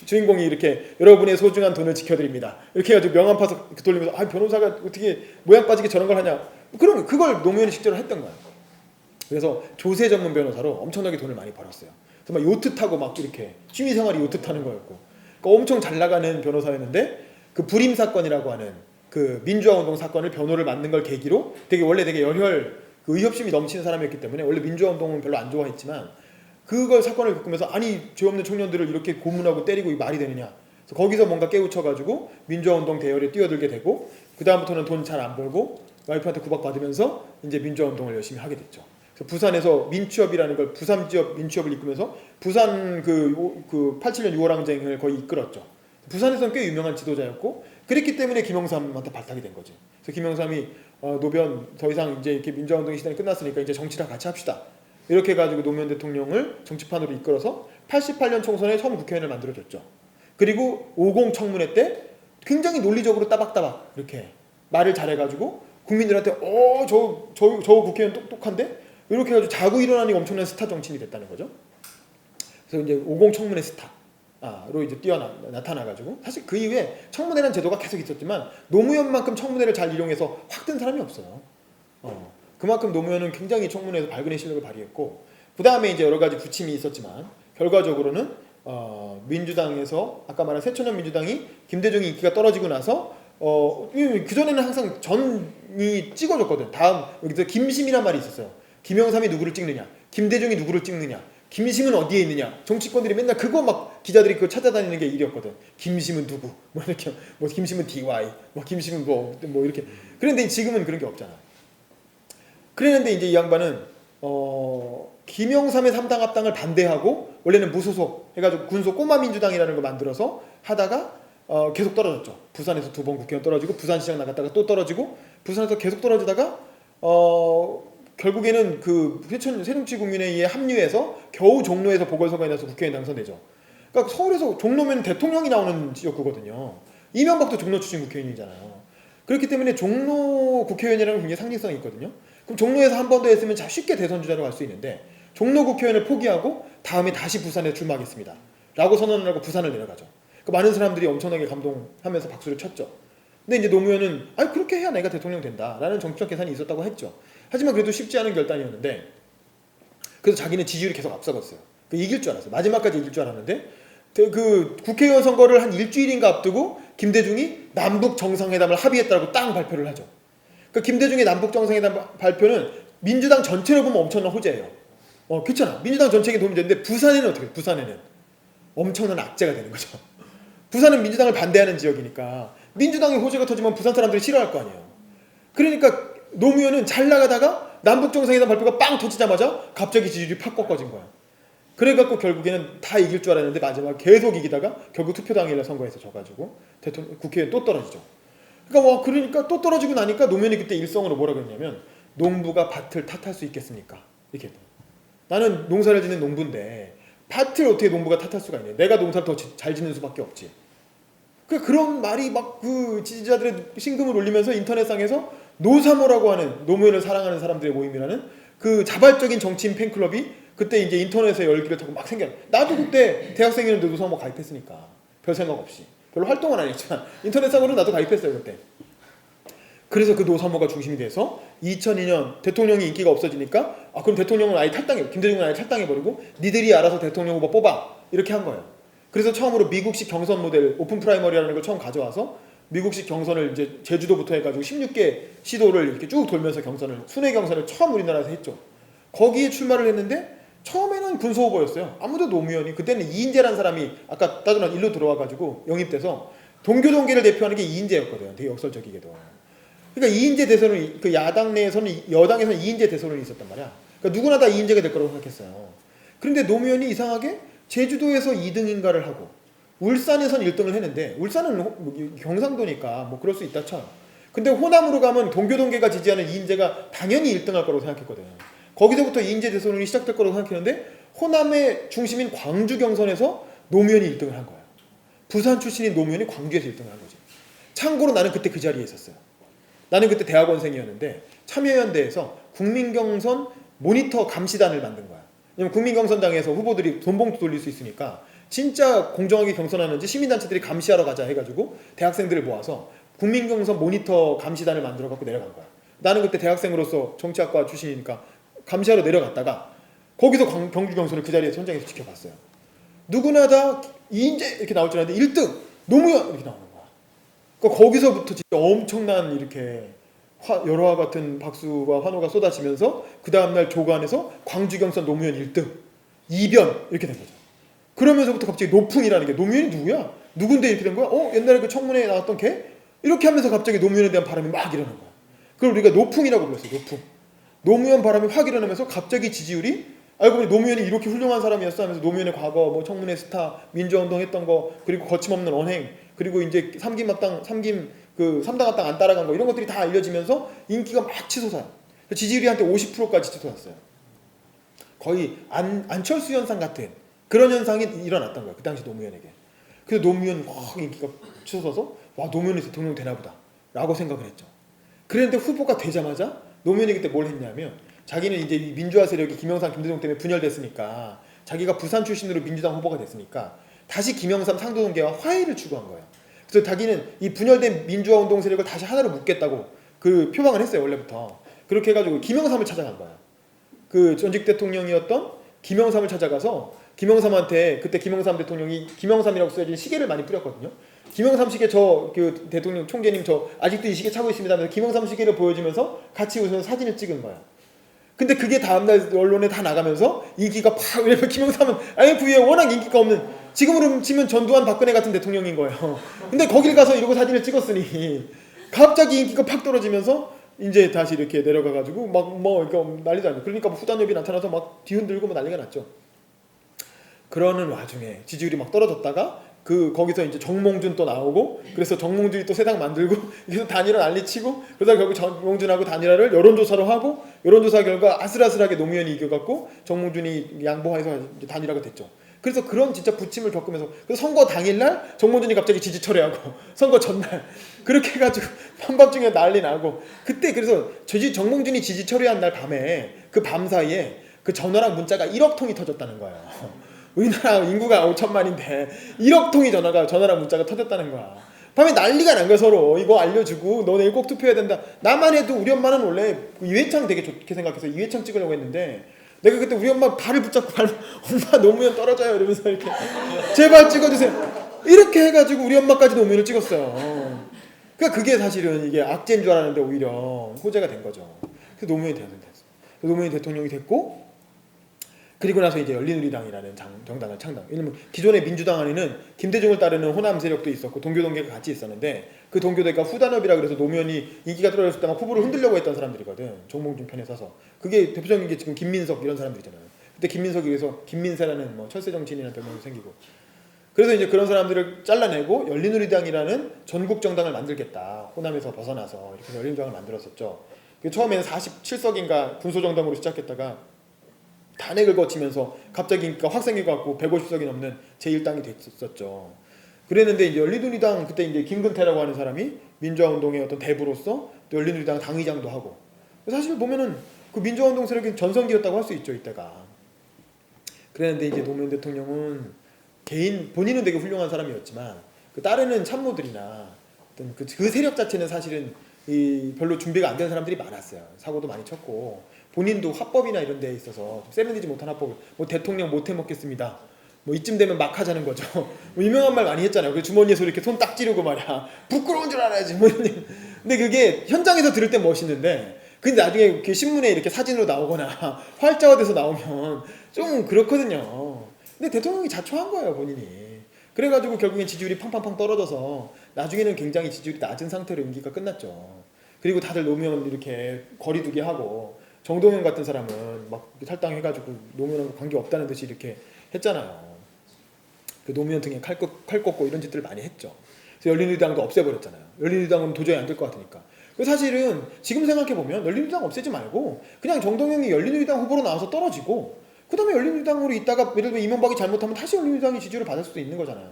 주인공이 이렇게 여러분의 소중한 돈을 지켜드립니다. 이렇게 해가지고 명함 파서 돌리면서 변호사가 어떻게 모양 빠지게 저런 걸 하냐. 그걸 노무현이 실제로 했던 거예요. 그래서 조세 전문 변호사로 엄청나게 돈을 많이 벌었어요. 그래서 막 요트 타고 막 이렇게 취미생활이 요트 타는 거였고, 그러니까 엄청 잘 나가는 변호사였는데 그 불임 사건이라고 하는 그 민주화 운동 사건을 변호를 맡는 걸 계기로 원래 되게 그 의협심이 넘치는 사람이었기 때문에 원래 민주화 운동은 별로 안 좋아했지만 그걸 사건을 겪으면서 아니 죄 없는 청년들을 이렇게 고문하고 때리고 말이 되느냐. 그래서 거기서 뭔가 깨우쳐가지고 민주화 운동 대열에 뛰어들게 되고 그 다음부터는 돈 잘 안 벌고 와이프한테 구박받으면서 이제 민주화 운동을 열심히 하게 됐죠. 그래서 부산에서 민취업이라는 걸 부산지역 민취업을 이끌면서 부산 그 87년 6월 항쟁을 거의 이끌었죠. 부산에서는 꽤 유명한 지도자였고 그랬기 때문에 김영삼한테 발탁이 된 거지. 그래서 김영삼이 노변 더 이상 이제 이렇게 민주화 운동 시대는 끝났으니까 이제 정치랑 같이 합시다. 이렇게 해가지고 노무현 대통령을 정치판으로 이끌어서 88년 총선에 처음 국회의원을 만들어줬죠. 그리고 50 청문회 때 굉장히 논리적으로 따박따박 이렇게 말을 잘해가지고 국민들한테 저 국회의원 똑똑한데 이렇게 해가지고 자고 일어나니 엄청난 스타 정치인이 됐다는 거죠. 그래서 이제 50 청문회 스타로 이제 나타나가지고 사실 그 이후에 청문회라는 제도가 계속 있었지만 노무현만큼 청문회를 잘 이용해서 확 뜬 사람이 없어요. 그만큼 노무현은 굉장히 청문회에서 발근의 실력을 발휘했고 그 다음에 이제 여러 가지 부침이 있었지만 결과적으로는 민주당에서 아까 말한 새천년 민주당이 김대중이 인기가 떨어지고 나서 그 전에는 항상 전이 찍어줬거든. 다음 여기서 김심이란 말이 있었어요. 김영삼이 누구를 찍느냐, 김대중이 누구를 찍느냐, 김심은 어디에 있느냐. 정치권들이 맨날 그거 막 기자들이 그거 찾아다니는 게 일이었거든. 김심은 누구, 뭐 이렇게 뭐 김심은 DY, 뭐 김심은 뭐 이렇게. 그런데 지금은 그런 게 없잖아. 그랬는데 이제 이 양반은 김영삼의 3당 합당을 반대하고 원래는 무소속 해가지고 군소 꼬마 민주당이라는 걸 만들어서 하다가 계속 떨어졌죠. 부산에서 2번 국회의원 떨어지고 부산시장 나갔다가 또 떨어지고 부산에서 계속 떨어지다가 결국에는 그 새정치국민회의에 합류해서 겨우 종로에서 보궐선거에 나서 국회의원 당선되죠. 그러니까 서울에서 종로면 대통령이 나오는 지역구거든요. 이명박도 종로 출신 국회의원이잖아요. 그렇기 때문에 종로 국회의원이라는 굉장히 상징성이 있거든요. 그럼 종로에서 한 번 더 했으면 쉽게 대선 주자로 갈 수 있는데 종로 국회의원을 포기하고 다음에 다시 부산에 출마하겠습니다 라고 선언을 하고 부산을 내려가죠. 그러니까 많은 사람들이 엄청나게 감동하면서 박수를 쳤죠. 근데 이제 노무현은 그렇게 해야 내가 대통령 된다 라는 정치적 계산이 있었다고 했죠. 하지만 그래도 쉽지 않은 결단이었는데 그래서 자기는 지지율이 계속 앞서갔어요. 이길 줄 알았어요. 마지막까지 이길 줄 알았는데 그 국회의원 선거를 한 일주일인가 앞두고 김대중이 남북 정상회담을 합의했다고 땅 발표를 하죠. 그 김대중의 남북 정상회담 발표는 민주당 전체로 보면 엄청난 호재예요. 그렇잖아. 민주당 전체에게 도움이 되는데 부산에는 어떻게? 부산에는 엄청난 악재가 되는 거죠. 부산은 민주당을 반대하는 지역이니까 민주당의 호재가 터지면 부산 사람들이 싫어할 거 아니에요. 그러니까 노무현은 잘 나가다가 남북 정상회담 발표가 빵 터지자마자 갑자기 지지율이 팍 꺾어진 거야. 그래갖고 결국에는 다 이길 줄 알았는데 마지막 계속 이기다가 결국 투표 당일날 선거에서 져가지고 국회의원 또 떨어지죠. 그러니까 또 떨어지고 나니까 노무현이 그때 일성으로 뭐라 그랬냐면 농부가 밭을 탓할 수 있겠습니까? 이렇게. 나는 농사를 짓는 농부인데 밭을 어떻게 농부가 탓할 수가 있냐. 내가 농사를 더 잘 짓는 수밖에 없지. 그런 말이 막 그 지지자들의 심금을 울리면서 인터넷상에서 노사모라고 하는 노무현을 사랑하는 사람들의 모임이라는 그 자발적인 정치인 팬클럽이 그때 이제 인터넷에 열기를 타고 막 생겨요. 나도 그때 대학생이었는데 노사모 가입했으니까 별 생각 없이. 별로 활동은 안 했지만 인터넷상으로 나도 가입했어요 그때. 그래서 그 노사모가 중심이 돼서 2002년 대통령이 인기가 없어지니까 그럼 대통령은 아예 탈당해, 김대중은 아예 탈당해버리고 니들이 알아서 대통령 후보 뽑아 이렇게 한 거예요. 그래서 처음으로 미국식 경선 모델 오픈 프라이머리라는 걸 처음 가져와서 미국식 경선을 이제 제주도부터 해가지고 16개 시도를 이렇게 쭉 돌면서 순회 경선을 처음 우리나라에서 했죠. 거기에 출마를 했는데 처음에는 군소 후보였어요. 아무도 노무현이 그때는 이인재라는 사람이 아까 따져난 일로 들어와가지고 영입돼서 동교동계를 대표하는 게 이인재였거든요. 되게 역설적이게도. 그러니까 이인재 대선은 그 야당 내에서는 여당에서는 이인재 대선이 있었단 말이야. 그러니까 누구나 다 이인재가 될 거라고 생각했어요. 그런데 노무현이 이상하게 제주도에서 2등인가를 하고 울산에선 1등을 했는데 울산은 경상도니까 뭐 그럴 수 있다 쳐. 근데 호남으로 가면 동교동계가 지지하는 이인재가 당연히 1등할 거라고 생각했거든요. 거기서부터 이인재 대선이 시작될 거라고 생각했는데 호남의 중심인 광주 경선에서 노무현이 1등을 한 거예요. 부산 출신인 노무현이 광주에서 1등을 한 거지. 참고로 나는 그때 그 자리에 있었어요. 나는 그때 대학원생이었는데 참여연대에서 국민경선 모니터 감시단을 만든 거야. 왜냐면 국민경선당에서 후보들이 돈봉투 돌릴 수 있으니까 진짜 공정하게 경선하는지 시민단체들이 감시하러 가자 해가지고 대학생들을 모아서 국민경선 모니터 감시단을 만들어 갖고 내려간 거야. 나는 그때 대학생으로서 정치학과 출신이니까 감시하러 내려갔다가 거기서 경주 경선을 그 자리에 현장에서 지켜봤어요. 누구나 다 이인재 이렇게 나올 줄 알았는데 1등 노무현 이렇게 나오는 거야. 그러니까 거기서부터 진짜 엄청난 이렇게 열화와 같은 박수와 환호가 쏟아지면서 그 다음날 조간에서 광주 경선 노무현 1등 2변 이렇게 된 거죠. 그러면서부터 갑자기 노풍이라는 게 노무현이 누구야? 누군데 이렇게 된 거야? 옛날에 그 청문회에 나왔던 걔? 이렇게 하면서 갑자기 노무현에 대한 바람이 막 일어난 거야. 그걸 우리가 노풍이라고 불렀어요. 노풍. 노무현 바람이 확 일어나면서 갑자기 지지율이 알고 보니 노무현이 이렇게 훌륭한 사람이었어 하면서 노무현의 과거 뭐 청문회 스타 민주화운동 했던 거 그리고 거침없는 언행 그리고 이제 삼김 합당 그 3당 합당 안 따라간 거 이런 것들이 다 알려지면서 인기가 막 치솟아요. 지지율이 한때 50%까지 치솟았어요. 거의 안철수 현상 같은 그런 현상이 일어났던 거예요. 그 당시 노무현에게. 그래서 노무현 확 인기가 치솟아서 와 노무현이 대통령 되나 보다 라고 생각을 했죠. 그런데 후보가 되자마자 노무현이 그때 뭘 했냐면 자기는 이제 민주화 세력이 김영삼, 김대중 때문에 분열됐으니까 자기가 부산 출신으로 민주당 후보가 됐으니까 다시 김영삼 상도동계와 화해를 추구한 거예요. 그래서 자기는 이 분열된 민주화 운동 세력을 다시 하나로 묶겠다고 그 표방을 했어요. 원래부터. 그렇게 해가지고 김영삼을 찾아간 거야. 그 전직 대통령이었던 김영삼을 찾아가서 김영삼한테, 그때 김영삼 대통령이 김영삼이라고 써진 시계를 많이 뿌렸거든요. 김영삼 시계 저 그 대통령 총재님 저 아직도 이 시계 차고 있습니다 하면서 김영삼 시계를 보여주면서 같이 웃으면서 사진을 찍은 거야. 근데 그게 다음날 언론에 다 나가면서 인기가 팍, 왜냐면 김영삼은 IMF 위에 워낙 인기가 없는, 지금으로 치면 전두환 박근혜 같은 대통령인 거예요. 근데 거길 가서 이러고 사진을 찍었으니 갑자기 인기가 팍 떨어지면서 이제 다시 이렇게 내려가가지고 막 뭐 그러니까 난리도 아니고, 그러니까 뭐 후단협이 나타나서 막 뒤흔들고 뭐 난리가 났죠. 그러는 와중에 지지율이 막 떨어졌다가 거기서 이제 정몽준 또 나오고, 그래서 정몽준이 또 세상 만들고 그래서 단일화 난리치고, 그러다 결국 정몽준하고 단일화를 여론조사로 하고, 여론조사 결과 아슬아슬하게 노무현이 이겨갖고 정몽준이 양보해서 단일화가 됐죠. 그래서 그런 진짜 부침을 겪으면서, 그래서 선거 당일날 정몽준이 갑자기 지지 철회하고 선거 전날 그렇게 해가지고 한밤중에 난리 나고, 그때 그래서 정몽준이 지지 철회한 날 밤에 그 밤 사이에 그 전화랑 문자가 1억 통이 터졌다는 거예요. 우리나라 인구가 5천만인데 1억 통이 전화랑 문자가 터졌다는 거야. 밤에 난리가 난 거야. 서로 이거 알려주고 너 내일 꼭 투표해야 된다. 나만 해도, 우리 엄마는 원래 이회창 되게 좋게 생각해서 이회창 찍으려고 했는데, 내가 그때 우리 엄마 발을 붙잡고 엄마 노무현 떨어져요 이러면서 이렇게 제발 찍어주세요 이렇게 해가지고 우리 엄마까지 노무현을 찍었어요. 그러니까 그게 사실은 이게 악재인 줄 알았는데 오히려 호재가 된 거죠. 그래서 노무현이 됐어. 노무현이 대통령이 됐고, 그리고 나서 이제 열린우리당이라는 정당을 창당. 왜냐면 기존의 민주당 안에는 김대중을 따르는 호남 세력도 있었고 동교동계가 같이 있었는데, 그 동교동계가 후단협이라 그래서 노무현이 인기가 떨어졌을 때 막 후보를 흔들려고 했던 사람들이거든. 정몽준 편에 서서. 그게 대표적인 게 지금 김민석 이런 사람들이잖아요. 그때 김민석이 그래서 김민세라는 뭐 철새 정치인이라는 별명이 생기고. 그래서 이제 그런 사람들을 잘라내고 열린우리당이라는 전국 정당을 만들겠다. 호남에서 벗어나서 이렇게 열린우리당을 만들었었죠. 처음에는 47석인가 군소정당으로 시작했다가 탄핵을 거치면서 갑자기 그러니까 확산기 갖고 150석이 넘는 제1당이 됐었죠. 그랬는데 이제 열린우리당, 그때 이제 김근태라고 하는 사람이 민주화운동의 어떤 대부로서 또 열린우리당 당의장도 하고, 사실 보면은 그 민주화운동 세력이 전성기였다고 할 수 있죠 이때가. 그랬는데 이제 노무현 대통령은 본인은 되게 훌륭한 사람이었지만 그 따르는 참모들이나 어떤 그 세력 자체는 사실은 별로 준비가 안 된 사람들이 많았어요. 사고도 많이 쳤고, 본인도 합법이나 이런 데에 있어서 세련되지 못한 합법을, 뭐 대통령 못 해먹겠습니다, 뭐 이쯤 되면 막 하자는 거죠. 뭐 유명한 말 많이 했잖아요. 그 주머니에서 이렇게 손 딱 찌르고 말이야, 부끄러운 줄 알아야지 뭐 이런. 근데 그게 현장에서 들을 땐 멋있는데, 근데 나중에 그 신문에 이렇게 사진으로 나오거나 활자화돼서 나오면 좀 그렇거든요. 근데 대통령이 자초한 거예요 본인이. 그래가지고 결국엔 지지율이 팡팡팡 떨어져서 나중에는 굉장히 지지율이 낮은 상태로 임기가 끝났죠. 그리고 다들 노무현 이렇게 거리두기 하고, 정동영 같은 사람은 막 탈당해가지고 노무현하고 관계 없다는 듯이 이렇게 했잖아요. 그 노무현 등에 칼 꽂고 이런 짓들을 많이 했죠. 그래서 열린우리당도 없애버렸잖아요. 열린우리당은 도저히 안 될 것 같으니까. 사실은 지금 생각해보면 열린우리당 없애지 말고 그냥 정동영이 열린우리당 후보로 나와서 떨어지고, 그 다음에 열린우리당으로 있다가 예를 들어 이명박이 잘못하면 다시 열린우리당이 지지율을 받을 수도 있는 거잖아요.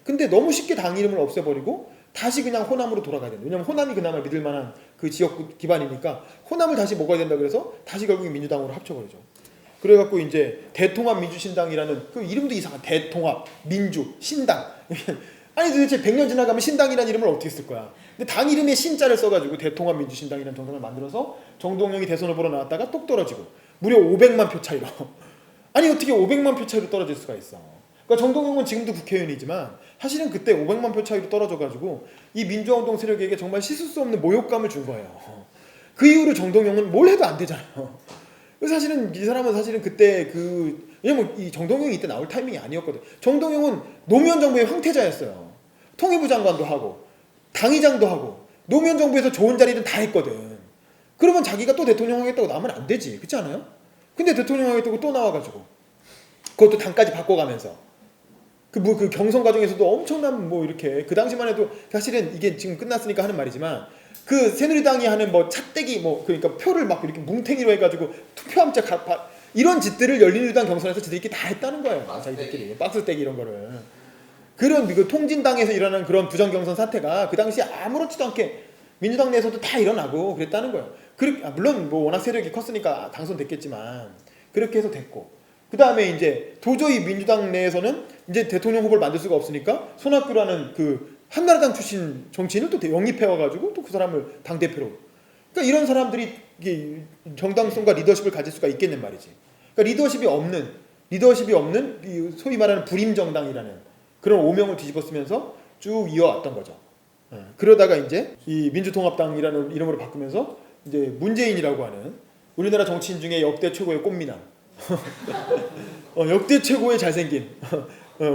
근데 너무 쉽게 당 이름을 없애버리고 다시 그냥 호남으로 돌아가야 된다. 왜냐면 호남이 그나마 믿을 만한 그 지역 기반이니까 호남을 다시 먹어야 된다. 그래서 다시 결국에 민주당으로 합쳐버리죠. 그래갖고 이제 대통합 민주신당이라는 그 이름도 이상한, 대통합 민주 신당. 아니 도대체 100년 지나가면 신당이라는 이름을 어떻게 쓸 거야. 근데 당 이름에 신자를 써가지고 대통합 민주신당이라는 정당을 만들어서 정동영이 대선 후보로 나왔다가 똑 떨어지고 무려 500만 표 차이로. 아니 어떻게 500만 표 차이로 떨어질 수가 있어. 그러니까 정동영은 지금도 국회의원이지만 사실은 그때 500만 표 차이로 떨어져가지고 이 민주화운동 세력에게 정말 씻을 수 없는 모욕감을 준 거예요. 그 이후로 정동영은 뭘 해도 안 되잖아요. 그래서 사실은 이 사람은 사실은 그때 왜냐면 이 정동영이 이때 나올 타이밍이 아니었거든. 정동영은 노무현 정부의 황태자였어요. 통일부 장관도 하고 당의장도 하고 노무현 정부에서 좋은 자리는 다 했거든. 그러면 자기가 또 대통령 하겠다고 나오면 안 되지. 그렇지 않아요? 근데 대통령 하겠다고 또 나와가지고 그것도 당까지 바꿔가면서 그 경선 과정에서도 엄청난 뭐 이렇게, 그 당시만 해도 사실은 이게 지금 끝났으니까 하는 말이지만 그 새누리당이 하는 뭐 찻대기 뭐 그러니까 표를 막 이렇게 뭉탱이로 해가지고 투표함자 이런 짓들을 열린우리당 경선에서 지들끼리 다 했다는 거예요. 자기들끼리 박스떼기 이런 거를. 그런 그 통진당에서 일어나는 그런 부정경선 사태가 그 당시에 아무렇지도 않게 민주당 내에서도 다 일어나고 그랬다는 거예요. 물론 뭐 워낙 세력이 컸으니까 당선됐겠지만 그렇게 해서 됐고, 그 다음에 이제 도저히 민주당 내에서는 이제 대통령 후보를 만들 수가 없으니까 손학규라는 그 한나라당 출신 정치인을 또 영입해 와가지고 또 그 사람을 당 대표로. 그러니까 이런 사람들이 이게 정당성과 리더십을 가질 수가 있겠냔 말이지. 그러니까 리더십이 없는 이 소위 말하는 불임 정당이라는 그런 오명을 뒤집어쓰면서 쭉 이어왔던 거죠. 그러다가 이제 이 민주통합당이라는 이름으로 바꾸면서 이제 문재인이라고 하는 우리나라 정치인 중에 역대 최고의 꽃미남, 역대 최고의 잘생긴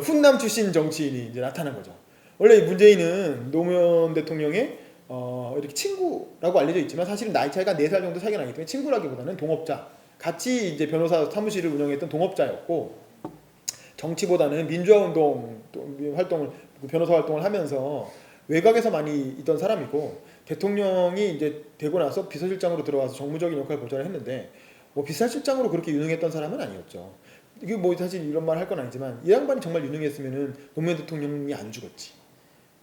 훈남 출신 정치인이 이제 나타난 거죠. 원래 문재인은 노무현 대통령의 이렇게 친구라고 알려져 있지만 사실은 나이 차이가 4살 정도 차이가 나기 때문에 친구라기보다는 동업자, 같이 이제 변호사 사무실을 운영했던 동업자였고 정치보다는 민주화운동 활동을 변호사 활동을 하면서 외곽에서 많이 있던 사람이고 대통령이 이제 되고 나서 비서실장으로 들어와서 정무적인 역할을 보좌를 했는데 뭐 비서실장으로 그렇게 유능했던 사람은 아니었죠. 이게 뭐 사실 이런 말 할 건 아니지만 이 양반이 정말 유능했으면은 노무현 대통령이 안 죽었지.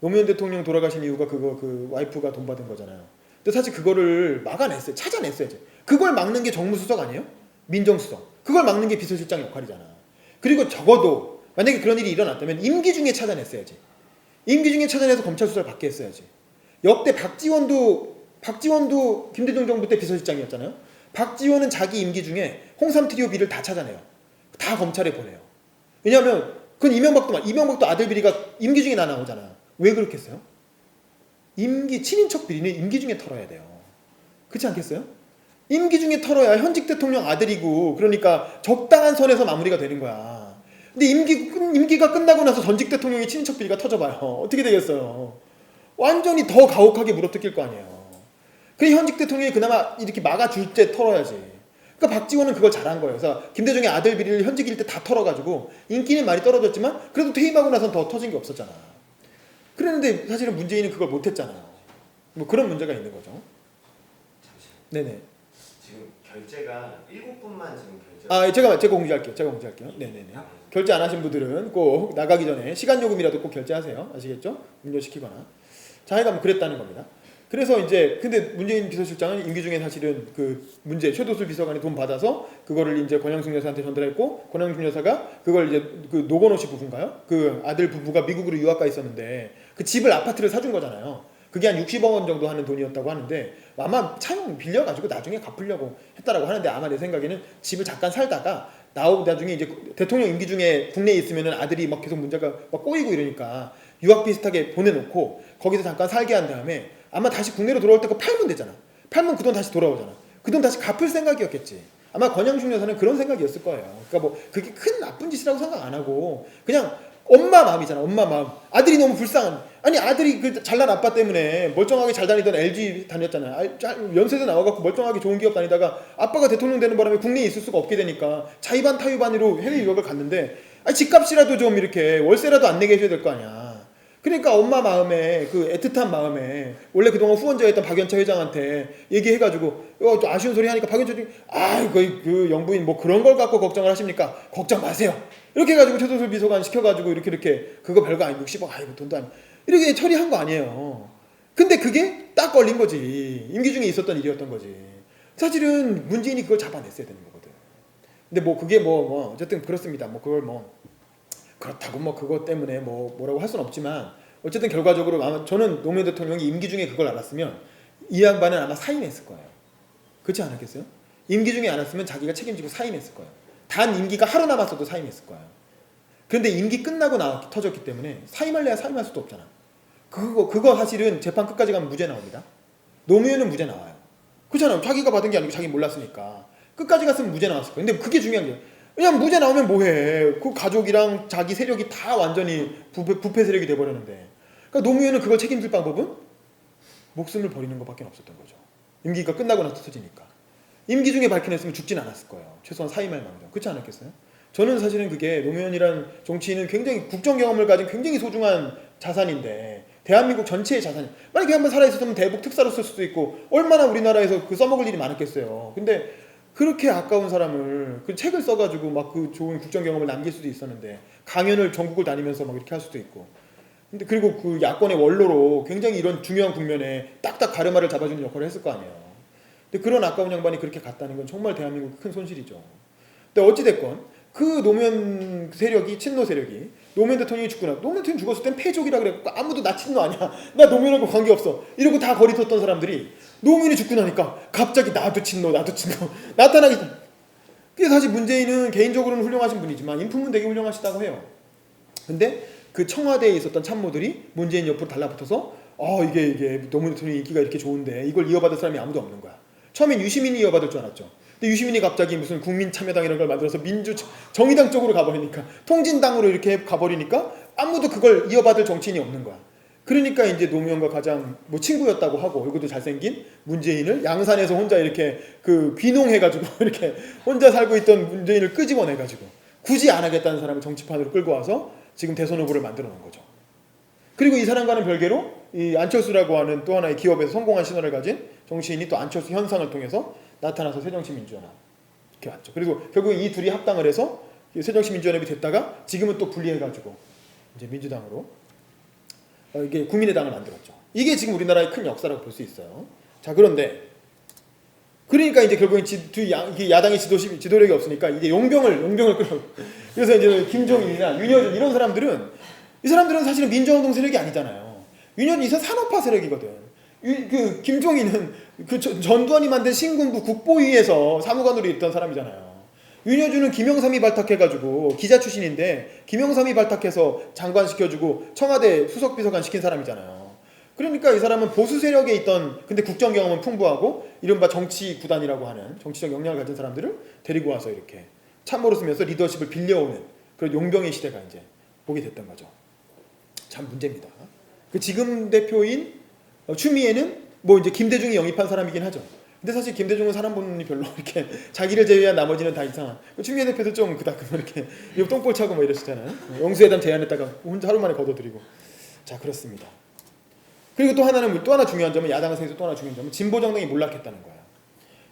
노무현 대통령 돌아가신 이유가 그 와이프가 돈 받은 거잖아요. 근데 사실 그거를 막아냈어요. 찾아냈어야지. 그걸 막는 게 정무수석 아니에요? 민정수석. 그걸 막는 게 비서실장 역할이잖아. 그리고 적어도 만약에 그런 일이 일어났다면 임기 중에 찾아냈어야지. 임기 중에 찾아내서 검찰 수사를 받게 했어야지. 역대 박지원도 김대중 정부 때 비서실장이었잖아요. 박지원은 자기 임기 중에 홍삼 트리오 비리를 다 찾아내요. 다 검찰에 보내요. 왜냐하면 그건 이명박도 아들 비리가 임기 중에 다 나오잖아. 왜 그렇게 했어요? 친인척 비리는 임기 중에 털어야 돼요. 그렇지 않겠어요? 임기 중에 털어야 현직 대통령 아들이고 그러니까 적당한 선에서 마무리가 되는 거야. 근데 임기가 끝나고 나서 전직 대통령의 친인척 비리가 터져봐요. 어떻게 되겠어요? 완전히 더 가혹하게 물어뜯길 거 아니에요. 그래 현직 대통령이 그나마 이렇게 막아줄 때 털어야지. 그러니까 박지원은 그걸 잘한 거예요. 그래서 김대중의 아들 비리를 현직일 때 다 털어가지고 인기는 많이 떨어졌지만 그래도 퇴임하고 나선 더 터진 게 없었잖아. 그랬는데 사실은 문재인은 그걸 못했잖아요. 뭐 그런 문제가 있는 거죠. 잠시만요. 네네. 지금 결제가 7분만 지금 결제. 제가 공지할게요. 네네네. 결제 안 하신 분들은 꼭 나가기 전에 시간 요금이라도 꼭 결제하세요. 아시겠죠? 음료시키거나. 자, 하여간 그랬다는 겁니다. 그래서 이제 근데 문재인 비서실장은 임기 중에 사실은 그 최도수 비서관이 돈 받아서 그거를 이제 권영숙 여사한테 전달했고 권영숙 여사가 그걸 이제 그 노건호 씨 부부인가요? 그 아들 부부가 미국으로 유학 가 있었는데 그 집을 아파트를 사준 거잖아요. 그게 한 60억 원 정도 하는 돈이었다고 하는데 아마 차용 빌려가지고 나중에 갚으려고 했다라고 하는데 아마 내 생각에는 집을 잠깐 살다가 나중에 이제 대통령 임기 중에 국내에 있으면은 아들이 막 계속 문제가 막 꼬이고 이러니까 유학 비슷하게 보내놓고 거기서 잠깐 살게 한 다음에 아마 다시 국내로 돌아올 때 그거 팔면 되잖아. 팔면 그 돈 다시 돌아오잖아. 그 돈 다시 갚을 생각이었겠지. 아마 권영숙 여사는 그런 생각이었을 거예요. 그러니까 뭐 그게 큰 나쁜 짓이라고 생각 안 하고 그냥 엄마 마음이잖아. 엄마 마음. 아들이 너무 불쌍한. 아니 아들이 그 잘난 아빠 때문에 멀쩡하게 잘 다니던 LG 다녔잖아요. 연세대 나와갖고 멀쩡하게 좋은 기업 다니다가 아빠가 대통령 되는 바람에 국내에 있을 수가 없게 되니까 자의반 타의반으로 해외 유학을 갔는데 집값이라도 좀 이렇게 월세라도 안 내게 해줘야 될 거 아니야. 그러니까 엄마 마음에 그 애틋한 마음에 원래 그동안 후원자였던 박연차 회장한테 얘기해가지고 또 아쉬운 소리 하니까 박연차 회장이 그 영부인 뭐 그런 걸 갖고 걱정을 하십니까? 걱정 마세요. 이렇게 해가지고 최도수 비서관 시켜가지고 이렇게 그거 별거 아니고 60억 아이고 돈도 아니고 이렇게 처리한 거 아니에요. 근데 그게 딱 걸린 거지. 임기 중에 있었던 일이었던 거지. 사실은 문재인이 그걸 잡아냈어야 되는 거거든. 근데 뭐 그게 뭐 어쨌든 그렇습니다. 뭐 그걸 뭐 그렇다고 뭐 그것 때문에 뭐라고 할 수는 없지만 어쨌든 결과적으로 아마 저는 노무현 대통령이 임기 중에 그걸 알았으면 이 양반은 아마 사임했을 거예요. 그렇지 않았겠어요? 임기 중에 안 왔으면 자기가 책임지고 사임했을 거예요. 단 임기가 하루 남았어도 사임했을 거예요. 그런데 임기 끝나고 터졌기 때문에 사임할래야 사임할 수도 없잖아. 그거 사실은 재판 끝까지 가면 무죄 나옵니다. 노무현은 무죄 나와요. 그렇잖아요. 자기가 받은 게 아니고 자기 몰랐으니까. 끝까지 갔으면 무죄 나왔을 거예요. 근데 그게 중요한 게 그냥 무죄 나오면 뭐해. 그 가족이랑 자기 세력이 다 완전히 부패 세력이 돼버렸는데. 그러니까 노무현은 그걸 책임질 방법은 목숨을 버리는 것밖에 없었던 거죠. 임기가 끝나고 나서 터지니까. 임기 중에 밝혀냈으면 죽진 않았을 거예요. 최소한 사임할 망정. 그렇지 않았겠어요? 저는 사실은 그게 노무현이란 정치인은 굉장히 국정 경험을 가진 굉장히 소중한 자산인데 대한민국 전체의 자산이 만약에 한번 살아있었으면 대북 특사로 쓸 수도 있고 얼마나 우리나라에서 그 써먹을 일이 많았겠어요. 근데 그렇게 아까운 사람을 그 책을 써가지고 막 그 좋은 국정 경험을 남길 수도 있었는데 강연을 전국을 다니면서 막 이렇게 할 수도 있고 근데 그리고 그 야권의 원로로 굉장히 이런 중요한 국면에 딱딱 가르마를 잡아주는 역할을 했을 거 아니에요. 근데 그런 아까운 양반이 그렇게 갔다는 건 정말 대한민국 큰 손실이죠. 근데 어찌됐건 그 노무현 세력이 친노 세력이 노무현 대통령이 죽고 나 노무현 대통령이 죽었을 땐 패족이라 그랬고 아무도 나 친노 아니야 나 노무현하고 관계없어 이러고 다 거리 뒀던 사람들이 노무현이 죽고 나니까 갑자기 나도 친노 나타나기. 그래서 사실 문재인은 개인적으로는 훌륭하신 분이지만 인품은 되게 훌륭하시다고 해요. 근데 그 청와대에 있었던 참모들이 문재인 옆으로 달라붙어서 이게 노무현 대통령 인기가 이렇게 좋은데 이걸 이어받을 사람이 아무도 없는 거야. 처음엔 유시민이 이어받을 줄 알았죠. 근데 유시민이 갑자기 무슨 국민참여당 이런 걸 만들어서 정의당 쪽으로 가버리니까 통진당으로 이렇게 가버리니까 아무도 그걸 이어받을 정치인이 없는 거야. 그러니까 이제 노무현과 가장 뭐 친구였다고 하고 얼굴도 잘생긴 문재인을 양산에서 혼자 이렇게 그 귀농해가지고 이렇게 혼자 살고 있던 문재인을 끄집어내가지고 굳이 안 하겠다는 사람을 정치판으로 끌고 와서 지금 대선 후보를 만들어 놓은 거죠. 그리고 이 사람과는 별개로 이 안철수라고 하는 또 하나의 기업에서 성공한 신화를 가진 정치인이 또 안철수 현상을 통해서 나타나서 새정치민주연합 이렇게 왔죠. 그리고 결국 이 둘이 합당을 해서 새정치민주연합이 됐다가 지금은 또 분리해가지고 이제 민주당으로 이게 국민의당을 만들었죠. 이게 지금 우리나라의 큰 역사라고 볼 수 있어요. 자, 그런데 그러니까 이제 결국엔 야당의 지도력이 없으니까 이게 용병을 끌어. 그래서 이제 김종인이나 윤여준 이런 사람들은 이 사람들은 사실은 민주화운동 세력이 아니잖아요. 윤여준이 산업화 세력이거든. 그 김종인은 그 전두환이 만든 신군부 국보위에서 사무관으로 있던 사람이잖아요. 윤여준은 김영삼이 발탁해가지고 기자 출신인데 김영삼이 발탁해서 장관 시켜주고 청와대 수석비서관 시킨 사람이잖아요. 그러니까 이 사람은 보수 세력에 있던 근데 국정 경험은 풍부하고 이른바 정치 구단이라고 하는 정치적 역량을 가진 사람들을 데리고 와서 이렇게 참모로 쓰면서 리더십을 빌려오는 그런 용병의 시대가 이제 보게 됐던 거죠. 참 문제입니다. 그 지금 대표인 추미애는 뭐 이제 김대중이 영입한 사람이긴 하죠. 근데 사실 김대중은 사람 보는 눈이 별로 이렇게 자기를 제외한 나머지는 다 이상한. 추미애 대표도 좀 그다음 이렇게 똥볼 차고 뭐 이러시잖아요. 영수회담 제안했다가 혼자 하루 만에 거둬들이고. 자, 그렇습니다. 그리고 또 하나 중요한 점은 야당에서 또 하나 중요한 점은 진보 정당이 몰락했다는 거예요.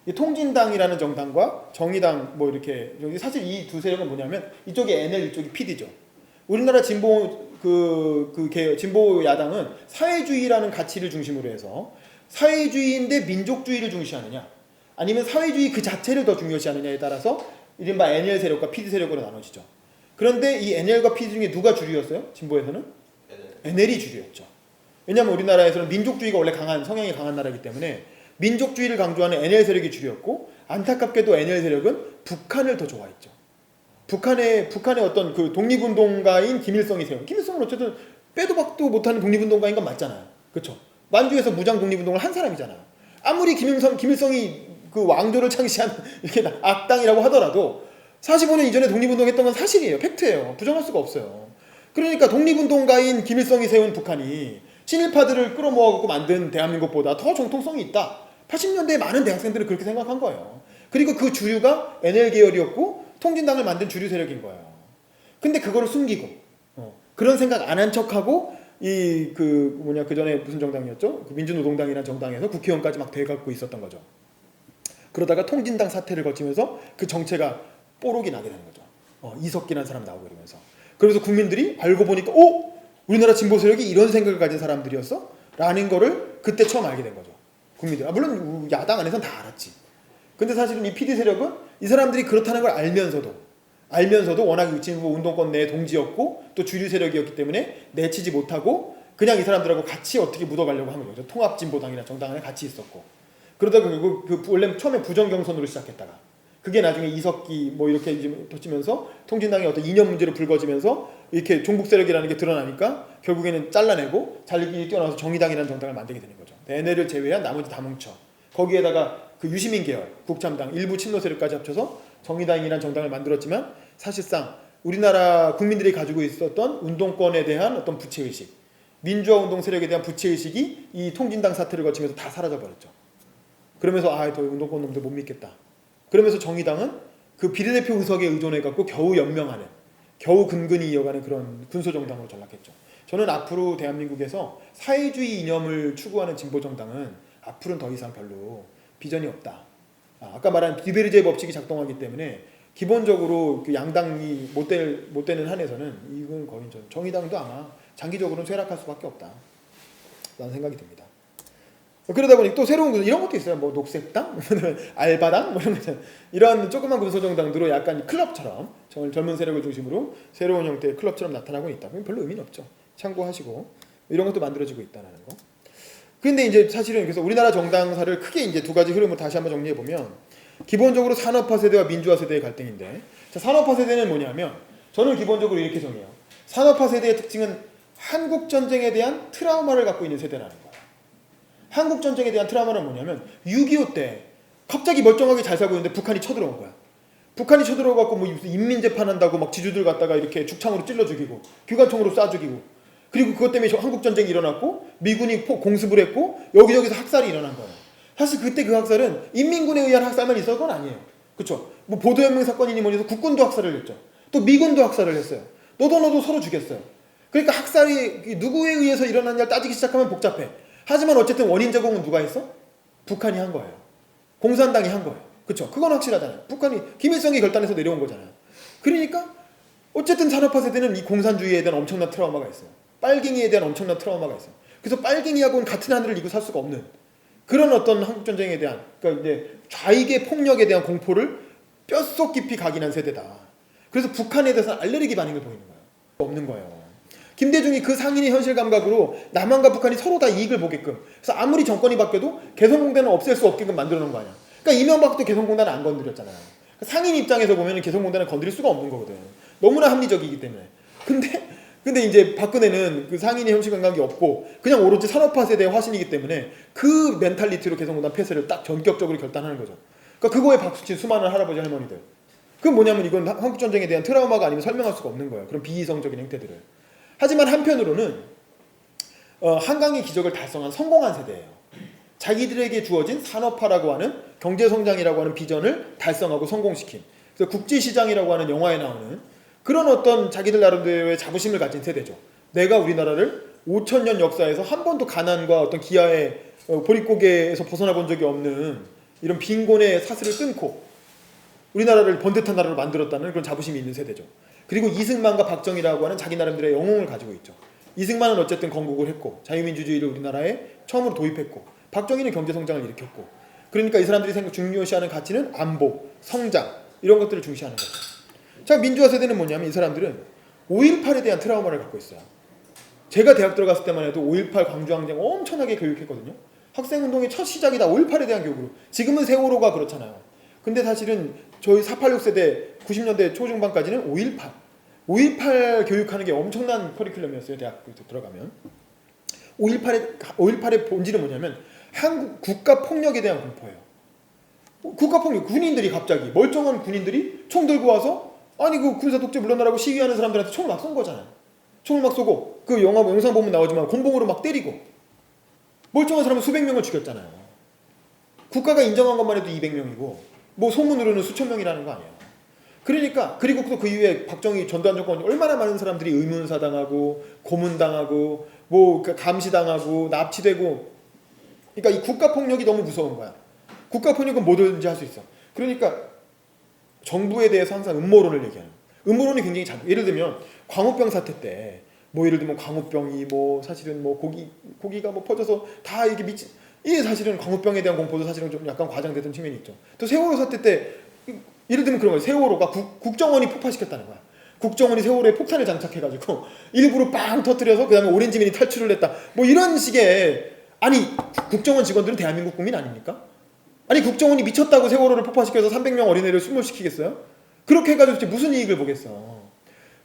이 통진당이라는 정당과 정의당 뭐 이렇게 사실 이 두 세력은 뭐냐면 이쪽이 NL 이쪽이 PD죠. 우리나라 진보 진보 야당은 사회주의라는 가치를 중심으로 해서 사회주의인데 민족주의를 중시하느냐 아니면 사회주의 그 자체를 더 중요시하느냐에 따라서 이른바 NL 세력과 PD 세력으로 나눠지죠. 그런데 이 NL과 PD 중에 누가 주류였어요? 진보에서는? NL이 주류였죠. 왜냐하면 우리나라에서는 민족주의가 원래 성향이 강한 나라이기 때문에 민족주의를 강조하는 NL 세력이 주류였고 안타깝게도 NL 세력은 북한을 더 좋아했죠. 북한의 어떤 그 독립운동가인 김일성이 세운 김일성은 어쨌든 빼도 박도 못하는 독립운동가인 건 맞잖아요. 그렇죠? 만주에서 무장 독립운동을 한 사람이잖아요. 아무리 김일성이 그 왕조를 창시한 이렇게 악당이라고 하더라도 45년 이전에 독립운동했던 건 사실이에요. 팩트예요. 부정할 수가 없어요. 그러니까 독립운동가인 김일성이 세운 북한이 친일파들을 끌어모아갖고 만든 대한민국보다 더 정통성이 있다. 80년대에 많은 대학생들은 그렇게 생각한 거예요. 그리고 그 주류가 NL 계열이었고 통진당을 만든 주류 세력인 거예요. 근데 그거를 숨기고 그런 생각 안 한 척하고 그 전에 무슨 정당이었죠? 그 민주노동당이라는 정당에서 국회의원까지 막 돼갖고 있었던 거죠. 그러다가 통진당 사태를 거치면서 그 정체가 뽀록이 나게 되는 거죠. 이석기라는 사람 나오고 이러면서. 그래서 국민들이 알고 보니까 우리나라 진보 세력이 이런 생각을 가진 사람들이었어? 라는 거를 그때 처음 알게 된 거죠. 국민들. 물론 야당 안에서는 다 알았지. 근데 사실은 이 PD 세력은 이 사람들이 그렇다는 걸 알면서도 워낙 진보 운동권 내의 동지였고 또 주류 세력이었기 때문에 내치지 못하고 그냥 이 사람들하고 같이 어떻게 묻어가려고 하는 거죠. 통합진보당이나 정당 안에 같이 있었고. 그러다가 결국 원래 처음에 부정경선으로 시작했다가 그게 나중에 이석기 뭐 이렇게 터지면서 통진당의 어떤 이념 문제로 불거지면서 이렇게 종북 세력이라는 게 드러나니까 결국에는 잘라내고 자기들이 뛰어나와서 정의당이라는 정당을 만들게 되는 거죠. NL을 제외한 나머지 다 뭉쳐. 거기에다가 그 유시민 계열, 국참당, 일부 친노 세력까지 합쳐서 정의당이라는 정당을 만들었지만 사실상 우리나라 국민들이 가지고 있었던 운동권에 대한 어떤 부채의식, 민주화운동 세력에 대한 부채의식이 이 통진당 사태를 거치면서 다 사라져버렸죠. 그러면서 더 운동권 놈들 못 믿겠다. 그러면서 정의당은 그 비례대표 의석에 의존해갖고 겨우 연명하는, 겨우 근근히 이어가는 그런 군소정당으로 전락했죠. 저는 앞으로 대한민국에서 사회주의 이념을 추구하는 진보정당은 앞으로는 더 이상 별로 비전이 없다. 아까 말한 디베르제 법칙이 작동하기 때문에 기본적으로 그 양당이 못 되는 한에서는 이건 거의 정의당도 아마 장기적으로는 쇠락할 수밖에 없다. 라는 생각이 듭니다. 그러다 보니 또 새로운 구조 이런 것도 있어요. 뭐 녹색당, 알바당, 뭐 이런 거 이런 조그만 군소정당들로 약간 클럽처럼 젊은 세력을 중심으로 새로운 형태의 클럽처럼 나타나고 있다. 별로 의미는 없죠. 참고하시고 이런 것도 만들어지고 있다는 거. 근데 이제 사실은 그래서 우리나라 정당사를 크게 이제 두 가지 흐름을 다시 한번 정리해 보면 기본적으로 산업화 세대와 민주화 세대의 갈등인데, 자, 산업화 세대는 뭐냐면 저는 기본적으로 이렇게 정해요. 산업화 세대의 특징은 한국 전쟁에 대한 트라우마를 갖고 있는 세대라는 거예요. 한국 전쟁에 대한 트라우마는 뭐냐면 6.25 때 갑자기 멀쩡하게 잘 살고 있는데 북한이 쳐들어온 거야. 북한이 쳐들어가고 뭐 인민재판한다고 막 지주들 갖다가 이렇게 죽창으로 찔러 죽이고 기관총으로 쏴 죽이고, 그리고 그것 때문에 한국 전쟁이 일어났고 미군이 공습을 했고 여기저기서 학살이 일어난 거예요. 사실 그때 그 학살은 인민군에 의한 학살만 있었던 건 아니에요. 그렇죠? 뭐 보도혁명 사건이니 뭐니 해서 국군도 학살을 했죠. 또 미군도 학살을 했어요. 너도 서로 죽였어요. 그러니까 학살이 누구에 의해서 일어났냐를 따지기 시작하면 복잡해. 하지만 어쨌든 원인 제공은 누가 했어? 북한이 한 거예요. 공산당이 한 거예요. 그렇죠? 그건 확실하잖아요. 북한이 김일성이 결단해서 내려온 거잖아요. 그러니까 어쨌든 산업화 세대는 이 공산주의에 대한 엄청난 트라우마가 있어요. 빨갱이에 대한 엄청난 트라우마가 있어요. 그래서 빨갱이하고는 같은 하늘을 이고 살 수가 없는 그런 어떤 한국 전쟁에 대한, 그러니까 이제 좌익의 폭력에 대한 공포를 뼛속 깊이 각인한 세대다. 그래서 북한에 대해서는 알레르기 반응을 보이는 거예요. 없는 거예요. 김대중이 그 상인의 현실 감각으로 남한과 북한이 서로 다 이익을 보게끔, 그래서 아무리 정권이 바뀌어도 개성공단은 없앨 수 없게끔 만들어 놓은 거 아니야. 그러니까 이명박도 개성공단을 안 건드렸잖아요. 상인 입장에서 보면 개성공단을 건드릴 수가 없는 거거든. 너무나 합리적이기 때문에. 근데 이제 박근혜는 그 상인의 현실 감각이 없고 그냥 오로지 산업화 세대의 화신이기 때문에 그 멘탈리티로 개성공단 폐쇄를 딱 전격적으로 결단하는 거죠. 그러니까 그거에 박수친 수많은 할아버지 할머니들. 그건 뭐냐면 이건 한국전쟁에 대한 트라우마가 아니면 설명할 수가 없는 거예요. 그런 비이성적인 행태들을. 하지만 한편으로는 한강의 기적을 달성한 성공한 세대예요. 자기들에게 주어진 산업화라고 하는 경제성장이라고 하는 비전을 달성하고 성공시킨, 그래서 국제시장이라고 하는 영화에 나오는 그런 어떤 자기들 나름대로의 자부심을 가진 세대죠. 내가 우리나라를 5,000년 역사에서 한 번도 가난과 어떤 기아의 보릿고개에서 벗어나 본 적이 없는 이런 빈곤의 사슬을 끊고 우리나라를 번듯한 나라로 만들었다는 그런 자부심이 있는 세대죠. 그리고 이승만과 박정희라고 하는 자기 나름대로의 영웅을 가지고 있죠. 이승만은 어쨌든 건국을 했고 자유민주주의를 우리나라에 처음으로 도입했고, 박정희는 경제성장을 일으켰고, 그러니까 이 사람들이 중요시하는 가치는 안보, 성장 이런 것들을 중시하는 거죠. 자, 민주화 세대는 뭐냐면 이 사람들은 5.18에 대한 트라우마를 갖고 있어요. 제가 대학 들어갔을 때만 해도 5.18 광주항쟁 엄청나게 교육했거든요. 학생운동의 첫 시작이 다 5.18에 대한 교육으로. 지금은 세월호가 그렇잖아요. 근데 사실은 저희 486 세대 90년대 초중반까지는 5.18 교육하는 게 엄청난 커리큘럼이었어요. 대학교 들어가면. 5.18의 본질은 뭐냐면 한국 국가폭력에 대한 공포예요. 국가폭력, 군인들이 갑자기 멀쩡한 군인들이 총 들고 와서 아니 그 군사 독재 물러나라고 시위하는 사람들한테 총을 막 쏜 거잖아요. 총을 막 쏘고 그 영상 보면 나오지만 곤봉으로 막 때리고 멀쩡한 사람은 수백 명을 죽였잖아요. 국가가 인정한 것만 해도 200명이고 뭐 소문으로는 수천 명이라는 거 아니에요. 그러니까 그리고 또 그 이후에 박정희 전두환 정권 얼마나 많은 사람들이 의문사당하고 고문당하고 뭐 감시당하고 납치되고, 그러니까 이 국가폭력이 너무 무서운 거야. 국가폭력은 뭐든지 할 수 있어. 그러니까 정부에 대해서 항상 음모론을 얘기하는. 음모론이 굉장히 예를 들면 광우병 사태 때 뭐 예를 들면 광우병이 뭐 사실은 뭐 고기가 뭐 퍼져서 다 이게 이게 사실은 광우병에 대한 공포도 사실은 좀 약간 과장됐던 측면이 있죠. 또 세월호 사태 때 예를 들면 그런 거예요. 세월호가 국정원이 폭파시켰다는 거야. 국정원이 세월호에 폭탄을 장착해가지고 일부러 빵 터뜨려서 그 다음에 오렌지맨이 탈출을 했다. 뭐 이런 식의, 아니 국정원 직원들은 대한민국 국민 아닙니까? 아니 국정원이 미쳤다고 세월호를 폭파시켜서 300명 어린애를 순몰시키겠어요? 그렇게 해가지고 무슨 이익을 보겠어.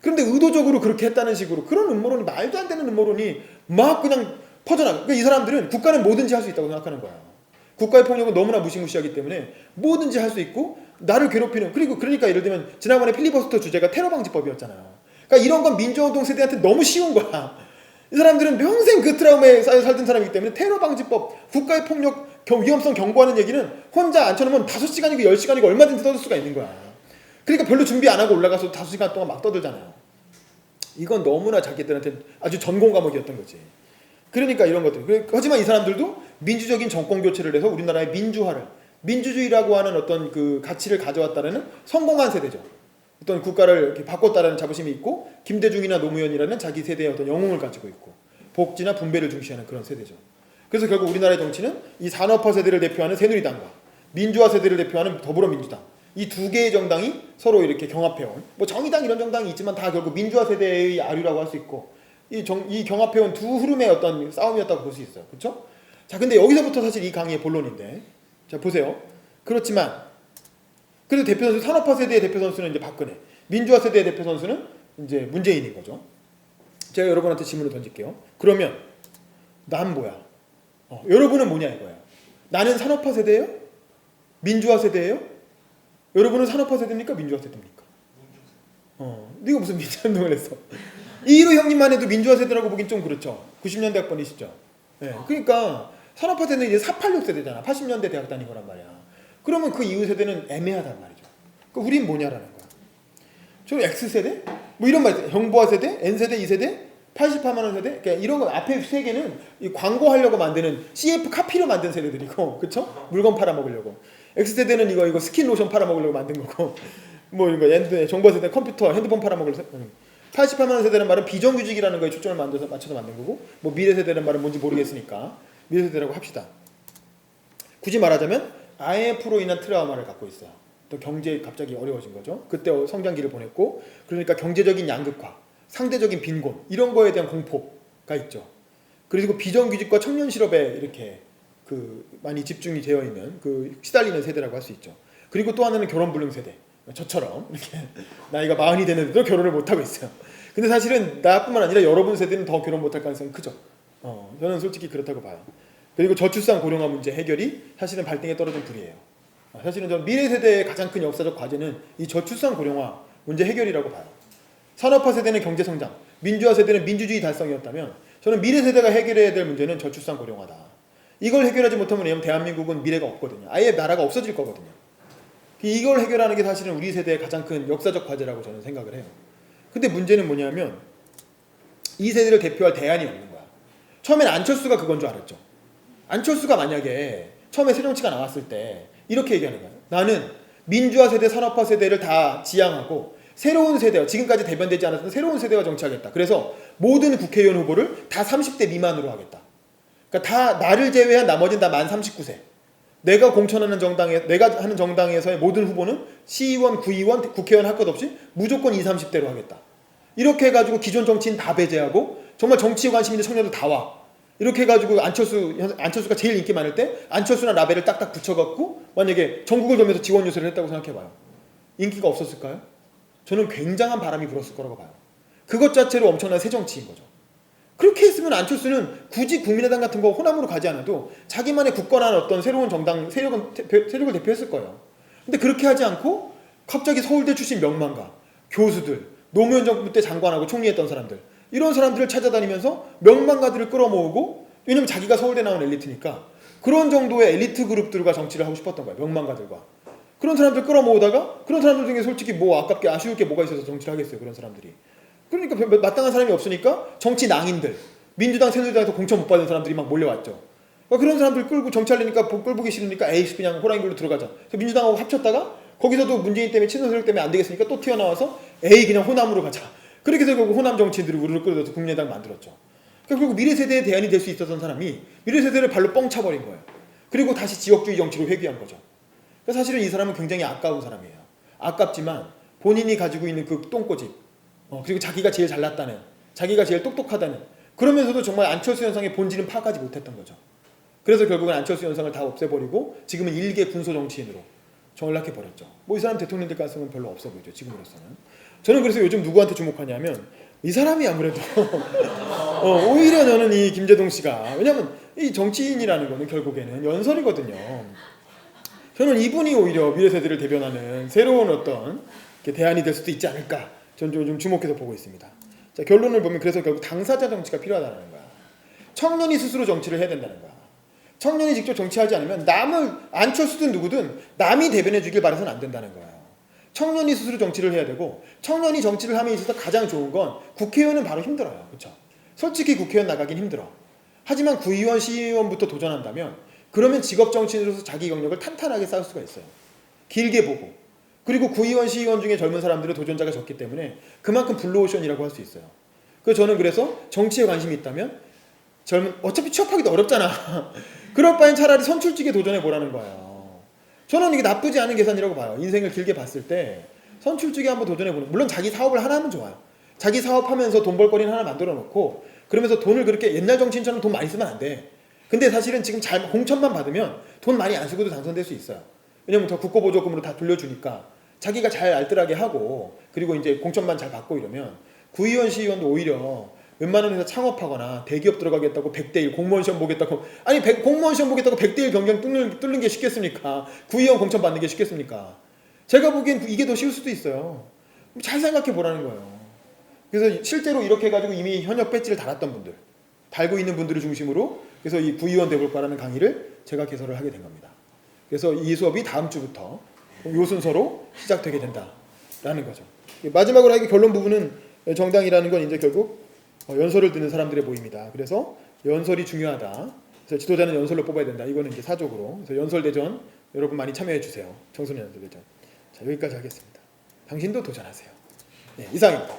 그런데 의도적으로 그렇게 했다는 식으로 그런 음모론이, 말도 안 되는 음모론이 막 그냥 퍼져나가. 그러니까 이 사람들은 국가는 뭐든지 할 수 있다고 생각하는 거야. 국가의 폭력은 너무나 무시무시하기 때문에 뭐든지 할 수 있고 나를 괴롭히는, 그러니까 예를 들면 지난번에 필리버스터 주제가 테러 방지법이었잖아요. 그러니까 이런 건 민주화운동 세대한테 너무 쉬운 거야. 이 사람들은 평생 그 트라우마에 쌓여 살던 사람이기 때문에 테러 방지법, 국가의 폭력 위험성 경고하는 얘기는 혼자 앉혀놓으면 5시간이고 10시간이고 얼마든지 떠들 수가 있는 거야. 그러니까 별로 준비 안 하고 올라가서 5시간 동안 막 떠들잖아요. 이건 너무나 자기들한테 아주 전공 과목이었던 거지. 그러니까 이런 것들. 하지만 이 사람들도 민주적인 정권 교체를 해서 우리나라의 민주주의라고 하는 어떤 그 가치를 가져왔다는 성공한 세대죠. 어떤 국가를 이렇게 바꿨다라는 자부심이 있고, 김대중이나 노무현이라는 자기 세대의 어떤 영웅을 가지고 있고, 복지나 분배를 중시하는 그런 세대죠. 그래서 결국 우리나라의 정치는 이 산업화 세대를 대표하는 새누리당과 민주화 세대를 대표하는 더불어민주당, 이 두 개의 정당이 서로 이렇게 경합해온, 뭐 정의당 이런 정당이 있지만 다 결국 민주화 세대의 아류라고 할 수 있고, 이 경합해온 두 흐름의 어떤 싸움이었다고 볼 수 있어요. 그렇죠? 자, 근데 여기서부터 사실 이 강의의 본론인데, 자 보세요. 그렇지만 그래도 대표 선수, 산업화 세대의 대표 선수는 이제 박근혜, 민주화 세대의 대표 선수는 이제 문재인인 거죠. 제가 여러분한테 질문을 던질게요. 그러면 난 뭐야? 여러분은 뭐냐 이거야. 나는 산업화 세대예요? 민주화 세대예요? 여러분은 산업화 세대입니까? 민주화 세대입니까? 네가 무슨 민주화운동을 했어? 이희로 형님만 해도 민주화 세대라고 보긴 좀 그렇죠. 90년대 학번이시죠. 네, 그러니까 산업화 세대는 이제 486 세대잖아. 80년대 대학 다닌 거란 말이야. 그러면 그 이후 세대는 애매하단 말이죠. 그러니까 우린 뭐냐라는 거야. 저 X세대? 뭐 이런 말 있어요. 형부화 세대? N세대? 2세대? 88만 원 세대? 그러니까 이런 거 앞에 세 개는 이 광고하려고 만드는 CF 카피로 만든 세대들이고, 그쵸? 물건 팔아먹으려고. X세대는 이거 스킨 로션 팔아먹으려고 만든 거고, 뭐 이거 정보 세대 컴퓨터, 핸드폰 팔아먹으려고. 88만 원 세대는 말은 비정규직이라는 거에 초점을 맞춰서 만든 거고, 뭐 미래 세대는 말은 뭔지 모르겠으니까 미래 세대라고 합시다. 굳이 말하자면 IMF로 인한 트라우마를 갖고 있어요. 또 경제 갑자기 어려워진 거죠. 그때 성장기를 보냈고, 그러니까 경제적인 양극화, 상대적인 빈곤 이런 거에 대한 공포가 있죠. 그리고 비정규직과 청년 실업에 이렇게 많이 집중이 되어 있는 시달리는 세대라고 할 수 있죠. 그리고 또 하나는 결혼 불능 세대. 저처럼 이렇게 나이가 40이 되는데도 결혼을 못 하고 있어요. 근데 사실은 나뿐만 아니라 여러분 세대는 더 결혼 못할 가능성이 크죠. 저는 솔직히 그렇다고 봐요. 그리고 저출산 고령화 문제 해결이 사실은 발등에 떨어진 불이에요. 사실은 저는 미래 세대의 가장 큰 역사적 과제는 이 저출산 고령화 문제 해결이라고 봐요. 산업화 세대는 경제 성장, 민주화 세대는 민주주의 달성이었다면 저는 미래 세대가 해결해야 될 문제는 저출산 고령화다. 이걸 해결하지 못하면 대한민국은 미래가 없거든요. 아예 나라가 없어질 거거든요. 이걸 해결하는 게 사실은 우리 세대의 가장 큰 역사적 과제라고 저는 생각을 해요. 근데 문제는 뭐냐면 이 세대를 대표할 대안이 없는 거야. 처음엔 안철수가 그건 줄 알았죠. 안철수가 만약에 처음에 새정치가 나왔을 때 이렇게 얘기하는 거예요. 나는 민주화 세대, 산업화 세대를 다 지향하고 새로운 세대와 지금까지 대변되지 않았던 새로운 세대와 정치하겠다. 그래서 모든 국회의원 후보를 다 30대 미만으로 하겠다. 그러니까 다 나를 제외한 나머지는 다 만 39세. 내가 공천하는 내가 하는 정당에서의 모든 후보는 시의원, 구의원, 국회의원 할 것 없이 무조건 20, 30대로 하겠다. 이렇게 해가지고 기존 정치인 다 배제하고 정말 정치에 관심 있는 청년들 다 와. 이렇게 해가지고 안철수가 제일 인기 많을 때 안철수나 라벨을 딱딱 붙여갖고 만약에 전국을 돌면서 지원 유세를 했다고 생각해봐요. 인기가 없었을까요? 저는 굉장한 바람이 불었을 거라고 봐요. 그것 자체로 엄청난 새정치인 거죠. 그렇게 했으면 안철수는 굳이 국민의당 같은 거 호남으로 가지 않아도 자기만의 굳건한 어떤 새로운 정당 세력을 대표했을 거예요. 근데 그렇게 하지 않고 갑자기 서울대 출신 명망가, 교수들, 노무현 정부 때 장관하고 총리했던 사람들 이런 사람들을 찾아다니면서 명망가들을 끌어모으고, 왜냐면 자기가 서울대 나온 엘리트니까 그런 정도의 엘리트 그룹들과 정치를 하고 싶었던 거예요. 명망가들과. 그런 사람들 끌어모으다가 그런 사람들 중에 솔직히 뭐 아깝게 아쉬울 게 뭐가 있어서 정치를 하겠어요. 그런 사람들이. 그러니까 마땅한 사람이 없으니까 정치 낭인들, 민주당, 새누리당에서 공천 못 받은 사람들이 막 몰려왔죠. 그러니까 그런 사람들 끌고 정치하려니까 끌보기 싫으니까 에이 그냥 호랑이굴로 들어가자. 그래서 민주당하고 합쳤다가 거기서도 문재인 때문에 친선 세력 때문에 안 되겠으니까 또 튀어나와서 에이 그냥 호남으로 가자. 그렇게 해서 결국 호남 정치인들이 우르르 끌어들여서 국민의당 만들었죠. 그러니까 결국 미래 세대의 대안이 될 수 있었던 사람이 미래 세대를 발로 뻥 차버린 거예요. 그리고 다시 지역주의 정치로 회귀한 거죠. 그러니까 사실은 이 사람은 굉장히 아까운 사람이에요. 아깝지만 본인이 가지고 있는 그 똥꼬집, 그리고 자기가 제일 잘났다는, 자기가 제일 똑똑하다는, 그러면서도 정말 안철수 현상의 본질은 파악하지 못했던 거죠. 그래서 결국은 안철수 현상을 다 없애버리고 지금은 일개 군소 정치인으로 전락해버렸죠. 뭐 이 사람 대통령 될 가능성은 별로 없어 보이죠. 지금으로서는. 저는 그래서 요즘 누구한테 주목하냐면 이 사람이 아무래도 오히려 저는 이 김재동 씨가, 왜냐면 이 정치인이라는 거는 결국에는 연설이거든요. 저는 이분이 오히려 미래 세대를 대변하는 새로운 어떤 대안이 될 수도 있지 않을까, 저는 좀 주목해서 보고 있습니다. 자, 결론을 보면 그래서 결국 당사자 정치가 필요하다는 거야. 청년이 스스로 정치를 해야 된다는 거야. 청년이 직접 정치하지 않으면 안철수든 누구든 남이 대변해 주길 바라서는 안 된다는 거예요. 청년이 스스로 정치를 해야 되고, 청년이 정치를 함에 있어서 가장 좋은 건 국회의원은 바로 힘들어요. 그렇죠? 솔직히 국회의원 나가긴 힘들어. 하지만 구의원, 시의원부터 도전한다면 그러면 직업 정치인으로서 자기 경력을 탄탄하게 쌓을 수가 있어요. 길게 보고. 그리고 구의원, 시의원 중에 젊은 사람들은 도전자가 적기 때문에 그만큼 블루오션이라고 할 수 있어요. 그래서 저는 그래서 정치에 관심이 있다면 어차피 취업하기도 어렵잖아. 그럴 바엔 차라리 선출직에 도전해 보라는 거예요. 저는 이게 나쁘지 않은 계산이라고 봐요. 인생을 길게 봤을 때 선출직에 한번 도전해 보는. 물론 자기 사업을 하나 하면 좋아요. 자기 사업하면서 돈 벌거리는 하나 만들어 놓고 그러면서 돈을 그렇게 옛날 정치인처럼 돈 많이 쓰면 안 돼. 근데 사실은 지금 공천만 받으면 돈 많이 안 쓰고도 당선될 수 있어요. 왜냐면 더 국고보조금으로 다 돌려주니까 자기가 잘 알뜰하게 하고 그리고 이제 공천만 잘 받고 이러면 구의원, 시의원도 오히려 웬만한 회사 창업하거나 대기업 들어가겠다고 100대1 공무원 시험 보겠다고 아니 공무원 시험 보겠다고 100대1 경쟁 뚫는 게 쉽겠습니까? 구의원 공천 받는 게 쉽겠습니까? 제가 보기엔 이게 더 쉬울 수도 있어요. 잘 생각해 보라는 거예요. 그래서 실제로 이렇게 해가지고 이미 현역 배지를 달았던 분들 달고 있는 분들을 중심으로 그래서 이 구의원 대볼과라는 강의를 제가 개설을 하게 된 겁니다. 그래서 이 수업이 다음 주부터 요 순서로 시작되게 된다라는 거죠. 마지막으로 하기 결론 부분은 정당이라는 건 이제 결국 연설을 듣는 사람들의 모임이다. 그래서 연설이 중요하다. 그래서 지도자는 연설로 뽑아야 된다. 이거는 이제 사적으로. 그래서 연설대전 여러분 많이 참여해 주세요. 청소년 연설대전. 자, 여기까지 하겠습니다. 당신도 도전하세요. 네, 이상입니다.